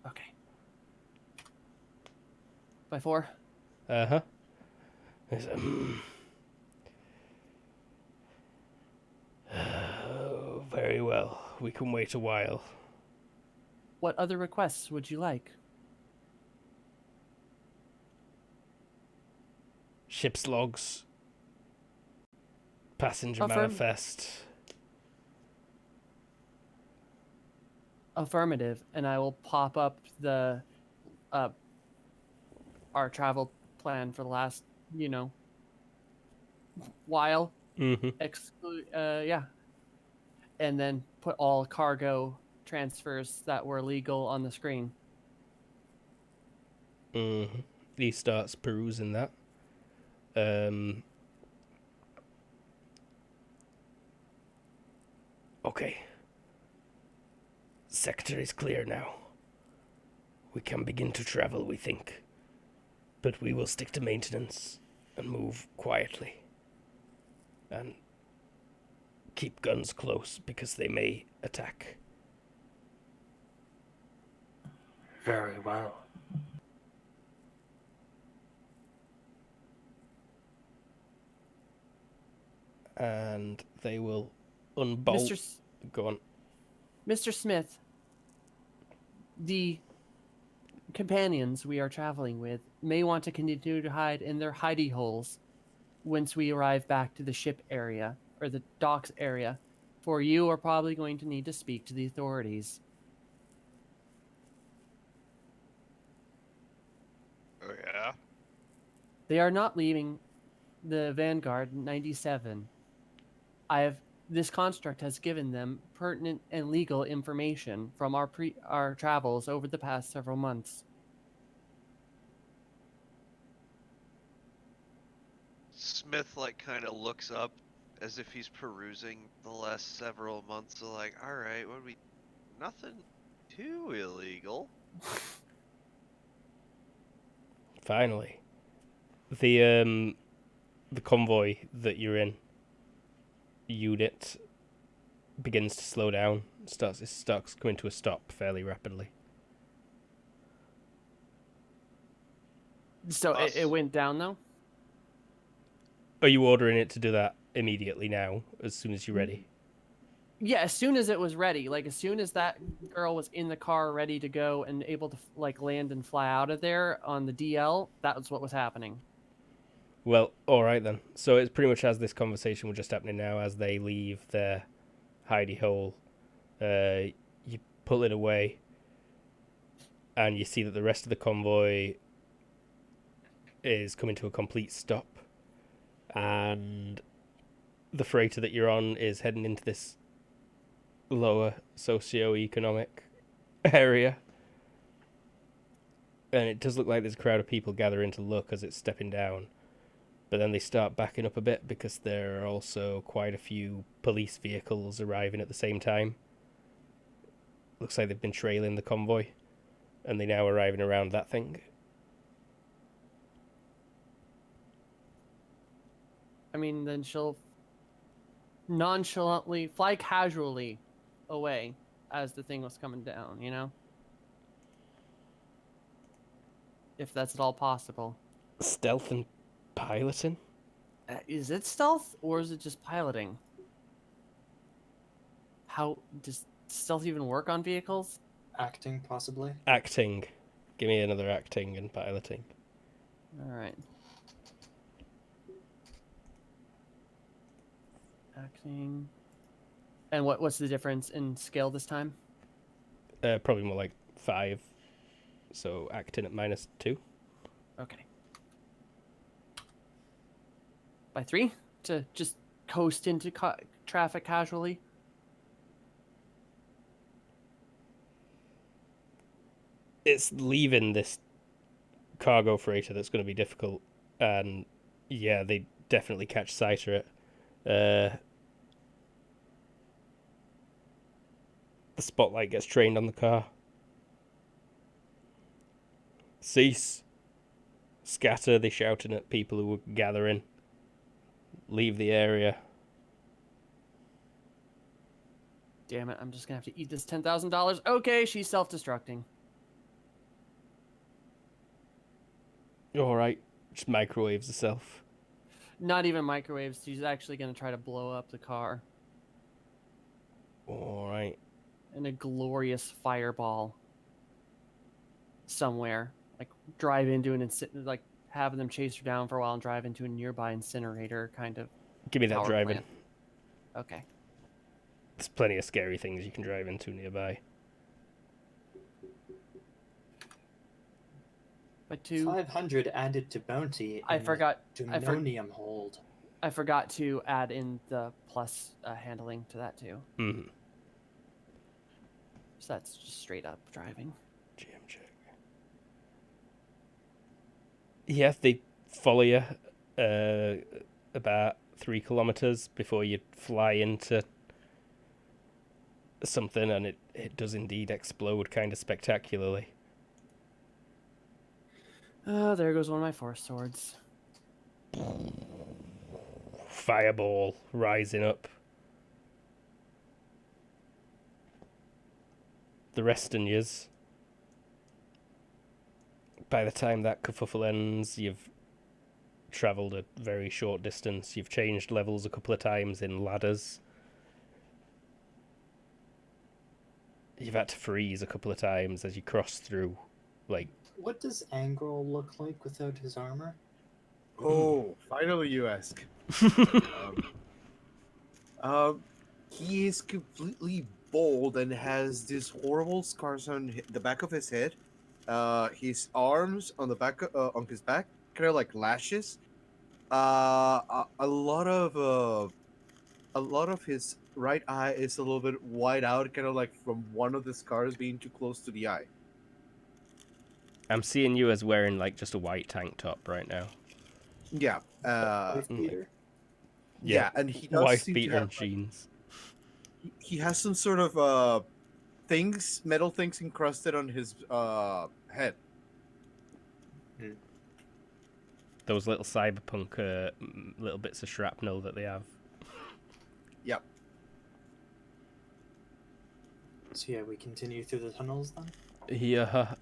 Okay. By 4? Uh-huh. Oh, very well. We can wait a while. What other requests would you like? Ship's logs. Passenger Affirm. manifest. Affirmative, and I will pop up the our travel plan for the last, while. Mm-hmm. Yeah, and then put all cargo transfers that were legal on the screen. Mm-hmm. He starts perusing that. Okay. Sector is clear now. We can begin to travel, we think. But we will stick to maintenance and move quietly. And keep guns close because they may attack. Very well. And they will unbolt. Go on. Mr. Smith, the companions we are traveling with may want to continue to hide in their hidey holes once we arrive back to the ship area or the docks area, for you are probably going to need to speak to the authorities. Oh yeah. They are not leaving the Vanguard 97. This construct has given them pertinent and legal information from our travels over the past several months. Smith kind of looks up as if he's perusing the last several months. Of all right, nothing too illegal. Finally. The convoy that you're in unit begins to slow down. It starts coming to a stop fairly rapidly. So it went down, though? Are you ordering it to do that immediately now, as soon as you're ready? Yeah, as soon as it was ready. As soon as that girl was in the car ready to go and able to land and fly out of there on the DL, that was what was happening. Well, alright then. So it's pretty much as this conversation was just happening now, as they leave their hidey hole. You pull it away, and you see that the rest of the convoy is coming to a complete stop. And the freighter that you're on is heading into this lower socio-economic area. And it does look like there's a crowd of people gathering to look as it's stepping down. But then they start backing up a bit because there are also quite a few police vehicles arriving at the same time. Looks like they've been trailing the convoy, and they're now arriving around that thing. I mean, then she'll nonchalantly, fly casually away as the thing was coming down, If that's at all possible. Stealth and piloting? Is it stealth, or is it just piloting? How does stealth even work on vehicles? Acting, possibly. Acting. Give me another acting and piloting. All right. Acting. And what's the difference in skill this time? Probably more like 5. So acting at -2. Okay. By 3 to just coast into traffic casually. It's leaving this cargo freighter that's going to be difficult, and yeah, they definitely catch sight of it. The spotlight gets trained on the car. Cease. Scatter, they shouting at people who were gathering. Leave the area. Damn it, I'm just gonna have to eat this $10,000. Okay, she's self-destructing. Alright, just microwaves herself. Not even microwaves, she's actually gonna try to blow up the car. Alright. In a glorious fireball. Somewhere. Drive into it and sit, having them chase her down for a while and drive into a nearby incinerator kind of Give me that power driving. plant. Okay. There's plenty of scary things you can drive into nearby. But to 500 added to bounty. I in forgot Dunonium hold. I forgot to add in the plus handling to that too. Mm-hmm. So that's just straight up driving. GM check. Yeah, they follow you about 3 kilometers before you fly into something, and it does indeed explode kind of spectacularly. There goes one of my force swords. Fireball rising up. The rest of yous, by the time that kerfuffle ends, you've travelled a very short distance. You've changed levels a couple of times in ladders. You've had to freeze a couple of times as you cross through, like... What does Angrel look like without his armor? Oh, finally you ask. He is completely bald and has these horrible scars on the back of his head. His arms on the back, on his back, kind of like lashes. A lot of his right eye is a little bit wide out, kind of like from one of the scars being too close to the eye. I'm seeing you as wearing, like, just a white tank top right now. Yeah. Wife beater? Yeah, and he does Wife seem beater to and have, jeans. he has some sort of things, metal things encrusted on his head. Those little cyberpunk little bits of shrapnel that they have. Yep. So yeah, we continue through the tunnels then? Yeah,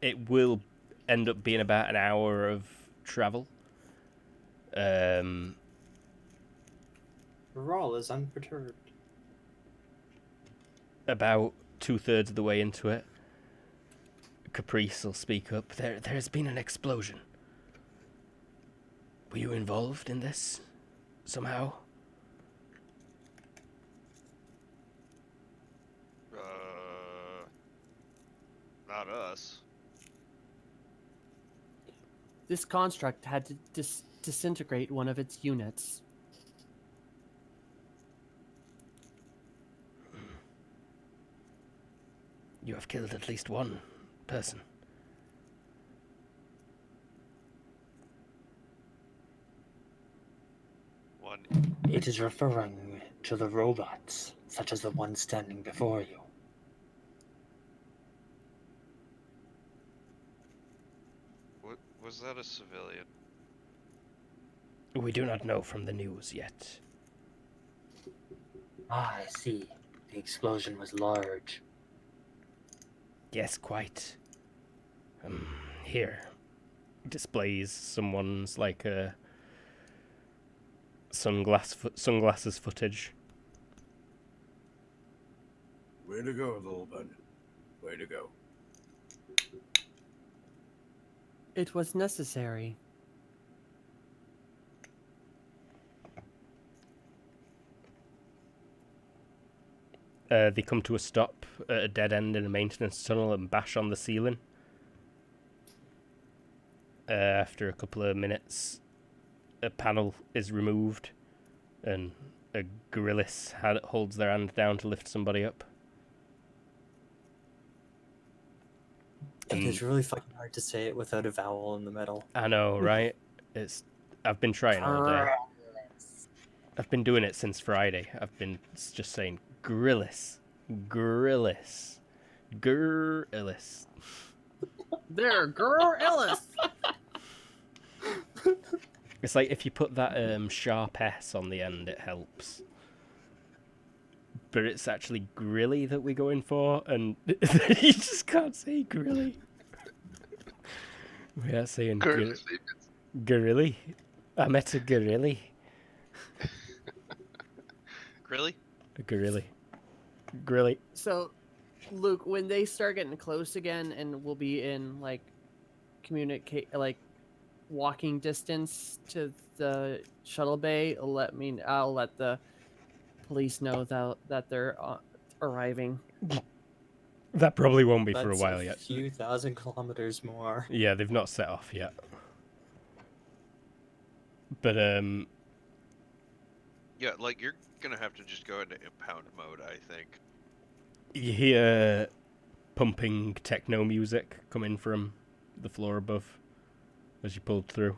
it will end up being about an hour of travel. Rawl is unperturbed. About 2/3 of the way into it, Caprice will speak up. There's been an explosion. Were you involved in this somehow? Not us. This construct had to disintegrate one of its units. You have killed at least one person. One. It is referring to the robots, such as the one standing before you. Was that a civilian? We do not know from the news yet. Ah, I see. The explosion was large. Yes, quite. Here. Displays someone's, like, sunglasses footage. Way to go, little bud. Way to go. It was necessary. They come to a stop at a dead end in a maintenance tunnel and bash on the ceiling. After a couple of minutes, a panel is removed, and a gorillis holds their hand down to lift somebody up. It is really fucking hard to say it without a vowel in the middle. I know, right? I've been trying all day. I've been doing it since Friday. I've been just saying gorillis, gorillis, gorillis. There, girl, Ellis. It's like if you put that sharp S on the end, it helps. But it's actually grilly that we're going for, and you just can't say grilly. We are saying gorilly. I met a gorilly. Grilly? A gorilly. Grilly. So, Luke, when they start getting close again, and we'll be in like communicate, like walking distance to the shuttle bay, I'll let the police know that they're arriving. That probably won't be for a That's while yet. few thousand kilometers more. Yeah, they've not set off yet. But Yeah, like you're gonna have to just go into impound mode, I think. you hear pumping techno music coming from the floor above as you pulled through.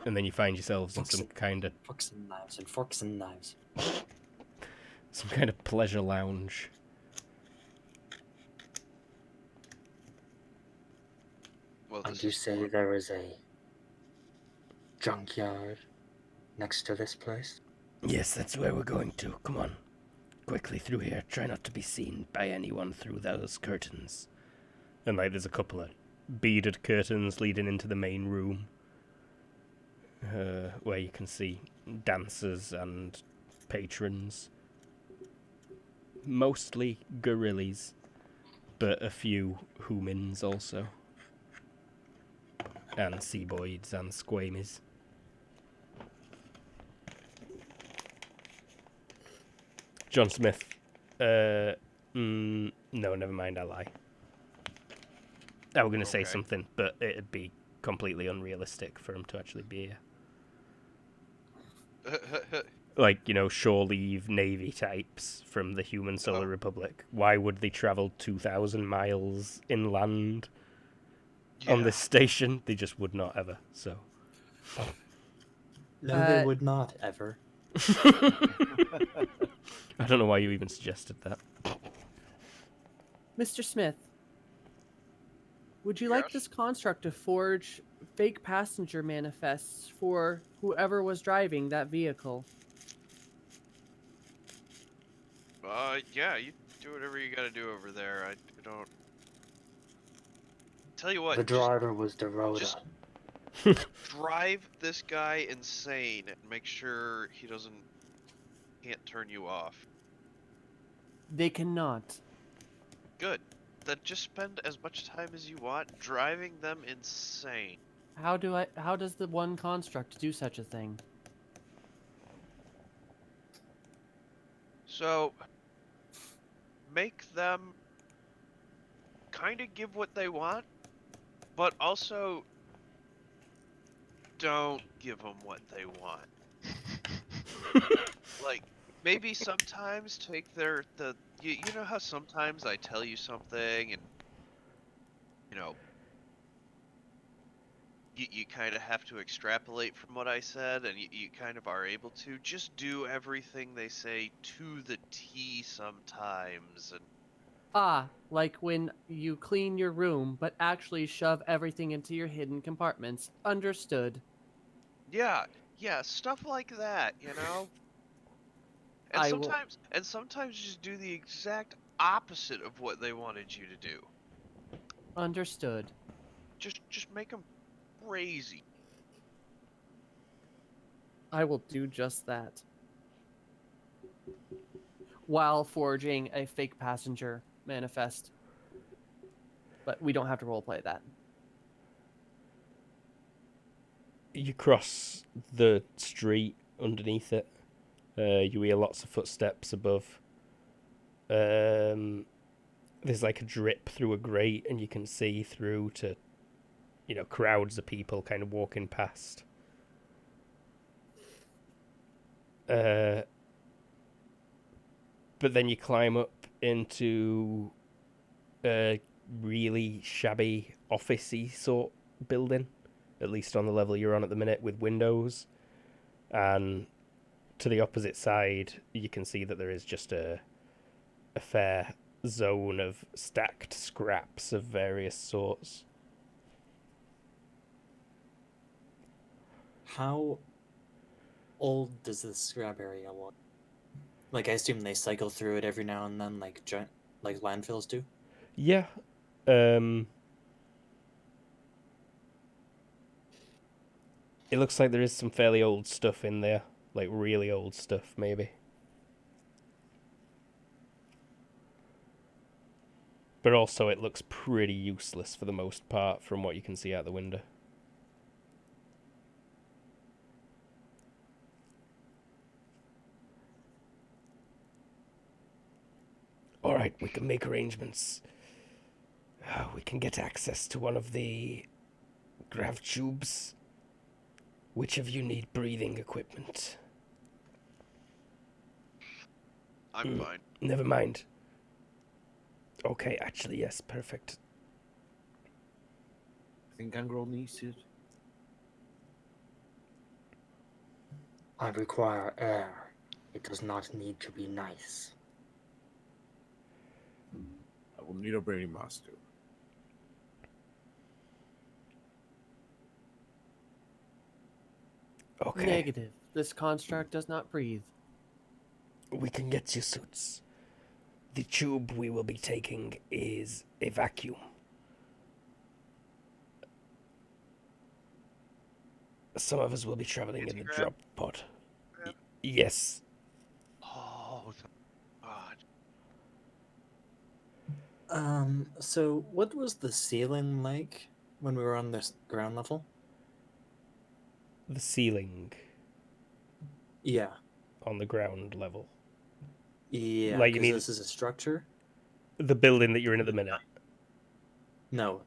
And then you find yourselves in some kind of Forks and knives and forks and knives. pleasure lounge. Well, And this you is say there is a junkyard next to this place? Yes, that's where we're going to. Come on. Quickly through here. Try not to be seen by anyone through those curtains. And there's a couple of beaded curtains leading into the main room. Where you can see dancers and patrons. Mostly gorillas, but a few humans also. And seaboids and squamies. John Smith. No, never mind, I lie. I was going to say Okay. something, but it'd be completely unrealistic for him to actually be here. Like, shore leave Navy types from the human Solar Oh. Republic. Why would they travel 2,000 miles inland on this station? They just would not ever, so. No, they would not ever. I don't know why you even suggested that. Mr. Smith, would you like Yes? this construct to forge fake passenger manifests for whoever was driving that vehicle? Yeah, you do whatever you gotta do over there. I don't. Tell you what, The driver was Dorota. just drive this guy insane and make sure he can't turn you off. They cannot. Good. Then just spend as much time as you want driving them insane. How does the one construct do such a thing? So, make them kind of give what they want, but also don't give them what they want. Like, maybe sometimes take you know how sometimes I tell you something and, you kind of have to extrapolate from what I said, and you kind of are able to just do everything they say to the T sometimes. And Like when you clean your room, but actually shove everything into your hidden compartments. Understood. yeah, stuff like that, And I will. sometimes just do the exact opposite of what they wanted you to do. Understood. Just make them crazy. I will do just that. While forging a fake passenger manifest. But we don't have to roleplay that. You cross the street underneath it. You hear lots of footsteps above. There's like a drip through a grate, and you can see through to, crowds of people kind of walking past. But then you climb up into a really shabby office-y sort building, at least on the level you're on at the minute, with windows. And to the opposite side, you can see that there is just a fair zone of stacked scraps of various sorts. How old does this scrap area look? Like, I assume they cycle through it every now and then, like landfills do? Yeah. It looks like there is some fairly old stuff in there. Like, really old stuff, maybe. But also it looks pretty useless for the most part from what you can see out the window. Alright, we can make arrangements. We can get access to one of the grav tubes. Which of you need breathing equipment? I'm fine. Never mind. Okay, actually, yes, perfect. I think Gangrel needs it. I require air. It does not need to be nice. I will need a brainy master. Okay. Negative. This construct does not breathe. We can get you suits. The tube we will be taking is a vacuum. Some of us will be traveling in the Anti-grav? drop pod. Yes. Oh, God. So what was the ceiling like when we were on this ground level? The ceiling Yeah. on the ground level. Yeah, Like, you because mean- this is a structure? The building that you're in at the minute. No.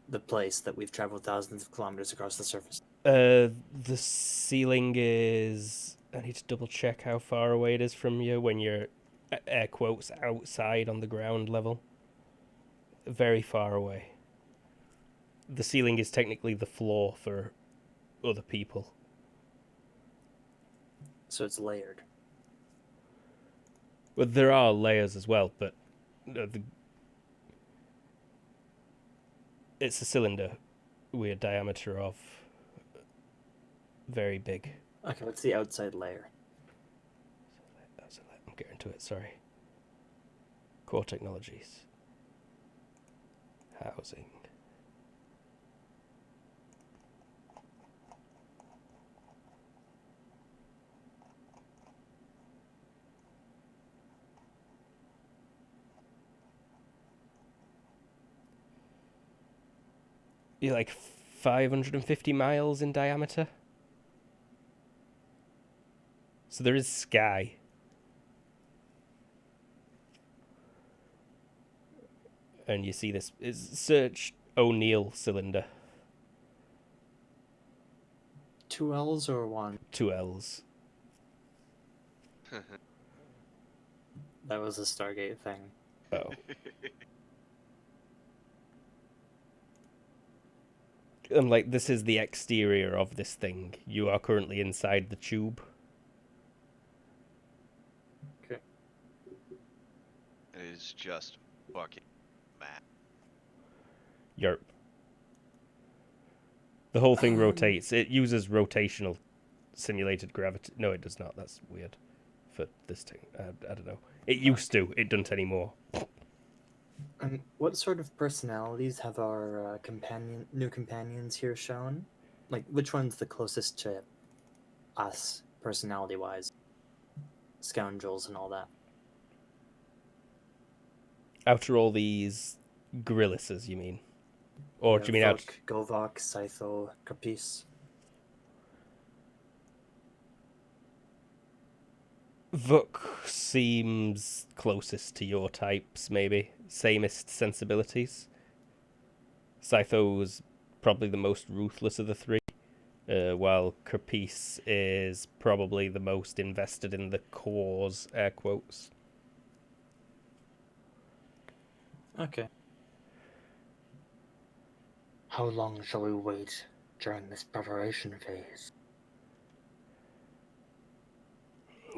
The place that we've traveled thousands of kilometers across the surface. The ceiling is... I need to double check how far away it is from you when you're, air quotes, outside on the ground level. Very far away. The ceiling is technically the floor for other people. So it's layered. Well, there are layers as well, but it's a cylinder with a diameter of very big. Okay, what's the outside layer? I'm getting to it, sorry. Core technologies. Housing. You're like 550 miles in diameter. So there is sky. And you see this is search O'Neill cylinder. 2 L's or 1? 2 L's. That was a Stargate thing. Oh. And like this is the exterior of this thing. You are currently inside the tube. Okay. It is just fucking mad. Yerp. The whole thing rotates. It uses rotational simulated gravity. No, it does not. That's weird for this thing. I don't know. It used to. It doesn't anymore. And what sort of personalities have our new companions here shown? Like, which one's the closest to us, personality-wise? Scoundrels and all that. After all these gorillas, you mean? Or do you mean out? Govok, Scytho, Capice. Vuk seems closest to your types, maybe. Samest sensibilities. Scytho's probably the most ruthless of the three, while Capice is probably the most invested in the cause, air quotes. Okay. How long shall we wait during this preparation phase?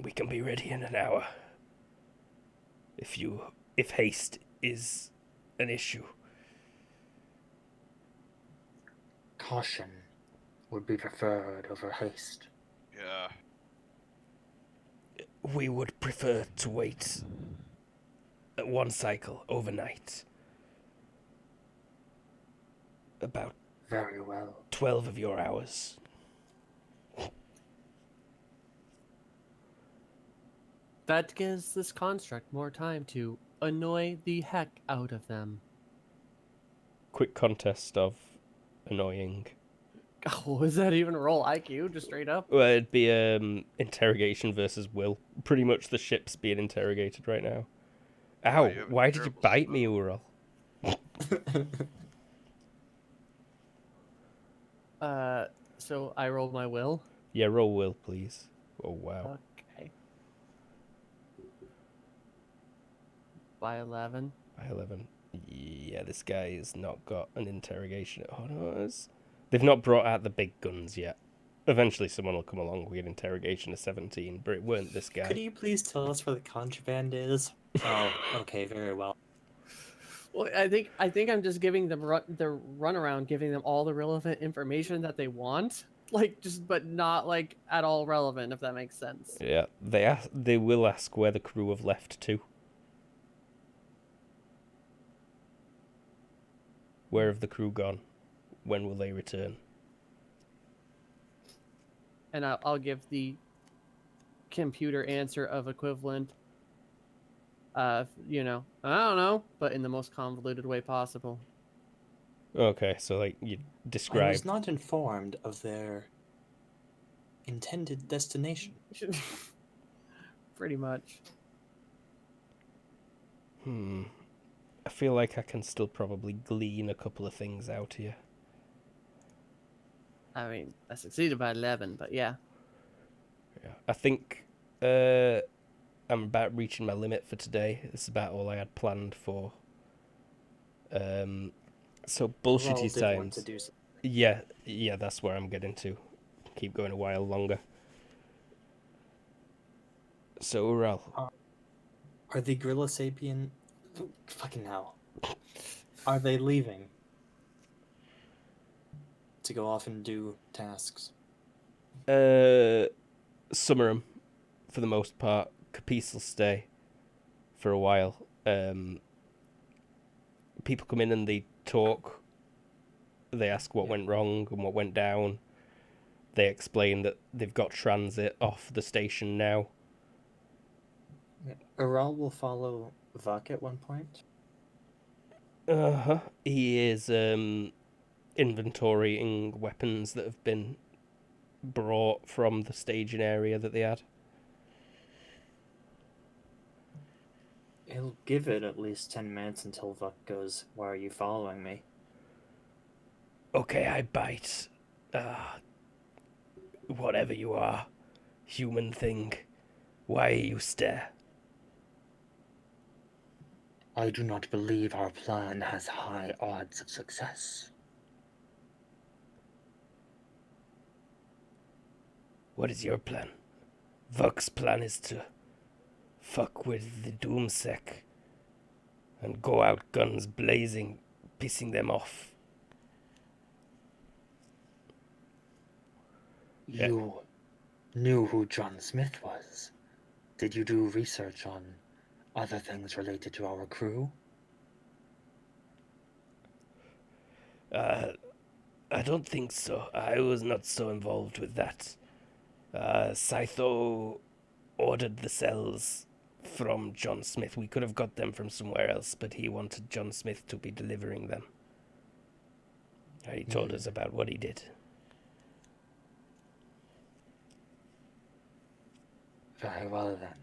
We can be ready in an hour. If haste is an issue. Caution would be preferred over haste. Yeah. We would prefer to wait one cycle overnight. About Very well. 12 of your hours. That gives this construct more time to annoy the heck out of them. Quick contest of annoying. Oh, is that even roll IQ? Just straight up? Well, it'd be interrogation versus will. Pretty much the ship's being interrogated right now. Ow! you have a Why did you terrible bite me, smell. Ural? So I rolled my will. Yeah, roll will, please. Oh wow. Okay. By 11. By 11. Yeah, this guy has not got an interrogation. Oh no, they've not brought out the big guns yet. Eventually someone will come along with an interrogation of 17, but it weren't this guy. Could you please tell us where the contraband is? Oh, okay, very well. Well, I think I'm just giving them the runaround, giving them all the relevant information that they want, like but not like at all relevant, if that makes sense. Yeah, they will ask where the crew have left to. Where have the crew gone? When will they return? And I'll give the computer answer of equivalent. I don't know, but in the most convoluted way possible. Okay, so like you I describe. was not informed of their intended destination. Pretty much. I feel like I can still probably glean a couple of things out here. I mean, I succeeded by 11, but yeah. Yeah, I think I'm about reaching my limit for today. This is about all I had planned for. So bullshitty Raoul did want times. to do something. Yeah, that's where I'm getting to. Keep going a while longer. So Ural, Are the gorilla sapien... Fucking hell. Are they leaving? To go off and do tasks? some of them, for the most part. Capice will stay for a while. People come in and they talk. They ask what went wrong and what went down. They explain that they've got transit off the station now. Ural will follow Vuk at one point. He is inventorying weapons that have been brought from the staging area that they had. He'll give it at least 10 minutes until Vuk goes, "Why are you following me?" Okay, I bite. Whatever you are, human thing, why you stare? I do not believe our plan has high odds of success. What is your plan? Vuk's plan is to fuck with the Doomsec and go out guns blazing, pissing them off. Yeah. You knew who John Smith was. Did you do research on other things related to our crew? I don't think so. I was not so involved with that. Scytho ordered the cells from John Smith. We could have got them from somewhere else, but he wanted John Smith to be delivering them. He told us about what he did. Very well then.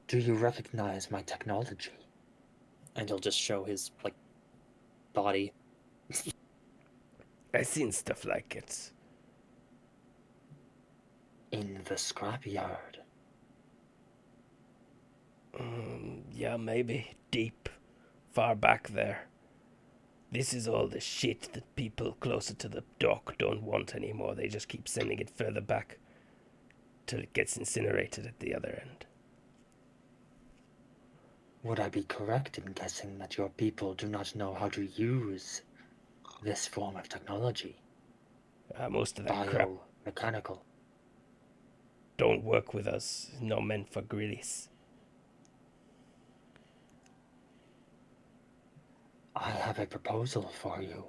Do you recognize my technology? And he'll just show his, body. I seen stuff like it. In the scrapyard. Yeah, maybe. Deep. Far back there. This is all the shit that people closer to the dock don't want anymore. They just keep sending it further back till it gets incinerated at the other end. Would I be correct in guessing that your people do not know how to use this form of technology? Most of that crap Biomechanical. don't work with us. It's not meant for grillies. I have a proposal for you.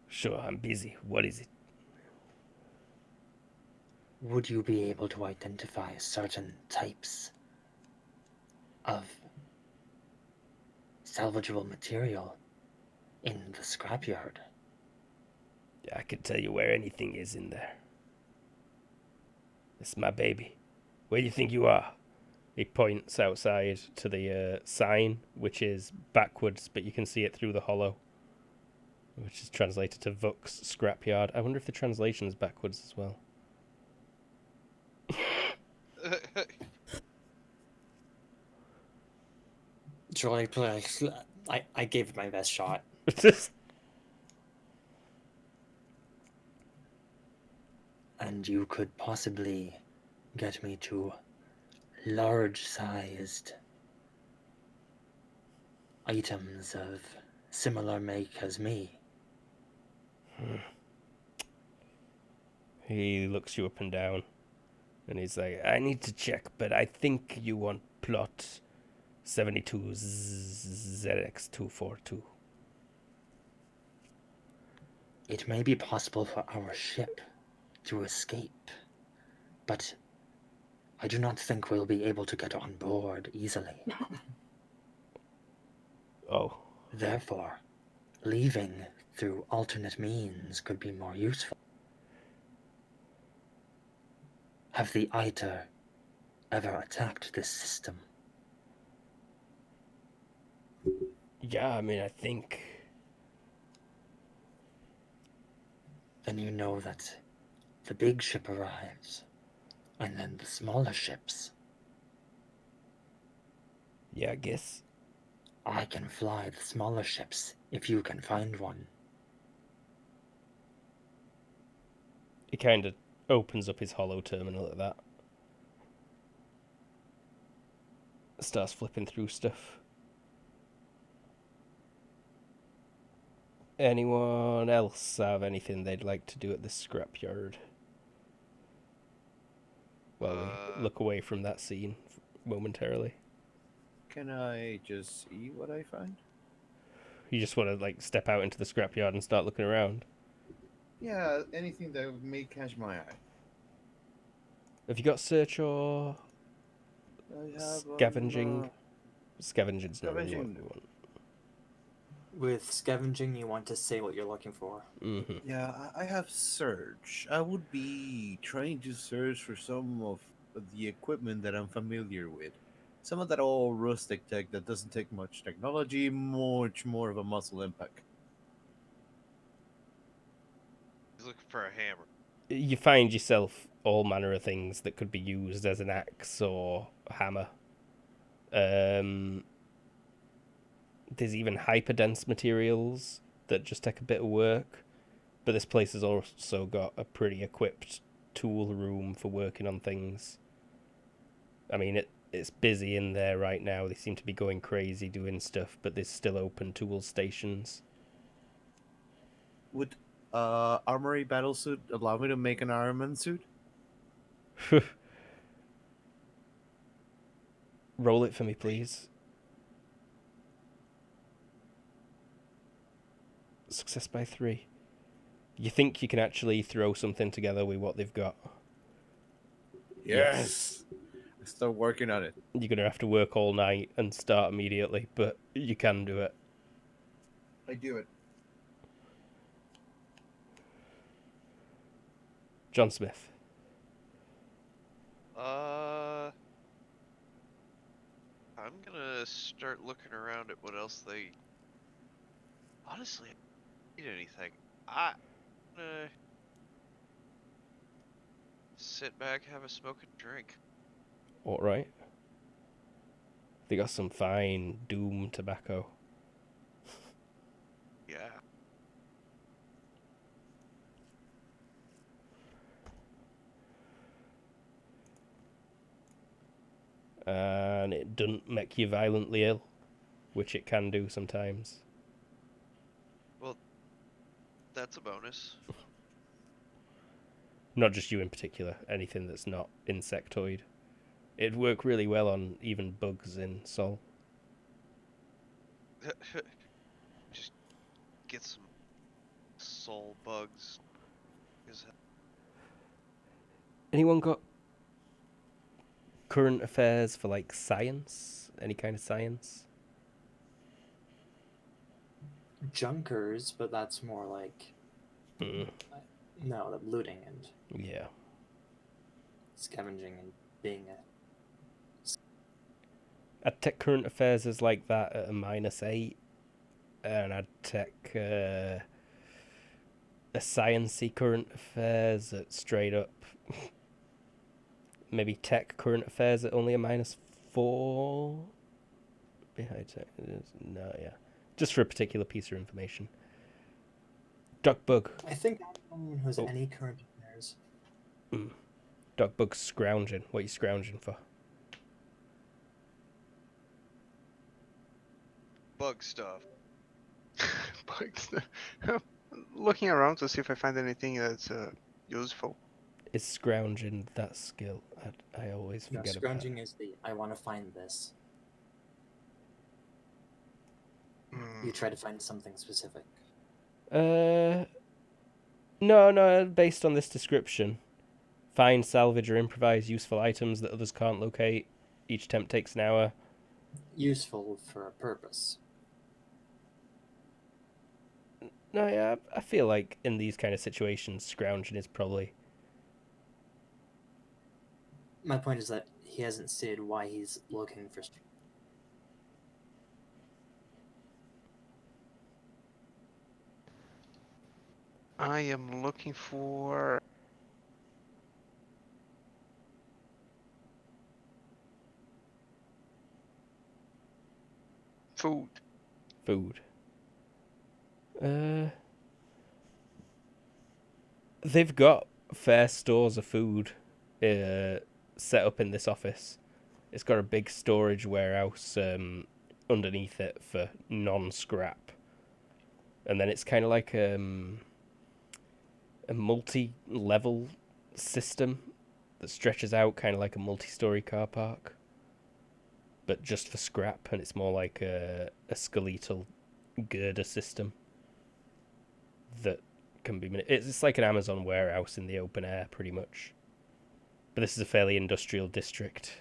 Sure, I'm busy. What is it? Would you be able to identify certain types of salvageable material in the scrapyard. I can tell you where anything is in there. It's my baby. Where do you think you are? He points outside to the sign, which is backwards, but you can see it through the hollow, which is translated to Vux Scrapyard. I wonder if the translation is backwards as well. Troy, I gave it my best shot. And you could possibly get me to large-sized items of similar make as me. He looks you up and down, and he's like, I need to check, but I think you want plot 72 ZX242. It may be possible for our ship to escape, but I do not think we'll be able to get on board easily. Oh. Therefore, leaving through alternate means could be more useful. Have the ITER ever attacked this system? Yeah, I mean, I think... Then you know that the big ship arrives, and then the smaller ships. Yeah, I guess. I can fly the smaller ships if you can find one. He kind of opens up his hollow terminal at that. Starts flipping through stuff. Anyone else have anything they'd like to do at the scrapyard? While we look away from that scene momentarily. Can I just see what I find? You just want to like step out into the scrapyard and start looking around. Yeah, anything that may catch my eye. Have you got search or I have scavenging? Scavenging's not really what scavenging. we want. With scavenging, you want to say what you're looking for. Mm-hmm. Yeah, I have search. I would be trying to search for some of the equipment that I'm familiar with. Some of that old rustic tech that doesn't take much technology, much more of a muscle impact. He's looking for a hammer. You find yourself all manner of things that could be used as an axe or hammer. There's even hyperdense materials that just take a bit of work. But this place has also got a pretty equipped tool room for working on things. I mean, it's busy in there right now. They seem to be going crazy doing stuff, but there's still open tool stations. Would armory battlesuit allow me to make an Iron Man suit? Roll it for me, please. Success by 3. You think you can actually throw something together with what they've got? Yes. I start working on it. You're going to have to work all night and start immediately, but you can do it. I do it. John Smith. I'm gonna start looking around at what else they. Honestly, I don't need anything. I'm gonna sit back, have a smoke and drink. Alright. They got some fine Doom tobacco. Yeah. And it doesn't make you violently ill, which it can do sometimes. Well, that's a bonus. Not just you in particular, anything that's not insectoid. It'd work really well on even bugs in Sol. Just get some soul bugs. Anyone got current affairs for like science? any kind of science? Junkers, but that's more like Mm, no, looting and yeah. scavenging and being a. I'd take current affairs as like that at a -8, and I'd take a sciencey current affairs at straight up. Maybe tech current affairs at only a -4. Behind tech, no, yeah, just for a particular piece of information. Duck Bug. I think anyone who has Oh. any current affairs. Duck Bug's scrounging. What are you scrounging for? Bug stuff. Bugs. Looking around to see if I find anything that's useful. Is scrounging that skill? I always No, forget scrounging is the I want to find this. Hmm. You try to find something specific. about. No, based on this description. Find, salvage, or improvise useful items that others can't locate. Each attempt takes an hour. Useful for a purpose. No, yeah, I feel like in these kind of situations, scrounging is probably... My point is that he hasn't stated why he's looking for. I am looking for food. Food. They've got fair stores of food set up in this office. It's got a big storage warehouse underneath it for non-scrap. And then it's kind of like a multi-level system that stretches out kind of like a multi-story car park. But just for scrap, and it's more like a skeletal girder system that can be... It's like an Amazon warehouse in the open air, pretty much. But this is a fairly industrial district.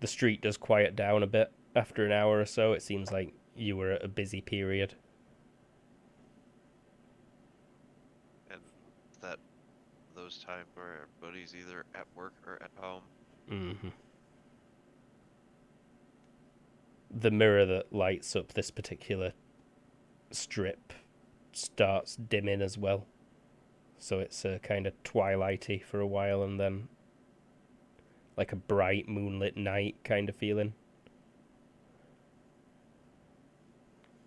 The street does quiet down a bit after an hour or so. It seems like you were at a busy period. And that those times where everybody's either at work or at home. Mm-hmm. The mirror that lights up this particular strip starts dimming as well. So it's a kind of twilighty for a while, and then like a bright moonlit night kind of feeling.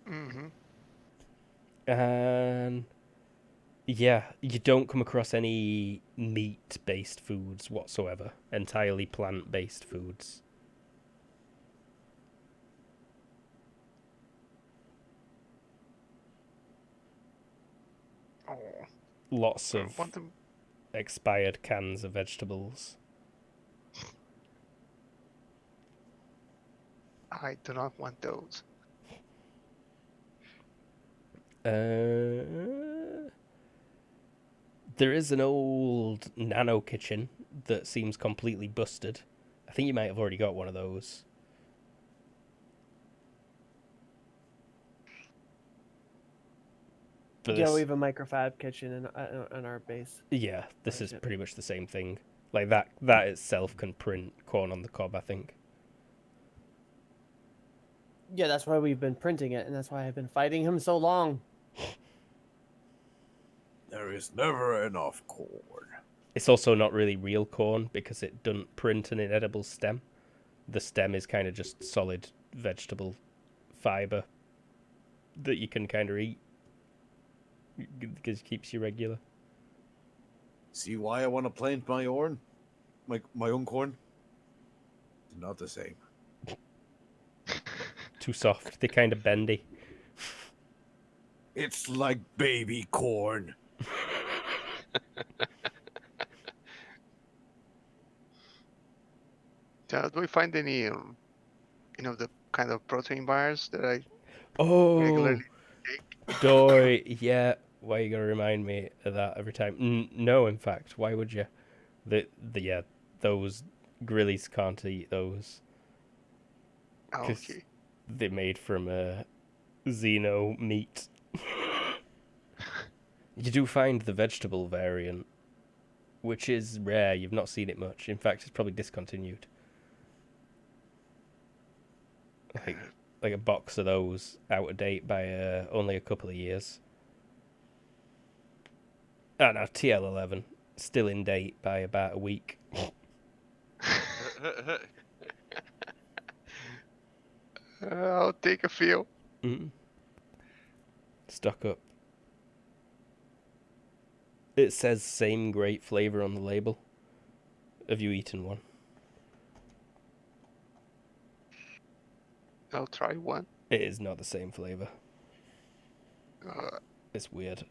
Mm-hmm. And yeah, you don't come across any meat-based foods whatsoever. Entirely plant-based foods. Oh, Lots I of want them. expired cans of vegetables. I do not want those. There is an old nano kitchen that seems completely busted. I think you might have already got one of those. For Yeah, this, we have a microfab kitchen in our base. yeah, this is Ship. pretty much the same thing. Like that itself can print corn on the cob, I think. Yeah, that's why we've been printing it, and that's why I've been fighting him so long. There is never enough corn. It's also not really real corn because it doesn't print an inedible stem. The stem is kind of just solid vegetable fiber that you can kind of eat because it keeps you regular. See why I want to plant my own? My own corn? It's not the same. Too soft. They're kind of bendy. It's like baby corn. Do we find any, the kind of protein bars that I Oh, regularly? Doy, yeah. Why you gotta remind me of that every time? No, in fact, why would you? Yeah, those Grillies can't eat those. Oh, 'Cause okay. they're made from xeno meat. You do find the vegetable variant, which is rare. You've not seen it much. In fact, it's probably discontinued. Like a box of those, out of date by only a couple of years. Oh no, TL11, still in date by about a week. I'll take a few. Mm. Stock up. It says same great flavor on the label. Have you eaten one? I'll try one. It is not the same flavor. Uh, It's weird.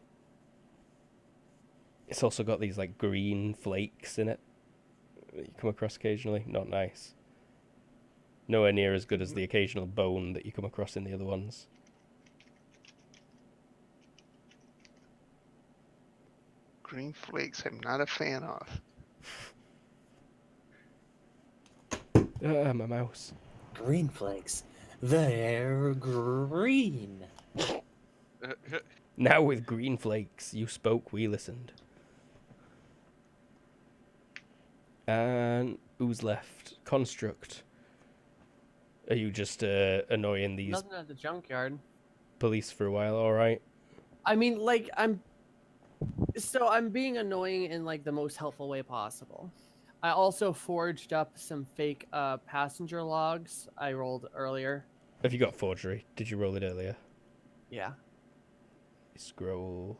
It's also got these like green flakes in it that you come across occasionally. Not nice. Nowhere near as good as the occasional bone that you come across in the other ones. green flakes, I'm not a fan of. My mouse. Green flakes. They're green. Now with green flakes, you spoke, we listened. And who's left? Construct. Are you just annoying these Nothing at the junkyard. police for a while, alright? I mean, like, I'm being annoying in like the most helpful way possible. I also forged up some fake passenger logs I rolled earlier. Have you got forgery? Did you roll it earlier? Yeah. Scroll.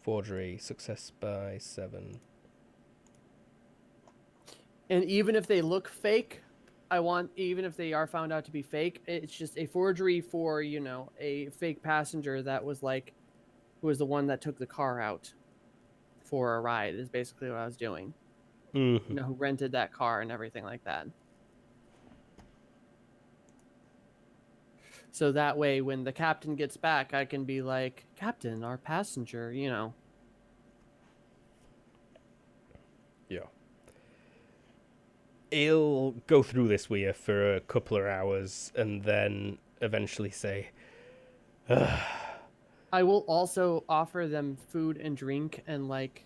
Forgery. Success by 7. And even if they look fake, even if they are found out to be fake, it's just a forgery for, a fake passenger that was like, who was the one that took the car out for a ride, is basically what I was doing. Mm-hmm. Who rented that car and everything like that. So that way, when the captain gets back, I can be like, Captain, our passenger, Yeah. He'll go through this with you for a couple of hours and then eventually say, I will also offer them food and drink and like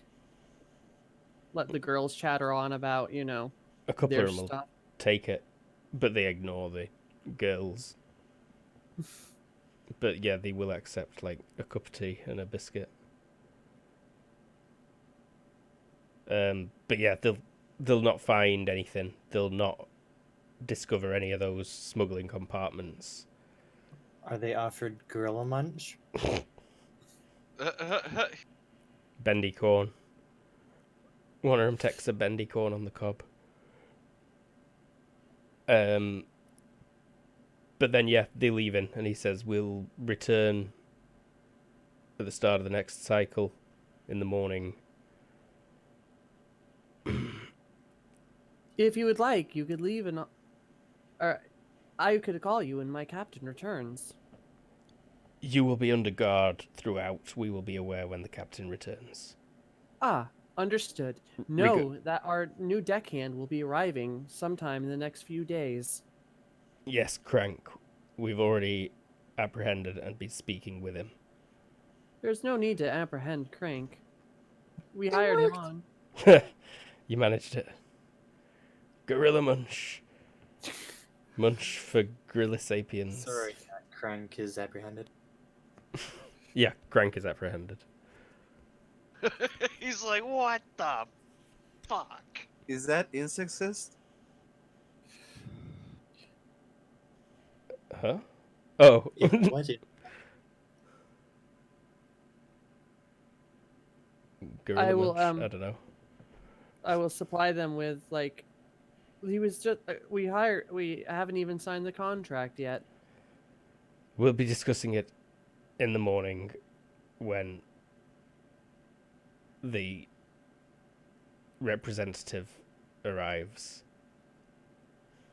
let the girls chatter on about, a couple their of them will stuff. take it, but they ignore the girls. But yeah, they will accept like a cup of tea and a biscuit. But yeah, they'll not find anything. They'll not discover any of those smuggling compartments. Are they offered gorilla munch? Bendy corn. One of them takes a bendy corn on the cob. But then yeah, they leave in, and he says we'll return at the start of the next cycle in the morning. If you would like, you could leave and I could call you when my captain returns. You will be under guard throughout. We will be aware when the captain returns. Ah, understood. Know that our new deckhand will be arriving sometime in the next few days. Yes, Crank. We've already apprehended and been speaking with him. There's no need to apprehend Crank. We hired him on. You managed it. Gorilla Munch. Munch for Gorilla Sapiens. Sorry, Crank is apprehended. Yeah, Crank is apprehended. He's like, what the fuck? Is that insexist? Huh? Oh. Yeah, what? Gorilla I will, Munch? I don't know. I will supply them with like. He was just. We haven't even signed the contract yet. We'll be discussing it in the morning when the representative arrives.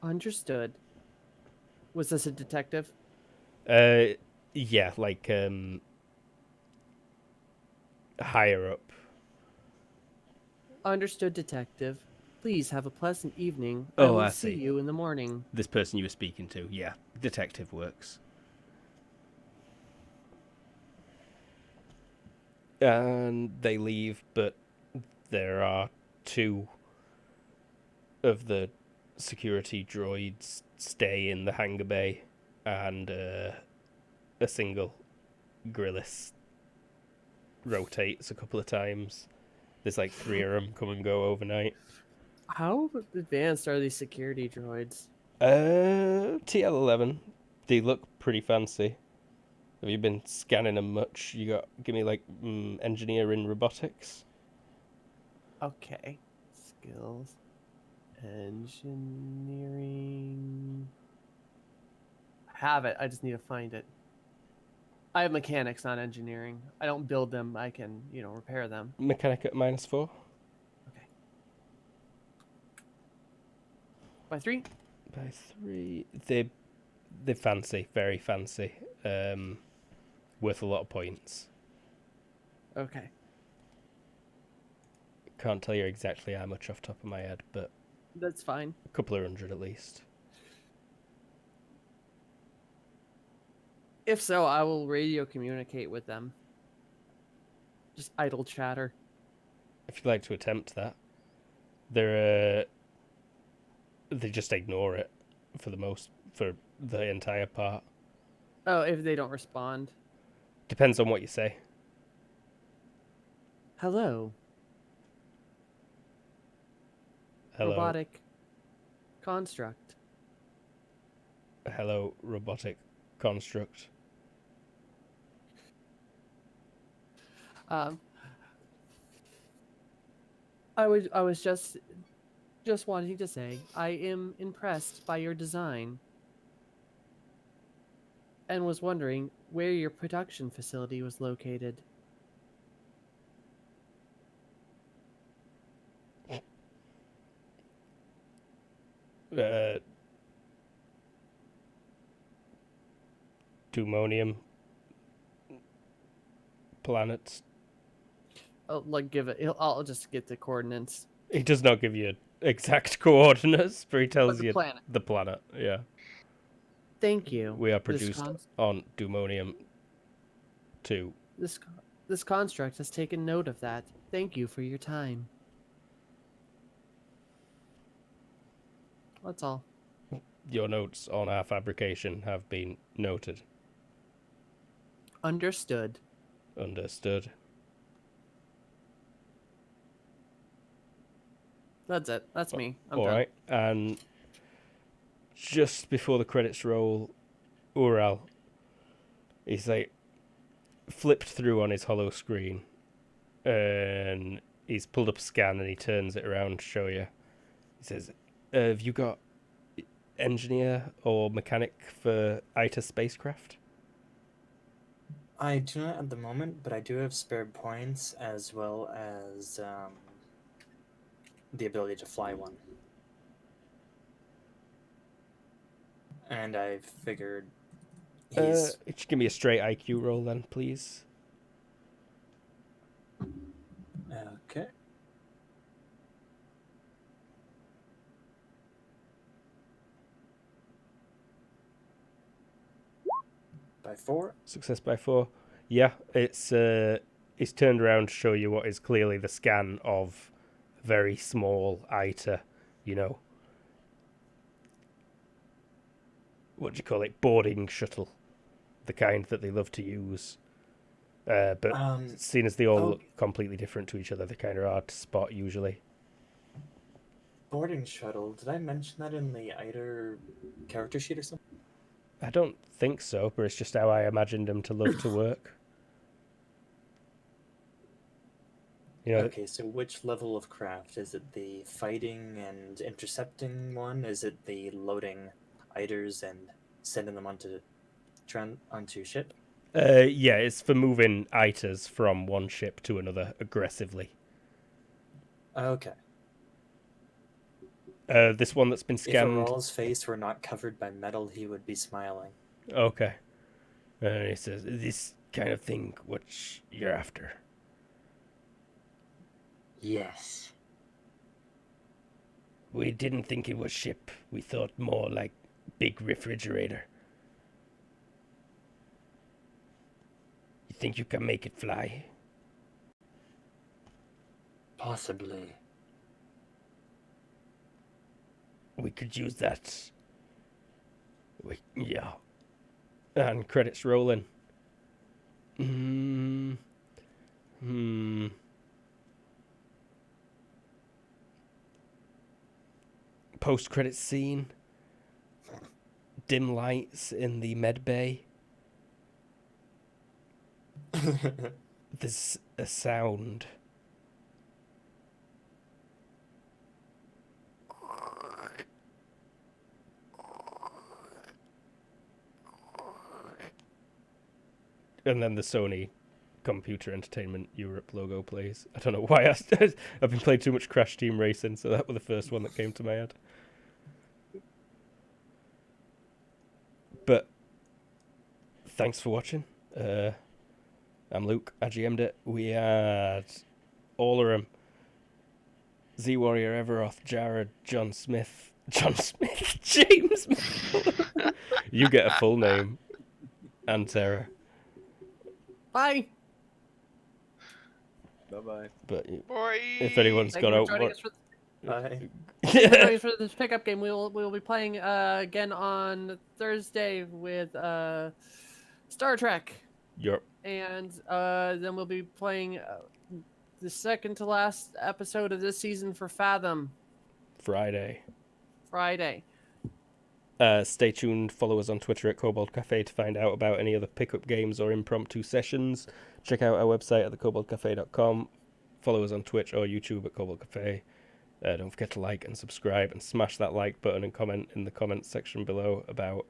Understood. Was this a detective? Yeah, like higher up. Understood, detective. Please have a pleasant evening. I Oh, will I see see. you in the morning. This person you were speaking to, yeah, detective works. And they leave, but there are 2 of the security droids stay in the hangar bay, and a single Grillis rotates a couple of times. There's like 3 of them come and go overnight. How advanced are these security droids? TL11. They look pretty fancy. Have you been scanning them much? Give me like engineer in robotics. Okay. Skills. Engineering. Have it. I just need to find it. I have mechanics, not engineering. I don't build them. I can, repair them. Mechanic at -4. Okay. By 3? By 3. They're fancy, very fancy. Worth a lot of points. Okay. Can't tell you exactly how much off the top of my head, but That's fine. a couple of 100 at least. If so, I will radio communicate with them. Just idle chatter. If you'd like to attempt that, they just ignore it for the entire part. Oh, if they don't respond. Depends on what you say. Hello. Hello. Robotic construct. Hello, robotic construct. I was just wanting to say I am impressed by your design and was wondering where your production facility was located. Dumonium planets. I'll just get the coordinates. He does not give you exact coordinates, but he tells the you planet. the planet. Yeah. Thank you. We are produced on Dumonium 2. This construct has taken note of that. Thank you for your time. That's all. Your notes on our fabrication have been noted. Understood. Understood. That's it. That's me. I'm All done. right. And just before the credits roll, Ural, he's like flipped through on his hollow screen, and he's pulled up a scan and he turns it around to show you. He says, "Have you got engineer or mechanic for ITA spacecraft?" I do not at the moment, but I do have spare points as well as the ability to fly one. And I figured he's... Just give me a straight IQ roll then, please. Okay. By 4. Success by 4. Yeah, it's turned around to show you what is clearly the scan of a very small ITA, what do you call it, boarding shuttle, the kind that they love to use. But seeing as they all look completely different to each other, they're kind of hard to spot usually. Boarding shuttle. Did I mention that in the ITER character sheet or something? I don't think so, but it's just how I imagined them to love to work. Okay, so which level of craft? Is it the fighting and intercepting one? Is it the loading ITERs and sending them onto ship? Yeah, it's for moving ITAs from one ship to another aggressively. Okay. This one that's been scanned. If Aral's face were not covered by metal, he would be smiling. Okay. And he says, "This kind of thing, what you're after?" Yes. We didn't think it was ship. We thought more like big refrigerator. You think you can make it fly? Possibly. We could use that. Yeah. And credits rolling. Post-credit scene. Dim lights in the med bay. There's a sound. And then the Sony Computer Entertainment Europe logo plays. I don't know why I've been playing too much Crash Team Racing, so that was the first one that came to my head. But thanks for watching. I'm Luke. I GM'd it. We had all of them. Z Warrior, Everoth, Jared, John Smith, James. You get a full name. And Sarah. Bye. Bye-bye. But Boy. if anyone's Thank got you out, for joining us for Bye. joining us for this pickup game. We will be playing again on Thursday with Star Trek, Yep. and then we'll be playing the second to last episode of this season for Fathom Friday. Stay tuned. Follow us on Twitter at Kobold Cafe to find out about any other pickup games or impromptu sessions. Check out our website at thekoboldcafe.com. Follow us on Twitch or YouTube at Kobold Cafe. Don't forget to like and subscribe and smash that like button and comment in the comments section below about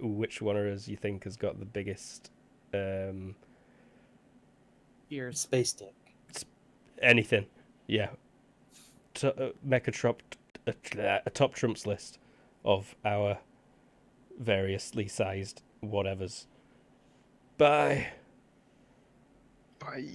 which one of us you think has got the biggest Ears. Space Dick. anything. Yeah. Make a top trumps list of our variously sized whatevers. Bye. Bye.